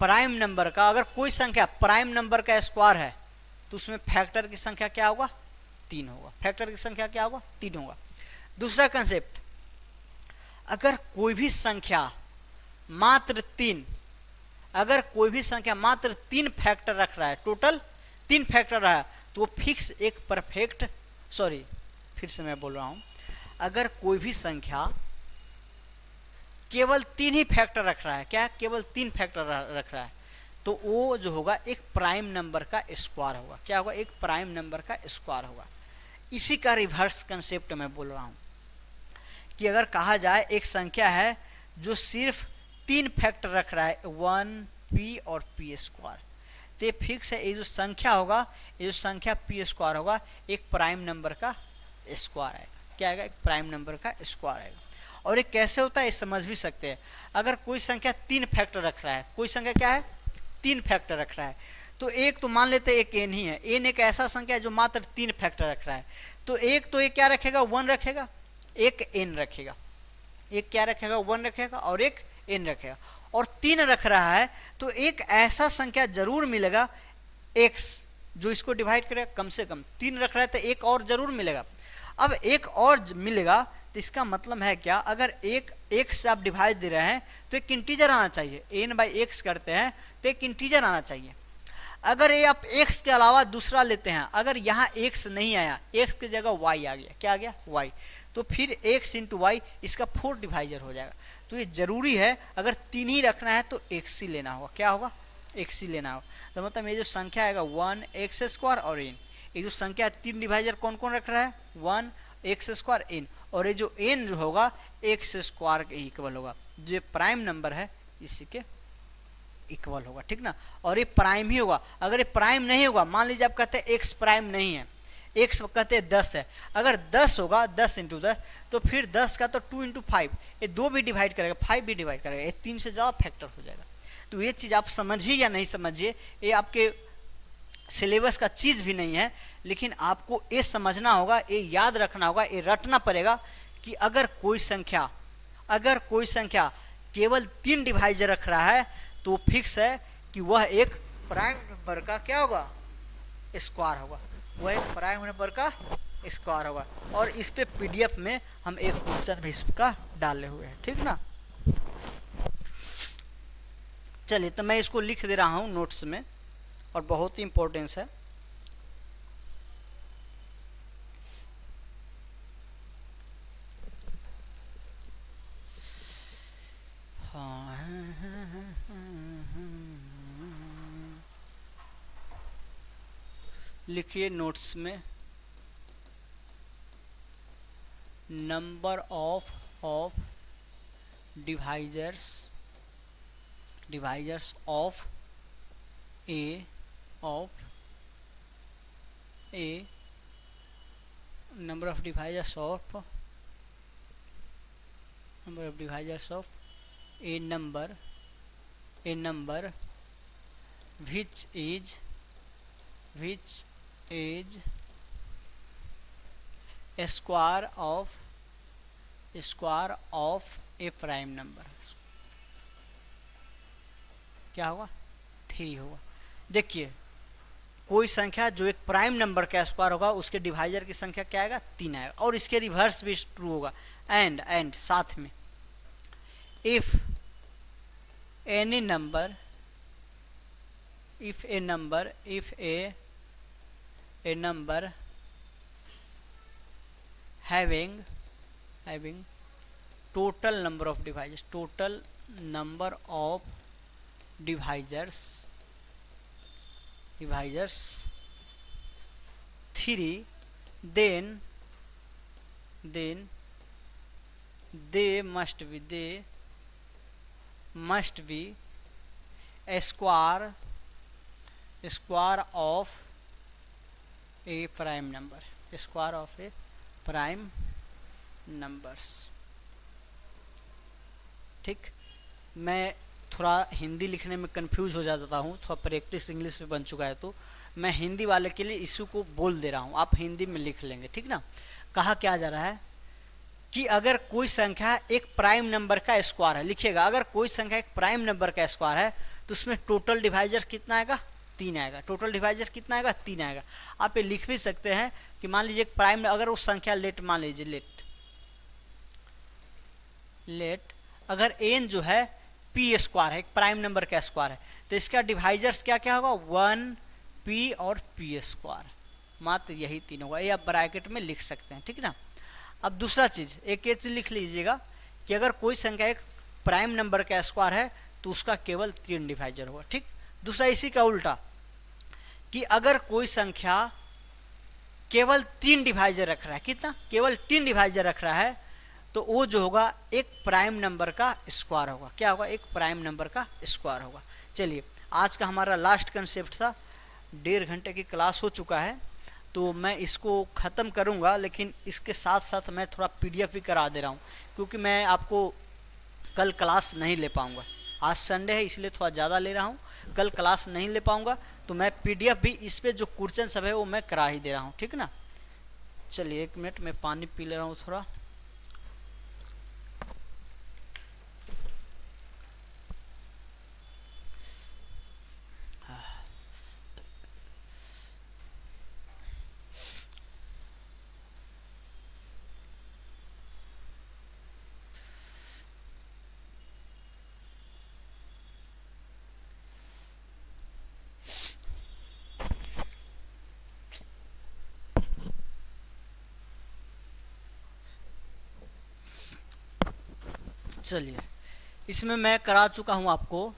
प्राइम नंबर का अगर कोई संख्या प्राइम नंबर का स्क्वायर है तो उसमें फैक्टर की संख्या क्या होगा, 3 होगा, फैक्टर की संख्या क्या होगा, 3 होगा। दूसरा कंसेप्ट, अगर कोई भी संख्या मात्र 3, अगर कोई भी संख्या मात्र 3 फैक्टर रख रहा है, टोटल 3 फैक्टर रहा है, तो वो फिक्स एक परफेक्ट, सॉरी फिर से मैं बोल रहा हूं, अगर कोई भी संख्या केवल 3 ही फैक्टर रख रहा है, क्या केवल 3 फैक्टर रख रहा है, तो वो जो होगा एक प्राइम नंबर का स्क्वायर होगा। क्या होगा, एक प्राइम नंबर का स्क्वायर होगा। इसी का रिवर्स कंसेप्ट मैं बोल रहा हूं कि अगर कहा जाए एक संख्या है जो सिर्फ 3 फैक्टर रख रहा है, 1 p और p², तो फिक्स है, ये जो संख्या होगा, ये जो संख्या p² होगा, एक प्राइम नंबर का स्क्वायर आएगा। क्या आएगा, एक प्राइम नंबर का स्क्वायर आएगा। और ये कैसे होता है ये समझ भी सकते हैं। अगर कोई संख्या 3 फैक्टर रख रहा है, कोई संख्या क्या है, 3 फैक्टर रख रहा है, तो एक तो मान लेते हैं एक n ही है, n एक ऐसा संख्या है जो मात्र 3 फैक्टर रख रहा है, तो एक तो एक क्या रखेगा, 1 रखेगा, एक n रखेगा, एक क्या रखेगा, 1 रखेगा और एक n रखेगा। और 3 रख रहा है तो एक ऐसा संख्या जरूर मिलेगा x जो इसको डिवाइड करेगा, कम से कम 3 रख रहा है तो एक और जरूर मिलेगा। अब एक और मिलेगा तो इसका मतलब है क्या, अगर एक x से आप डिवाइड दे रहे हैं तो एक इंटीजर आना चाहिए, n/x करते हैं तो एक इंटीजर आना चाहिए। अगर ये आप x के अलावा दूसरा लेते हैं, अगर यहाँ x नहीं आया, x की जगह y आ गया, क्या आ गया, y, तो फिर x × y इसका 4 डिवाइजर हो जाएगा। तो ये जरूरी है, अगर 3 ही रखना है तो x ही लेना होगा, क्या होगा, x ही लेना होगा। तो मतलब ये जो संख्या आएगा 1x² और n, ये जो संख्या 3 डिवाइजर कौन कौन रख रहा है, 1 एक्स स्क्वायर एन, और ये जो एन जो होगा एक्स स्क्वायर के इक्वल होगा, जो प्राइम नंबर है इसी के इक्वल होगा, ठीक ना। और ये प्राइम ही होगा, अगर ये प्राइम नहीं होगा, मान लीजिए आप कहते हैं एक्स प्राइम नहीं है, एक्स कहते हैं 10 है, अगर 10 होगा 10 इंटू 10 तो फिर 10 का तो 2 इंटू 5, ये 2 भी डिवाइड करेगा, 5 भी डिवाइड करेगा, ये 3 से ज़्यादा फैक्टर हो जाएगा। तो ये चीज़ आप समझिए या नहीं समझिए, ये आपके सिलेबस का चीज़ भी नहीं है, लेकिन आपको ये समझना होगा, ये याद रखना होगा, ये रटना पड़ेगा कि अगर कोई संख्या केवल 3 डिवाइजर रख रहा है तो फिक्स है कि वह एक प्राइम नंबर का क्या होगा, स्क्वायर होगा, वह एक प्राइम नंबर का स्क्वायर होगा। और इस पे पीडीएफ में हम एक क्वेश्चन भी इसका डाले हुए हैं, ठीक ना। चलिए तो मैं इसको लिख दे रहा हूँ नोट्स में, और बहुत ही इंपॉर्टेंस है। लिखिए नोट्स में, number of divisors of A number of divisors of a number which is a square of a prime number, क्या होगा, 3 होगा। देखिए कोई संख्या जो एक प्राइम नंबर का स्क्वायर होगा उसके डिवाइजर की संख्या क्या आएगा, 3 आएगा, और इसके रिवर्स भी ट्रू होगा। एंड साथ में if A number having total number of divisors 3, then they must be a square of a prime number, numbers, ठीक। मैं थोड़ा हिंदी लिखने में कंफ्यूज हो जाता हूँ, थोड़ा प्रैक्टिस इंग्लिश में बन चुका है, तो मैं हिंदी वाले के लिए इशू को बोल दे रहा हूँ, आप हिंदी में लिख लेंगे, ठीक ना। कहा क्या जा रहा है कि अगर कोई संख्या एक प्राइम नंबर का स्क्वायर है, लिखिएगा, अगर कोई संख्या एक प्राइम नंबर का स्क्वायर है तो उसमें टोटल डिवाइजर कितना आएगा, 3 आएगा। टोटल डिवाइजर कितना आएगा, 3 आएगा। आप ये लिख भी सकते हैं कि मान लीजिए एक प्राइम, अगर वो संख्या मान लीजिए लेट अगर एन जो है पी स्क्वायर है, एक प्राइम नंबर का स्क्वायर है, तो इसका डिवाइजर्स क्या क्या होगा, 1 पी और पी स्क्वायर, मात्र यही 3 होगा। ये आप ब्रैकेट में लिख सकते हैं, ठीक ना। अब दूसरा चीज, एक चीज लिख लीजिएगा कि अगर कोई संख्या एक प्राइम नंबर का स्क्वायर है तो उसका केवल 3 डिवाइजर होगा, ठीक। दूसरा इसी का उल्टा, कि अगर कोई संख्या केवल 3 डिवाइजर रख रहा है, कितना, केवल 3 डिवाइजर रख रहा है, तो वो जो होगा एक प्राइम नंबर का स्क्वायर होगा। क्या होगा, एक प्राइम नंबर का स्क्वायर होगा। चलिए आज का हमारा लास्ट कंसेप्ट था, 1.5 घंटे की क्लास हो चुका है, तो मैं इसको ख़त्म करूंगा, लेकिन इसके साथ साथ मैं थोड़ा पीडीएफ भी करा दे रहा हूँ, क्योंकि मैं आपको कल क्लास नहीं ले पाऊँगा। आज संडे है इसलिए थोड़ा ज़्यादा ले रहा हूँ, कल क्लास नहीं ले पाऊँगा, तो मैं पीडीएफ भी इस पर जो क्वेश्चन सब है वो मैं करा ही दे रहा हूँ, ठीक ना। चलिए 1 मिनट मैं पानी पी ले रहा हूँ थोड़ा। चलिए इसमें मैं करा चुका हूं आपको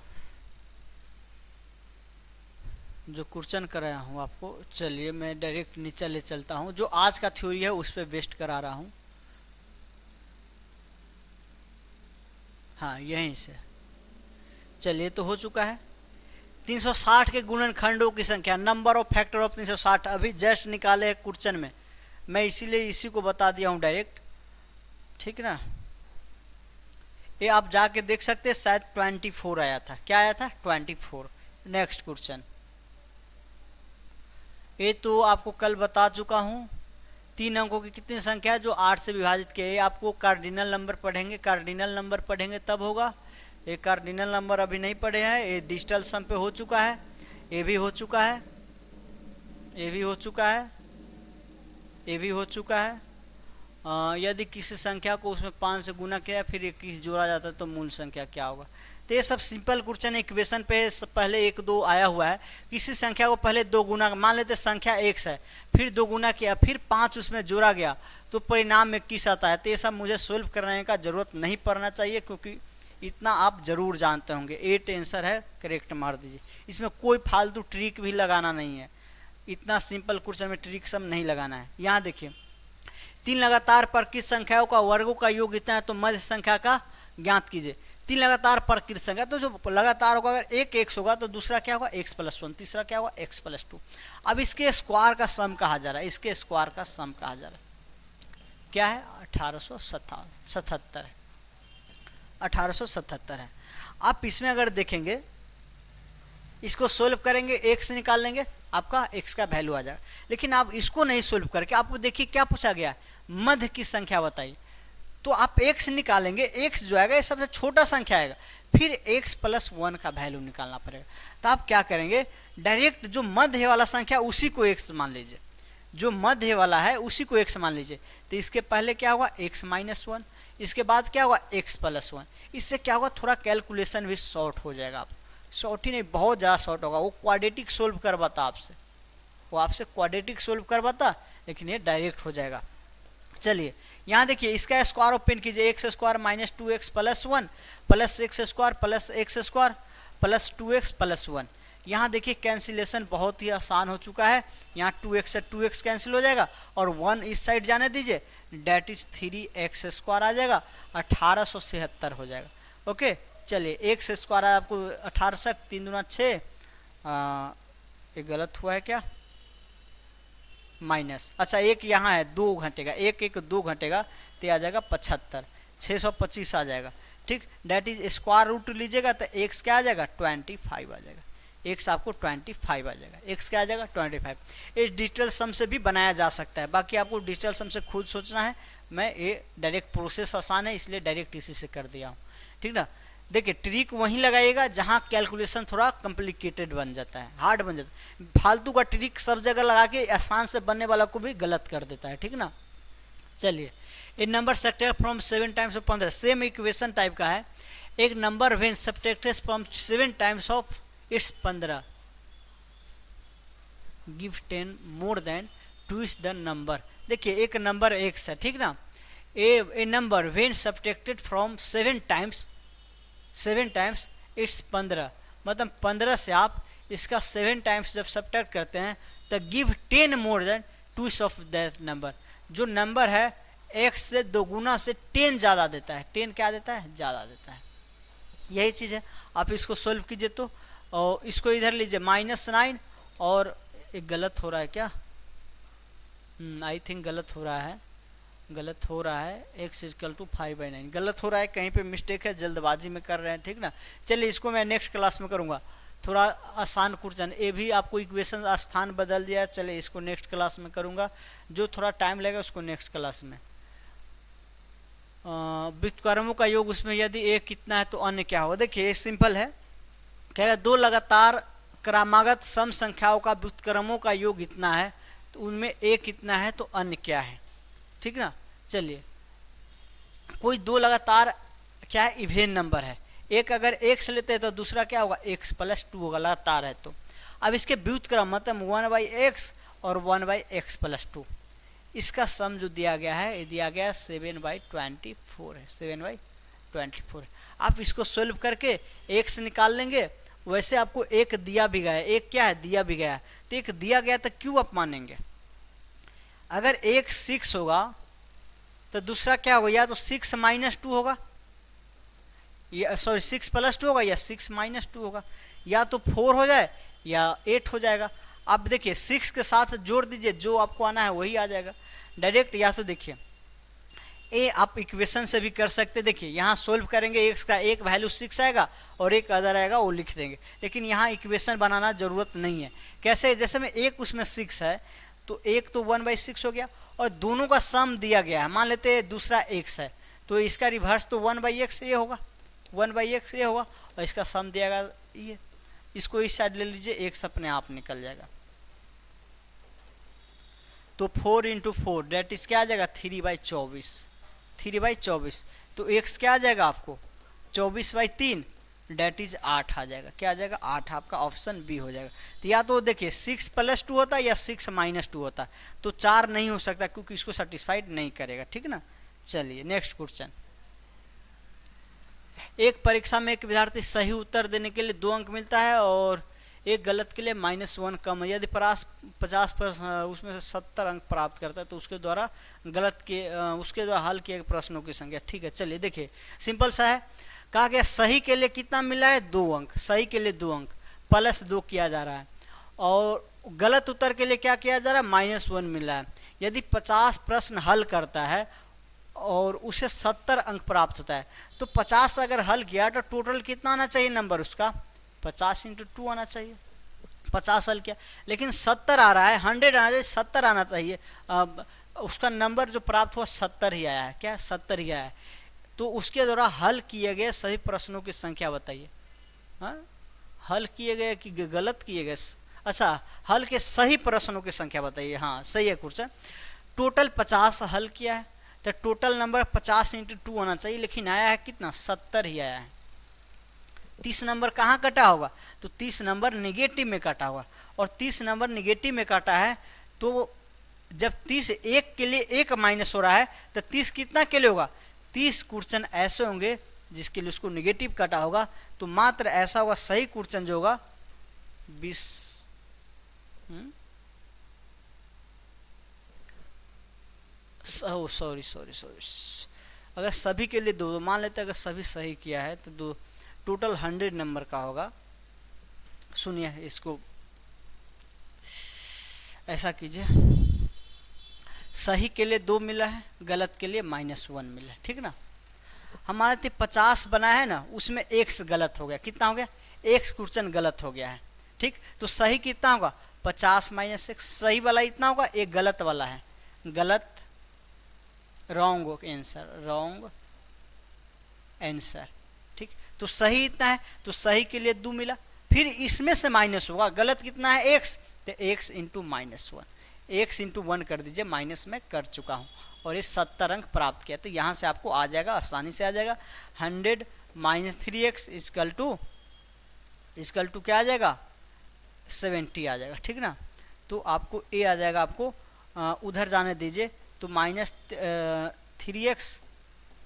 जो क्वेश्चन कराया हूँ आपको, चलिए मैं डायरेक्ट नीचे ले चलता हूँ, जो आज का थ्योरी है उस पर बेस्ट करा रहा हूँ। हाँ यहीं से, चलिए तो हो चुका है। 360 के गुणनखंडों की संख्या, नंबर ऑफ फैक्टर ऑफ 360 अभी जस्ट निकाले क्वेश्चन में, मैं इसीलिए इसी को बता दिया हूँ डायरेक्ट, ठीक ना। ये आप जाके देख सकते हैं, शायद 24 आया था। क्या आया था? 24। नेक्स्ट क्वेश्चन, ये तो आपको कल बता चुका हूँ। 3 अंकों की कितनी संख्या है जो 8 से विभाजित किया है? आपको कार्डिनल नंबर पढ़ेंगे, कार्डिनल नंबर पढ़ेंगे तब होगा। ये कार्डिनल नंबर अभी नहीं पढ़े हैं, ये डिजिटल सम पे हो चुका है, ये भी हो चुका है, ये भी हो चुका है, ये भी हो चुका है। यदि किसी संख्या को उसमें 5 से गुना किया फिर 21 जोड़ा जाता है तो मूल संख्या क्या होगा? तो ये सब सिंपल क्वेश्चन इक्वेशन पे पहले 1 2 आया हुआ है। किसी संख्या को पहले 2 गुना, मान लेते संख्या x है, फिर 2 गुना किया, फिर 5 उसमें जोड़ा गया तो परिणाम में 21 आता है। तो ये सब मुझे सोल्व करने का जरूरत नहीं पड़ना चाहिए, क्योंकि इतना आप जरूर जानते होंगे। 8 आंसर है, करेक्ट मार दीजिए। इसमें कोई फालतू ट्रिक भी लगाना नहीं है, इतना सिंपल क्वेश्चन में ट्रिक सब नहीं लगाना है। यहाँ देखिए, 3 लगातार परकित संख्याओं का वर्गों का योग इतना है तो मध्य संख्या का ज्ञात कीजिए। 3 लगातार परकित संख्या, तो जो लगातार होगा, अगर एक x होगा तो दूसरा क्या होगा? x+1, तीसरा क्या होगा? x+2। अब इसके स्क्वायर का सम कहा जा रहा है, इसके स्क्वायर का सम कहा जा रहा है। क्या है? 1877 है, 1877 है। आप इसमें अगर देखेंगे, इसको सोल्व करेंगे, x निकाल लेंगे, आपका x का वैल्यू आ जाएगा। लेकिन आप इसको नहीं सोल्व करके, आपको देखिए क्या पूछा गया है, मध्य की संख्या बताइए। तो आप x निकालेंगे, x जो आएगा ये सबसे छोटा संख्या आएगा, फिर x+1 का वैल्यू निकालना पड़ेगा। तो आप क्या करेंगे, डायरेक्ट जो मध्य वाला संख्या उसी को x मान लीजिए, जो मध्य वाला है उसी को x मान लीजिए। तो इसके पहले क्या होगा? x-1, इसके बाद क्या होगा? x+1। इससे क्या होगा? थोड़ा कैलकुलेशन भी शॉर्ट हो जाएगा। आप शॉर्ट ही नहीं, बहुत ज़्यादा शॉर्ट होगा। वो क्वाड्रेटिक सोल्व करवाता आपसे, वो आपसे क्वाड्रेटिक सोल्व करवाता, लेकिन ये डायरेक्ट हो जाएगा। चलिए यहाँ देखिए, इसका स्क्वायर ओपन कीजिए, x² - 2x + 1 plus x² plus x² plus 2x + 1। यहाँ देखिए कैंसिलेशन बहुत ही आसान हो चुका है। यहाँ 2x से 2x कैंसिल हो जाएगा और 1 इस साइड जाने दीजिए, डेट इज 3x² आ जाएगा, 1876 हो जाएगा। ओके, चलिए x² आपको 18 3 दूना 6, ये गलत हुआ है क्या? माइनस, अच्छा एक यहाँ है 2 घटेगा, 1 2 घटेगा तो आ जाएगा 75, 625 आ जाएगा। ठीक, डेट इज स्क्वायर रूट लीजिएगा तो x क्या आ जाएगा? 25 आ जाएगा। x आपको 25 आ जाएगा, x क्या आ जाएगा? 25। इस डिजिटल सम से भी बनाया जा सकता है, बाकी आपको डिजिटल सम से खुद सोचना है। मैं ये डायरेक्ट प्रोसेस आसान है इसलिए डायरेक्ट इसी से कर दिया हूँ, ठीक ना। देखिए ट्रिक वहीं लगाइएगा जहाँ कैलकुलेशन थोड़ा कॉम्प्लिकेटेड बन जाता है, हार्ड बन जाता है। फालतू का ट्रिक सब जगह लगा के आसान से बनने वाला को भी गलत कर देता है, ठीक ना। चलिए, a number subtracted from 7 times of 15, same equation type का है। एक number when subtracted from 7 times of its 15 give 10 more than twice the number. देखिए एक नंबर x है, ठीक ना। A number when subtracted from 7 times its 15, मतलब 15 से आप इसका 7 टाइम्स जब सब्ट्रैक्ट करते हैं तो give 10 more than twist of that number. जो नंबर है x से 2 गुना से 10 ज़्यादा देता है। 10 क्या देता है? ज़्यादा देता है। यही चीज़ है, आप इसको सोल्व कीजिए तो, और इसको इधर लीजिए -9, और एक गलत हो रहा है क्या? आई थिंक गलत हो रहा है, x = 5/9 गलत हो रहा है, कहीं पे मिस्टेक है, जल्दबाजी में कर रहे हैं, ठीक ना। चलिए इसको मैं नेक्स्ट क्लास में करूँगा, थोड़ा आसान क्वेश्चन। ये भी आपको इक्वेशन स्थान बदल दिया है, चलिए इसको नेक्स्ट क्लास में करूँगा, जो थोड़ा टाइम लगेगा उसको नेक्स्ट क्लास में। व्युत्क्रमों का योग, उसमें यदि एक कितना है तो अन्य क्या होगा? देखिए सिंपल है, क्या 2 लगातार क्रमागत सम संख्याओं का व्युत्क्रमों का योग इतना है तो उनमें एक कितना है तो अन्य क्या है, ठीक ना। चलिए, कोई 2 लगातार क्या है? इवेन नंबर है। एक अगर x लेते हैं तो दूसरा क्या होगा? x+2 होगा, लगातार है तो। अब इसके व्युत्क्रम मतलब 1/x और 1/x+2, इसका सम जो दिया गया है, ये दिया गया 7/24 है, 7/24 है। आप इसको सोल्व करके x निकाल लेंगे वैसे आपको एक दिया भी गया, एक क्या है दिया भी गया, तो एक दिया गया तो क्यों आप मानेंगे? अगर एक 6 होगा तो दूसरा क्या होगा, या तो 6 - 2 होगा, या सॉरी 6 + 2 होगा, या 6 - 2 होगा, या तो 4 हो जाए या 8 हो जाएगा। अब देखिए 6 के साथ जोड़ दीजिए, जो आपको आना है वही आ जाएगा डायरेक्ट। या तो देखिए ए आप इक्वेशन से भी कर सकते, देखिए यहाँ सोल्व करेंगे, एक्स का एक वैल्यू 6 आएगा और एक अदर आएगा वो लिख देंगे, लेकिन यहाँ इक्वेशन बनाना जरूरत नहीं है। कैसे, जैसे में एक उसमें 6 है तो एक तो 1/6 हो गया, और दोनों का सम दिया गया है, मान लेते हैं दूसरा x है तो इसका रिवर्स तो 1/x ये होगा, 1/x ये होगा, और इसका सम दिया गया ये, इसको इस साइड ले लीजिए, x अपने आप निकल जाएगा। तो 4 × 4 डेट इज क्या आ जाएगा 3/24, 3/24। तो x क्या आ जाएगा आपको 24/3 डेट इज 8 आ जाएगा, क्या आ जाएगा 8, आपका ऑप्शन बी हो जाएगा। तो या तो देखिए 6 + 2 होता है या 6 - 2 होता, तो 4 नहीं हो सकता क्योंकि इसको सेटिस्फाइड नहीं करेगा, ठीक ना। चलिए नेक्स्ट क्वेश्चन। एक परीक्षा में एक विद्यार्थी सही उत्तर देने के लिए 2 अंक मिलता है और एक गलत के लिए -1 कम है। यदि 50% उसमें से 70 अंक प्राप्त करता है तो उसके द्वारा उसके द्वारा हल किए गए प्रश्नों की संख्या। ठीक है, चलिए देखिए सिंपल सा है, कहा गया सही के लिए कितना मिला है 2 अंक, सही के लिए 2 अंक +2 किया जा रहा है, और गलत उत्तर के लिए क्या किया जा रहा है -1 मिला है। यदि 50 प्रश्न हल करता है और उसे 70 अंक प्राप्त होता है, तो 50 अगर हल किया तो टोटल कितना आना चाहिए नंबर उसका 50 × 2 आना चाहिए। 50 हल किया लेकिन 70 आ रहा है, 100 आना चाहिए, 70 आना चाहिए, उसका नंबर जो प्राप्त हुआ 70 ही आया है, क्या 70 ही आया है। तो उसके द्वारा हल किए गए सही प्रश्नों की संख्या बताइए। हाँ, हल किए गए कि गलत किए गए, अच्छा हल के सही प्रश्नों की संख्या बताइए। हाँ सही है क्वेश्चन, टोटल 50 हल किया है तो टोटल नंबर 50 × 2 आना चाहिए, लेकिन आया है कितना 70 ही आया है। 30 नंबर कहाँ कटा होगा, तो 30 नंबर नेगेटिव में कटा होगा, और 30 नंबर नेगेटिव में कटा है तो जब 30 एक के लिए एक माइनस हो रहा है तो 30 कितना के लिए होगा, 30 क्वेश्चन ऐसे होंगे जिसके लिए उसको नेगेटिव कटा होगा, तो मात्र ऐसा होगा सही क्वेश्चन जो होगा 20। सॉरी अगर सभी के लिए 2 मान लेते हैं, अगर सभी सही किया है तो 2 टोटल 100 नंबर का होगा। सुनिए इसको ऐसा कीजिए, सही के लिए 2 मिला है, गलत के लिए -1 मिला है, ठीक ना। हमारे 50 बना है ना, उसमें x गलत हो गया, कितना हो गया x क्वेश्चन गलत हो गया है, ठीक। तो सही कितना होगा 50 - x, सही वाला इतना होगा, एक गलत वाला है, गलत रॉन्ग आंसर, ठीक। तो सही इतना है तो सही के लिए 2 मिला, फिर इसमें से माइनस होगा, गलत कितना है x, तो x × -1, x × 1 कर दीजिए, माइनस में कर चुका हूँ, और ये 70 अंक प्राप्त किया। तो यहाँ से आपको आ जाएगा, आसानी से आ जाएगा 100 - 3x इक्वल टू क्या आ जाएगा 70 आ जाएगा, ठीक ना। तो आपको ए आ जाएगा, आपको उधर जाने दीजिए, तो -3x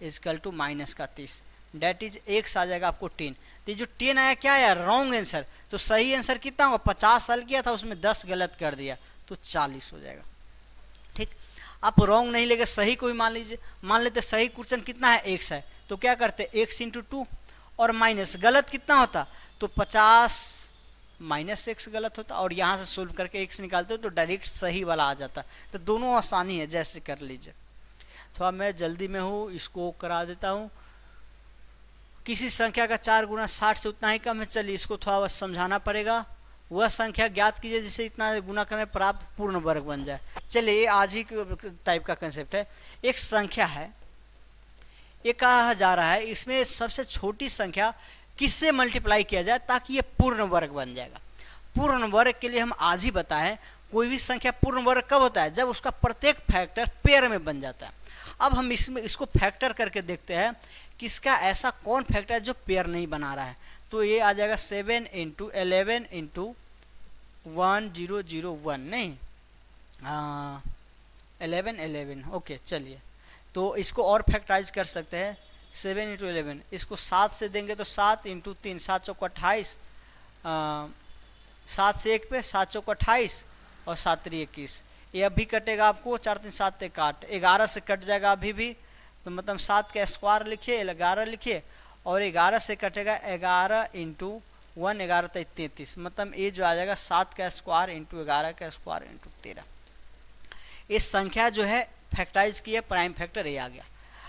equal to -30 that is x आ जाएगा आपको 10। तो जो 10 आया क्या आया रॉन्ग आंसर, तो सही आंसर कितना होगा 50 हल किया था उसमें 10 गलत कर दिया तो 40 हो जाएगा, ठीक। आप रॉन्ग नहीं लेके सही कोई मान लीजिए, मान लेते सही क्वेश्चन कितना है x है, तो क्या करते x × 2 और माइनस गलत कितना होता, तो 50 -x गलत होता, और यहाँ से सोल्व करके x निकालते हो तो डायरेक्ट सही वाला आ जाता। तो दोनों आसानी है, जैसे कर लीजिए। थोड़ा मैं जल्दी में हूँ, इसको करा देता हूँ। किसी संख्या का 4 × 60 से उतना ही कम है, चलिए इसको थोड़ा समझाना पड़ेगा। वह संख्या ज्ञात कीजिए जिसे इतना गुना करने प्राप्त पूर्ण वर्ग बन जाए। चलिए ये आज ही टाइप का कंसेप्ट है। एक संख्या है, ये कहा जा रहा है इसमें सबसे छोटी संख्या किससे मल्टीप्लाई किया जाए ताकि ये पूर्ण वर्ग बन जाएगा। पूर्ण वर्ग के लिए हम आज ही बताएं, कोई भी संख्या पूर्ण वर्ग कब होता है, जब उसका प्रत्येक फैक्टर पेयर में बन जाता है। अब हम इसको फैक्टर करके देखते हैं कि इसका ऐसा कौन फैक्टर है जो पेयर नहीं बना रहा है। तो ये आ जाएगा 7 × 11 × 1001 नहीं 11 ओके। चलिए तो इसको और फैक्टराइज कर सकते हैं, 7 × 11, इसको 7 से देंगे तो 7 × 3 7 × 28 7 से 1 पे 7 चौक 28 और 7 3 21, ये अभी कटेगा आपको 4 3 7 1 8, 11 से कट जाएगा अभी भी, तो मतलब 7 का स्क्वायर लिखिए 11 लिखिए, और 11 से कटेगा 11 इंटू 1, 11 33, मतलब ये जो आ जाएगा 7 का स्क्वायर इंटू 11 का स्क्वायर इंटू 13। इस संख्या जो है फैक्टराइज की है, प्राइम फैक्टर ये आ गया।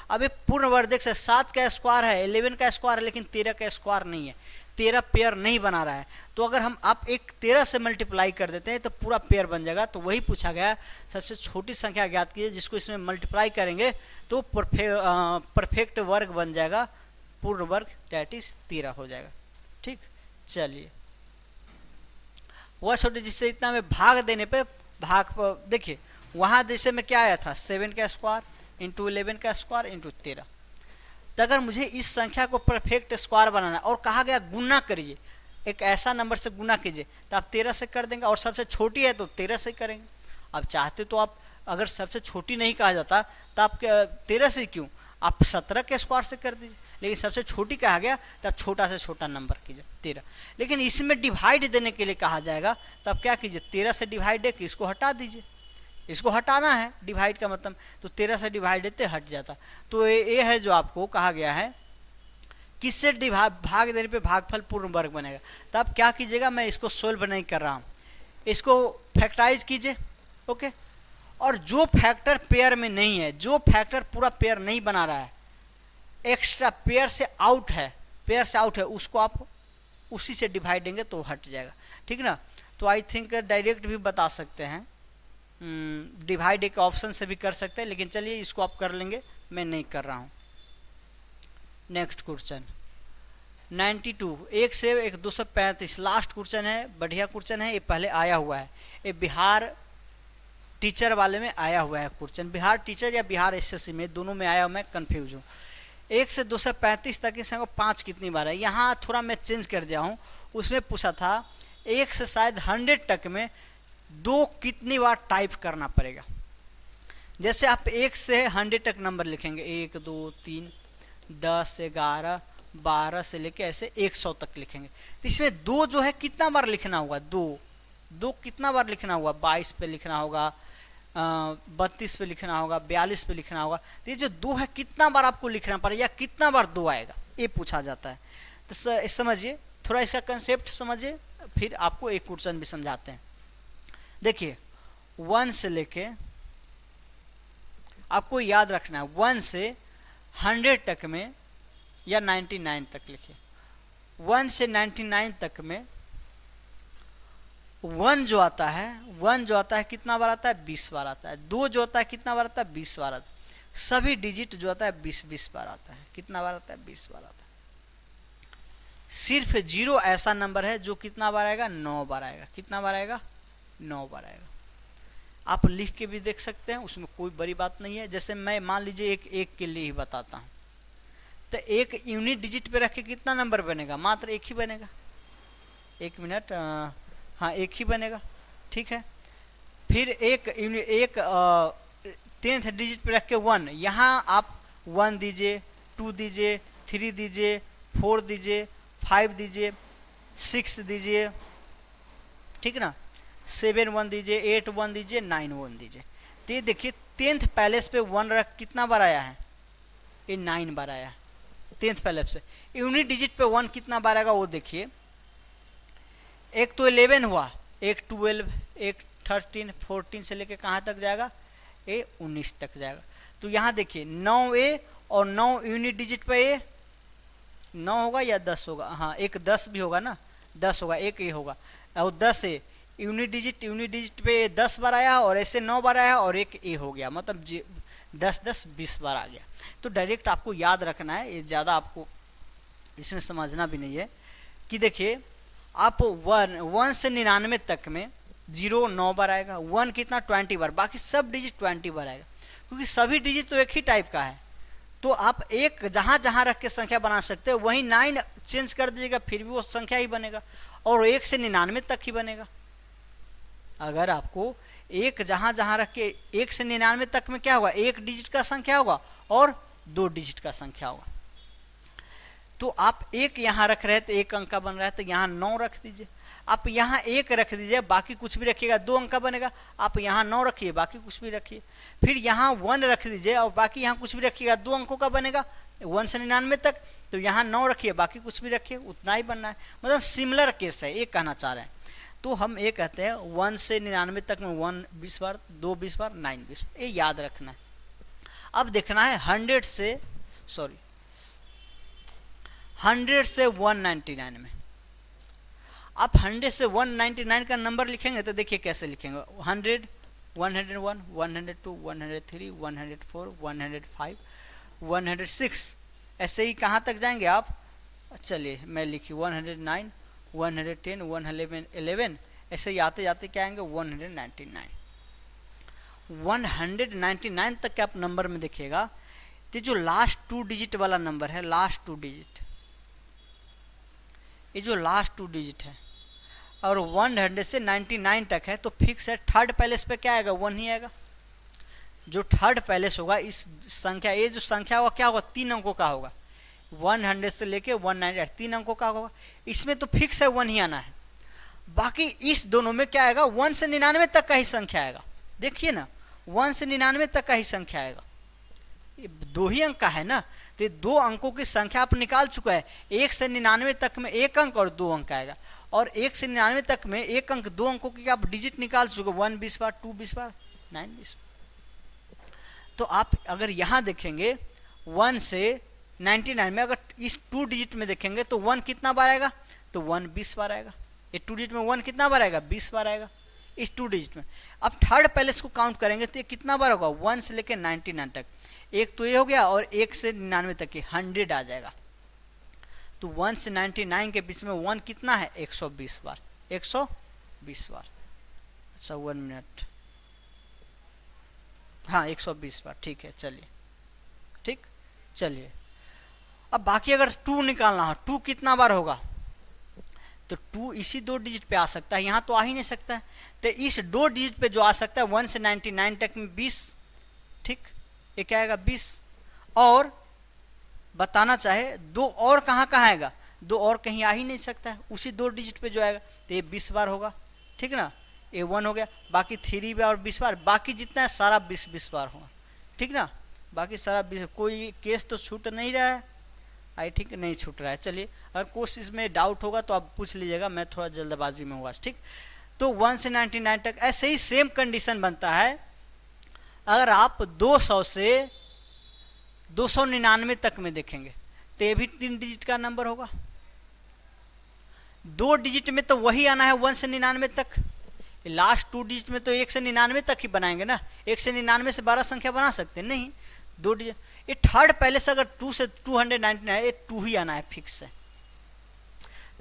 अब ये पूर्ण वर्धक से 7 का स्क्वायर है, 11 का स्क्वायर है, लेकिन 13 का स्क्वायर नहीं है, 13 पेयर नहीं बना रहा है। तो अगर हम आप एक 13 से मल्टीप्लाई कर देते हैं तो पूरा पेयर बन जाएगा। तो वही पूछा गया, सबसे छोटी संख्या ज्ञात कीजिए जिसको इसमें मल्टीप्लाई करेंगे तो परफेक्ट वर्ग बन जाएगा, पूर्ण वर्ग, डेट इज 13 हो जाएगा। ठीक, चलिए वह छोटे जिससे इतना में भाग देने पे देखिए वहाँ जैसे में क्या आया था 7 का स्क्वायर इंटू 11 का स्क्वायर इंटू 13। तो अगर मुझे इस संख्या को परफेक्ट स्क्वायर बनाना है और कहा गया गुना करिए, एक ऐसा नंबर से गुना कीजिए, तो आप 13 से कर देंगे, और सबसे छोटी है तो 13 से करेंगे। अब चाहते तो आप, अगर सबसे छोटी नहीं कहा जाता तो आप 13 से क्यों, आप 17 के स्क्वायर से कर दीजिए, लेकिन सबसे छोटी कहा गया तो आप छोटा से छोटा नंबर कीजिए 13। लेकिन इसमें डिवाइड देने के लिए कहा जाएगा तो आप क्या कीजिए, 13 से डिवाइड दे के इसको हटा दीजिए, इसको हटाना है, डिवाइड का मतलब, तो 13 से डिवाइड देते हट जाता। तो ये है जो आपको कहा गया है, किससे भाग देने पे भागफल पूर्ण वर्ग बनेगा। तो आप क्या कीजिएगा, मैं इसको सोल्व नहीं कर रहा हूँ, इसको फैक्टराइज कीजिए, ओके। और जो फैक्टर पेयर में नहीं है, जो फैक्टर पूरा पेयर नहीं बना रहा है, एक्स्ट्रा पेयर से आउट है, पेयर से आउट है, उसको आप उसी से डिवाइड देंगे तो हट जाएगा, ठीक ना। तो आई थिंक डायरेक्ट भी बता सकते हैं, डिवाइड एक ऑप्शन से भी कर सकते हैं, लेकिन चलिए इसको आप कर लेंगे, मैं नहीं कर रहा हूँ। नेक्स्ट क्वेश्चन 92, 1 से 1 235, लास्ट क्वेश्चन है, बढ़िया क्वेश्चन है, ये पहले आया हुआ है, ये बिहार टीचर वाले में आया हुआ है क्वेश्चन, बिहार टीचर या बिहार एसएससी में, दोनों में आया, मैं कंफ्यूज हूँ। 1 से 235 तक इस संख्या 5 कितनी बार है, यहाँ थोड़ा मैं चेंज कर दिया हूँ, उसमें पूछा था 1 से शायद 100 तक में 2 कितनी बार टाइप करना पड़ेगा। जैसे आप 1 से 100 तक नंबर लिखेंगे, 1 2 3 10 11 12 से लेके ऐसे 100 तक लिखेंगे, तो इसमें 2 जो है कितना बार लिखना होगा, 2 कितना बार लिखना होगा, 22 पे लिखना होगा, 32 पे लिखना होगा, 42 पे लिखना होगा। तो ये जो 2 है कितना बार आपको लिखना पड़ेगा, या कितना बार 2 आएगा, ये पूछा जाता है। तो समझिए थोड़ा इसका कंसेप्ट समझिए, फिर आपको एक क्वेश्चन भी समझाते हैं। देखिए 1 से लेके, आपको याद रखना है 1 से 100 तक में या 99 तक लिखिए, 1 से 99 तक में 1 जो आता है कितना बार आता है, 20 बार आता है। 2 जो आता है कितना बार आता है, 20 बार आता है। सभी डिजिट जो आता है 20 बार आता है। कितना बार आता है, 20 बार आता है। सिर्फ 0 ऐसा नंबर है जो कितना बार आएगा, 9 बार आएगा। कितना बार आएगा, 9 बार आएगा। आप लिख के भी देख सकते हैं, उसमें कोई बड़ी बात नहीं है। जैसे मैं मान लीजिए एक के लिए ही बताता हूँ, तो एक यूनिट डिजिट पे रख के कितना नंबर बनेगा, मात्र एक ही बनेगा। 1 मिनट, हाँ एक ही बनेगा, ठीक है। फिर एक 10th डिजिट पे रख के 1, यहाँ आप 1 दीजिए, 2 दीजिए, 3 दीजिए, 4 दीजिए, 5 दीजिए, 6 दीजिए, ठीक ना, 7 1 दीजिए, 8 1 दीजिए, 9 1 दीजिए। तो ये देखिए 10th पैलेस पे 1 रख कितना बार आया है, ये 9 बार आया है 10th पैलेस से। यूनिट डिजिट पे 1 कितना बार आएगा वो देखिए, एक तो 11 हुआ, एक 12, एक 13, 14 से लेके कहाँ तक जाएगा, ये 19 तक जाएगा। तो यहाँ देखिए 9 ए और 9 यूनिट डिजिट पे ए 9 होगा या 10 होगा, हाँ एक 10 भी होगा ना, 10 होगा, एक ए होगा, और 10 ए यूनिट डिजिट पे 10 बार आया और ऐसे 9 बार आया और एक ए हो गया, मतलब 10 20 बार आ गया। तो डायरेक्ट आपको याद रखना है, ये ज़्यादा आपको इसमें समझना भी नहीं है। कि देखिए आप 1 से 99 तक में 0 9 बार आएगा, 1 कितना 20 बार, बाकी सब डिजिट 20 बार आएगा, क्योंकि सभी डिजिट तो एक ही टाइप का है। तो आप एक जहाँ जहाँ रख के संख्या बना सकते हो, वहीं 9 चेंज कर दीजिएगा, फिर भी वो संख्या ही बनेगा, और 1 से 99 तक ही बनेगा। अगर आपको एक जहाँ जहाँ रख के 1 से 99 तक में क्या होगा, 1 डिजिट का संख्या होगा और 2 डिजिट का संख्या होगा। तो आप एक यहाँ रख रहे थे, एक अंक का बन रहा है, तो यहाँ 9 रख दीजिए। आप यहाँ एक रख दीजिए, बाकी कुछ भी रखिएगा, 2 अंक का बनेगा। आप यहाँ 9 रखिए, बाकी कुछ भी रखिए। फिर यहाँ 1 रख दीजिए और बाकी यहाँ कुछ भी रखिएगा, 2 अंकों का बनेगा 1 से 99 तक। तो यहाँ 9 रखिए, बाकी कुछ भी रखिए, उतना ही बनना है। मतलब सिमिलर केस है, एक कहना चाह रहे हैं। तो हम ये कहते हैं 1 से 99 तक में 1 20 बार, 2 20 बार, 9 20 बार, ये याद रखना है। अब देखना है 100 से 199 में। आप 100 से 199 का नंबर लिखेंगे तो देखिए कैसे लिखेंगे। 100, 101, 102, 103, 104, 105, 106, ऐसे ही कहाँ तक जाएंगे आप? चलिए मैं लिखी 109, 110, 111, ऐसे ही आते जाते क्या आएंगे 199। 199 तक के आप नंबर में देखिएगा, तो जो लास्ट 2 डिजिट वाला नंबर है, लास्ट 2 डिजिट, ये जो लास्ट 2 डिजिट है और 100 से 99 तक है, तो फिक्स है। थर्ड पैलेस पे क्या आएगा? 1 ही आएगा। जो थर्ड पैलेस होगा इस संख्या, ये जो संख्या होगा क्या होगा? 3 अंकों का होगा। 100 से लेके 198 3 अंकों का होगा। इसमें तो फिक्स है 1 ही आना है। बाकी इस दोनों में क्या आएगा? 1 से 99 तक का ही संख्या आएगा। देखिए ना, 1 से 99 तक का ही संख्या आएगा। ये 2 ही अंक का है ना, तो 2 अंकों की संख्या आप निकाल चुका है। 1 से 99 तक में 1 अंक और 2 अंक आएगा, और 1 से 99 तक में 1 अंक 2 अंकों की आप डिजिट निकाल चुके। 1 20 बार, 2 20 बार, 9 20। तो आप अगर यहाँ देखेंगे 1 से 99 में, अगर इस 2 डिजिट में देखेंगे तो 1 कितना बार आएगा? तो 1 20 बार आएगा। ये 2 डिजिट में 1 कितना बार आएगा? 20 बार आएगा इस 2 डिजिट में। अब थर्ड पैलेस को काउंट करेंगे तो ये कितना बार होगा? 1 से लेकर 99 तक। एक तो ये हो गया, और 1 से 99 तक ये 100 आ जाएगा। तो 1 से 99 के बीच में 1 कितना है? 120 बार। 120 बार। अच्छा 1 मिनट, हाँ 120 बार, ठीक है। चलिए ठीक, चलिए अब बाकी अगर 2 निकालना हो, 2 कितना बार होगा? तो 2 इसी 2 डिजिट पे आ सकता है, यहाँ तो आ ही नहीं सकता है। तो इस 2 डिजिट पे जो आ सकता है 1 से 99 तक में 20, ठीक, ये क्या आएगा? 20। और बताना चाहे 2 और कहाँ आएगा? 2 और कहीं आ ही नहीं सकता है, उसी 2 डिजिट पे जो आएगा, तो ये 20 बार होगा, ठीक ना। ये 1 हो गया, बाकी 3 बार और 20 बार, बाकी जितना है सारा 20 बार होगा, ठीक ना। बाकी सारा 20, कोई केस तो छूट नहीं रहा है, आई थिंक नहीं छूट रहा है। चलिए अगर कुछ इसमें डाउट होगा तो आप पूछ लीजिएगा, मैं थोड़ा जल्दबाजी में हुआ, ठीक। तो 1 से 99 तक ऐसे ही सेम कंडीशन बनता है। अगर आप 200 से 299 तक में देखेंगे तो ये भी 3 डिजिट का नंबर होगा। 2 डिजिट में तो वही आना है 1 से 99 तक। लास्ट 2 डिजिट में तो 1 से 99 तक ही बनाएंगे ना। 1 से 99 से 12 संख्या बना सकते नहीं, 2 डिजिट। ये थर्ड पहले से अगर 2 से 299 है, ये 2 ही आना है, फिक्स है।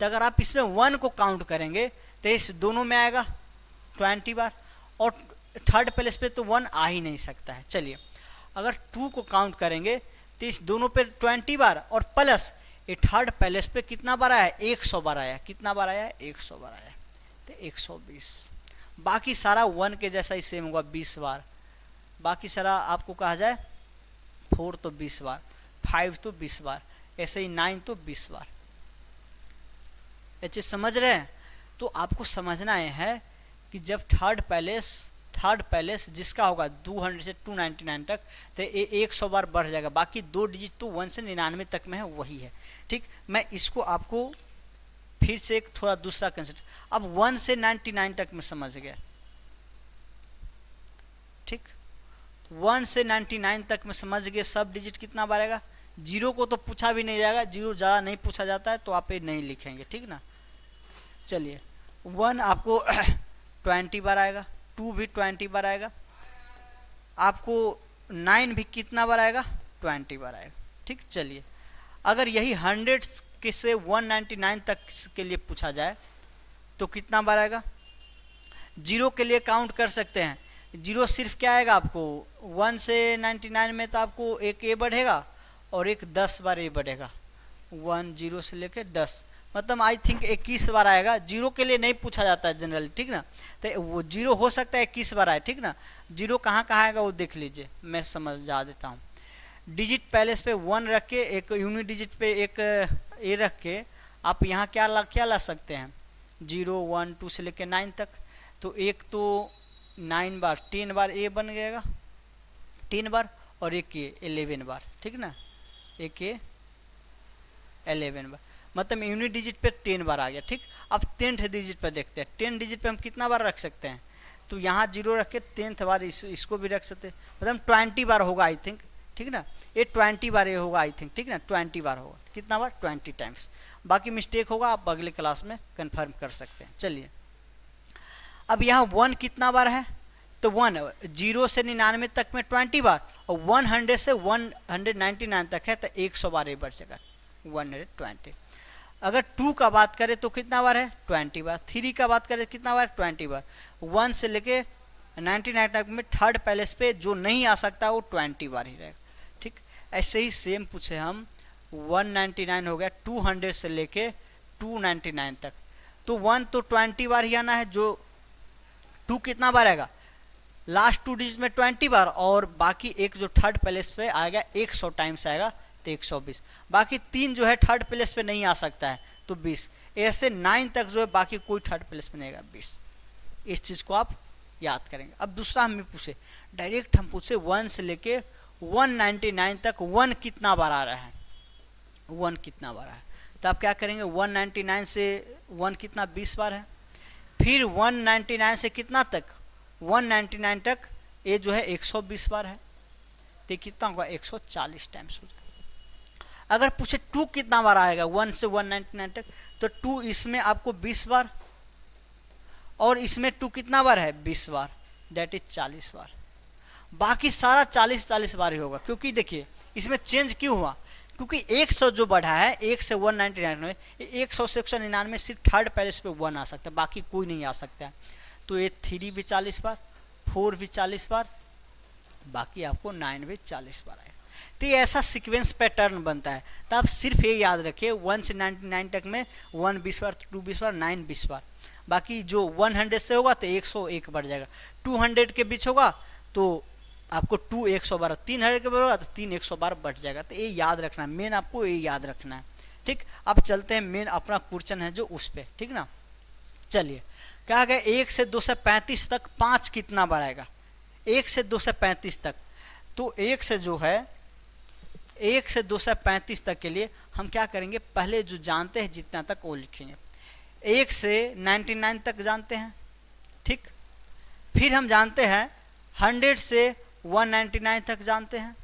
तो अगर आप इसमें 1 को काउंट करेंगे तो इस दोनों में आएगा 20 बार, और थर्ड प्लेस पे तो 1 आ ही नहीं सकता है। चलिए अगर 2 को काउंट करेंगे तो इस दोनों पे 20 बार, और प्लस ये थर्ड पैलेस पे कितना बार आया? 100 बार आया। कितना बार आया? 100 बार आया, तो 120। बाकी सारा 1 के जैसा ही सेम होगा, 20 बार। बाकी सारा आपको कहा जाए 4 तो 20 बार, 5 तो 20 बार, ऐसे ही 9 तो 20 बार। ये चीज समझ रहे हैं? तो आपको समझना है कि जब थर्ड पैलेस जिसका होगा 200 से 299 तक, तो ये 100 बार बढ़ जाएगा। बाकी 2 डिजिट तो 1 से 99 तक में है, वही है, ठीक। मैं इसको आपको फिर से एक थोड़ा दूसरा कंसेप्ट, अब 1 से 99 तक में समझ गया, ठीक। 1 से 99 तक में समझ गए सब डिजिट कितना बार आएगा। 0 को तो पूछा भी नहीं जाएगा, 0 ज़्यादा नहीं पूछा जाता है, तो आप ये नहीं लिखेंगे, ठीक ना। चलिए 1 आपको 20 बार आएगा, 2 भी 20 बार आएगा, आपको 9 भी कितना बार आएगा? 20 बार आएगा, ठीक। चलिए अगर यही 100 के से 199 तक के लिए पूछा जाए तो कितना बार आएगा? 0 के लिए काउंट कर सकते हैं। 0 सिर्फ क्या आएगा आपको? 1 से 99 में तो आपको एक ए बढ़ेगा और एक 10 बार ए बढ़ेगा। 1 0 से लेकर 10, मतलब आई थिंक 21 बार आएगा। 0 के लिए नहीं पूछा जाता है जनरली, ठीक ना। तो वो 0 हो सकता है 21 बार आए, ठीक ना। 0 कहाँ आएगा वो देख लीजिए, मैं समझा देता हूँ। डिजिट पैलेस पे 1 रख के, एक यूनिट डिजिट पे एक ए रख के आप यहाँ क्या ला सकते हैं 0 1 2 से लेके 9 तक। तो एक तो 9 बार 10 बार ए बन जाएगा 10 बार, और एक ए 11 बार, ठीक ना, एक ए 11 बार, मतलब यूनिट डिजिट पे 10 बार आ गया। ठीक, अब 10th डिजिट पे देखते हैं 10 डिजिट पे हम कितना बार रख सकते हैं। तो यहाँ 0 रख के 10th बार इसको भी रख सकते हैं, मतलब 20 बार होगा आई थिंक, ठीक ना, ये 20 बार ये होगा आई थिंक, ठीक ना, 20 बार होगा, कितना बार 20 टाइम्स। बाकी मिस्टेक होगा आप अगले क्लास में कंफर्म कर सकते हैं। चलिए अब यहाँ 1 कितना बार है, तो 1 0 से 99 तक में 20 बार, और 100 से 199 तक है तो 100 बार ये बढ़ जाएगा 120। अगर 2 का बात करें तो कितना बार है 20 बार, 3 का बात करें कितना बार 20 बार, 1 से लेके 99 तक में थर्ड पैलेस पे जो नहीं आ सकता वो 20 बार ही रहेगा। ठीक, ऐसे ही सेम पूछे हम 199 हो गया 200 से लेके 299 तक, तो 1 तो 20 बार ही आना है, जो 2 कितना बार आएगा लास्ट 2 डिजिट में 20 बार, और बाकी एक जो थर्ड प्लेस पे आएगा 100 टाइम्स आएगा तो 120, बाकी 3 जो है थर्ड प्लेस पे नहीं आ सकता है तो 20, ऐसे 9 तक जो है बाकी कोई थर्ड प्लेस पे नहीं आएगा 20। इस चीज़ को आप याद करेंगे। अब दूसरा हमें पूछे डायरेक्ट, हम पूछे 1 से लेके 199 तक 1 कितना बार आ रहा है, 1 कितना बार है, तो आप क्या करेंगे 199 से 1 कितना 20 बार है, फिर 199 से कितना तक 199 तक ये जो है 120 बार है, तो कितना होगा 140 टाइम्स हो जाएगा। अगर पूछे 2 कितना बार आएगा 1 से 199 तक, तो 2 इसमें आपको 20 बार, और इसमें 2 कितना बार है 20 बार, डेट इज 40 बार, बाकी सारा 40 बार ही होगा। क्योंकि देखिए इसमें चेंज क्यों हुआ, क्योंकि 100 जो बढ़ा है 1 से 199 में, 100 से 199 में सिर्फ थर्ड पैलेस पे 1 आ सकता है, बाकी कोई नहीं आ सकता है। तो ये 3 भी 40 बार, 4 भी 40 बार, बाकी आपको 9 भी 40 बार आएगा। तो ये ऐसा सीक्वेंस पैटर्न बनता है। तो आप सिर्फ ये याद रखिए 1 से 99 तक में 1 20 बार, 2 20 बार, 9 20 बार, बाकी जो 100 से होगा तो 101 बढ़ जाएगा, 200 के बीच होगा तो आपको 2 100 बार, 300 के बार होगा तो 3 100 बार बढ़ जाएगा। तो ये याद रखना है, मेन आपको ये याद रखना है। ठीक, अब चलते हैं मेन अपना क्वेश्चन है जो उस पे, ठीक ना। चलिए कहा गया 1 से 235 तक 5 कितना बार आएगा, 1 से 235 तक, तो 1 से जो है 1 से 235 तक के लिए हम क्या करेंगे, पहले जो जानते हैं जितना तक वो लिखेंगे। 1 से 99 तक जानते हैं, ठीक, फिर हम जानते हैं 100 से 199 तक जानते हैं,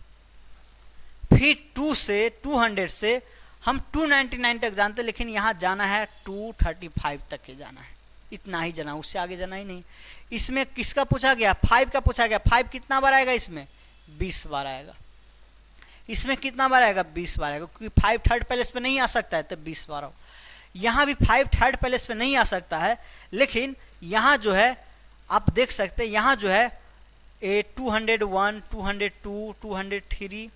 फिर 2 से 200 से हम 299 तक जानते हैं, लेकिन यहाँ जाना है 235 तक के जाना है, इतना ही जाना, उससे आगे जाना ही नहीं। इसमें किसका पूछा गया 5 का पूछा गया, 5 कितना बार आएगा, इसमें 20 बार आएगा, इसमें कितना बार आएगा 20 बार आएगा, क्योंकि 5 थर्ड पैलेस पे नहीं आ सकता है तो 20 बार हो। यहाँ भी 5 थर्ड पैलेस पे नहीं आ सकता है, लेकिन यहाँ जो है आप देख सकते हैं, यहाँ जो है 201 202 203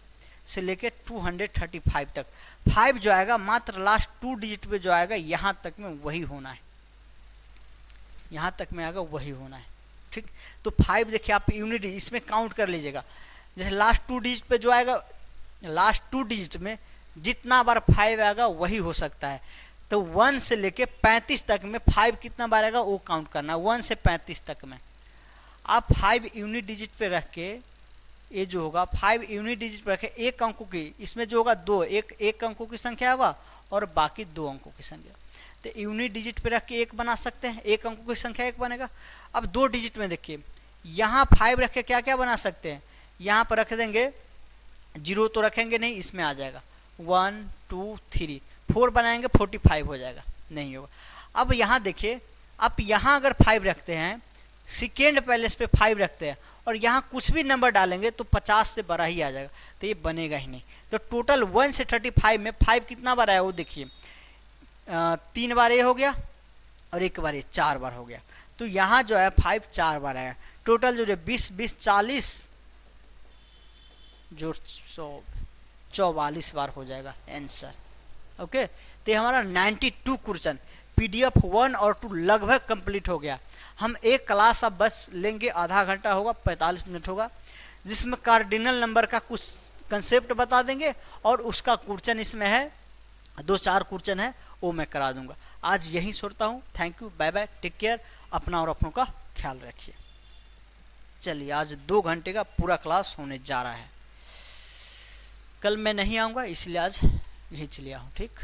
से लेके 235 तक 5 जो आएगा मात्र लास्ट 2 डिजिट पे जो आएगा यहाँ तक में वही होना है, यहाँ तक में आएगा वही होना है। ठीक, तो 5 देखिए आप यूनिट इसमें काउंट कर लीजिएगा, जैसे लास्ट 2 डिजिट पे जो आएगा, लास्ट 2 डिजिट में जितना बार 5 आएगा वही हो सकता है। तो 1 से लेके 35 तक में 5 कितना बार आएगा वो काउंट करना, 1 से 35 तक में आप 5 यूनिट डिजिट पे रख के, ये जो होगा 5 यूनिट डिजिट पे रखे एक अंकों की, इसमें जो होगा 2 एक अंकों की संख्या होगा और बाकी 2 अंकों की संख्या, तो यूनिट डिजिट पे रख के 1 बना सकते हैं, एक अंकों की संख्या 1 बनेगा। अब 2 डिजिट में देखिए यहाँ 5 रख के क्या क्या बना सकते हैं, यहाँ पर रख देंगे 0 तो रखेंगे नहीं, इसमें आ जाएगा 1 2 3, 4 बनाएंगे 45 हो जाएगा, नहीं होगा। अब यहाँ देखिए आप यहाँ अगर 5 रखते हैं, सेकेंड पैलेस पे 5 रखते हैं और यहाँ कुछ भी नंबर डालेंगे तो 50 से बड़ा ही आ जाएगा, तो ये बनेगा ही नहीं। तो टोटल 1 से 35 में 5 कितना बार आया वो देखिए, 3 बार ये हो गया और 1 बार ये 4 बार हो गया, तो यहाँ जो है 5 4 बार आया, टोटल जो 20 20 40 जो 144 बार हो जाएगा आंसर। ओके, तो हमारा 92 क्वेश्चन PDF 1 और 2 लगभग कंप्लीट हो गया। हम एक क्लास अब बस लेंगे, आधा घंटा होगा, 45 मिनट होगा, जिसमें कार्डिनल नंबर का कुछ कंसेप्ट बता देंगे और उसका क्वेश्चन इसमें है दो चार क्वेश्चन है वो मैं करा दूंगा। आज यहीं छोड़ता हूँ। Thank you, bye bye, take care, अपना और अपनों का ख्याल रखिए। चलिए, आज 2 घंटे का पूरा क्लास होने जा रहा है। कल मैं नहीं आऊँगा, इसलिए आज यहीं चले आऊँ। ठीक।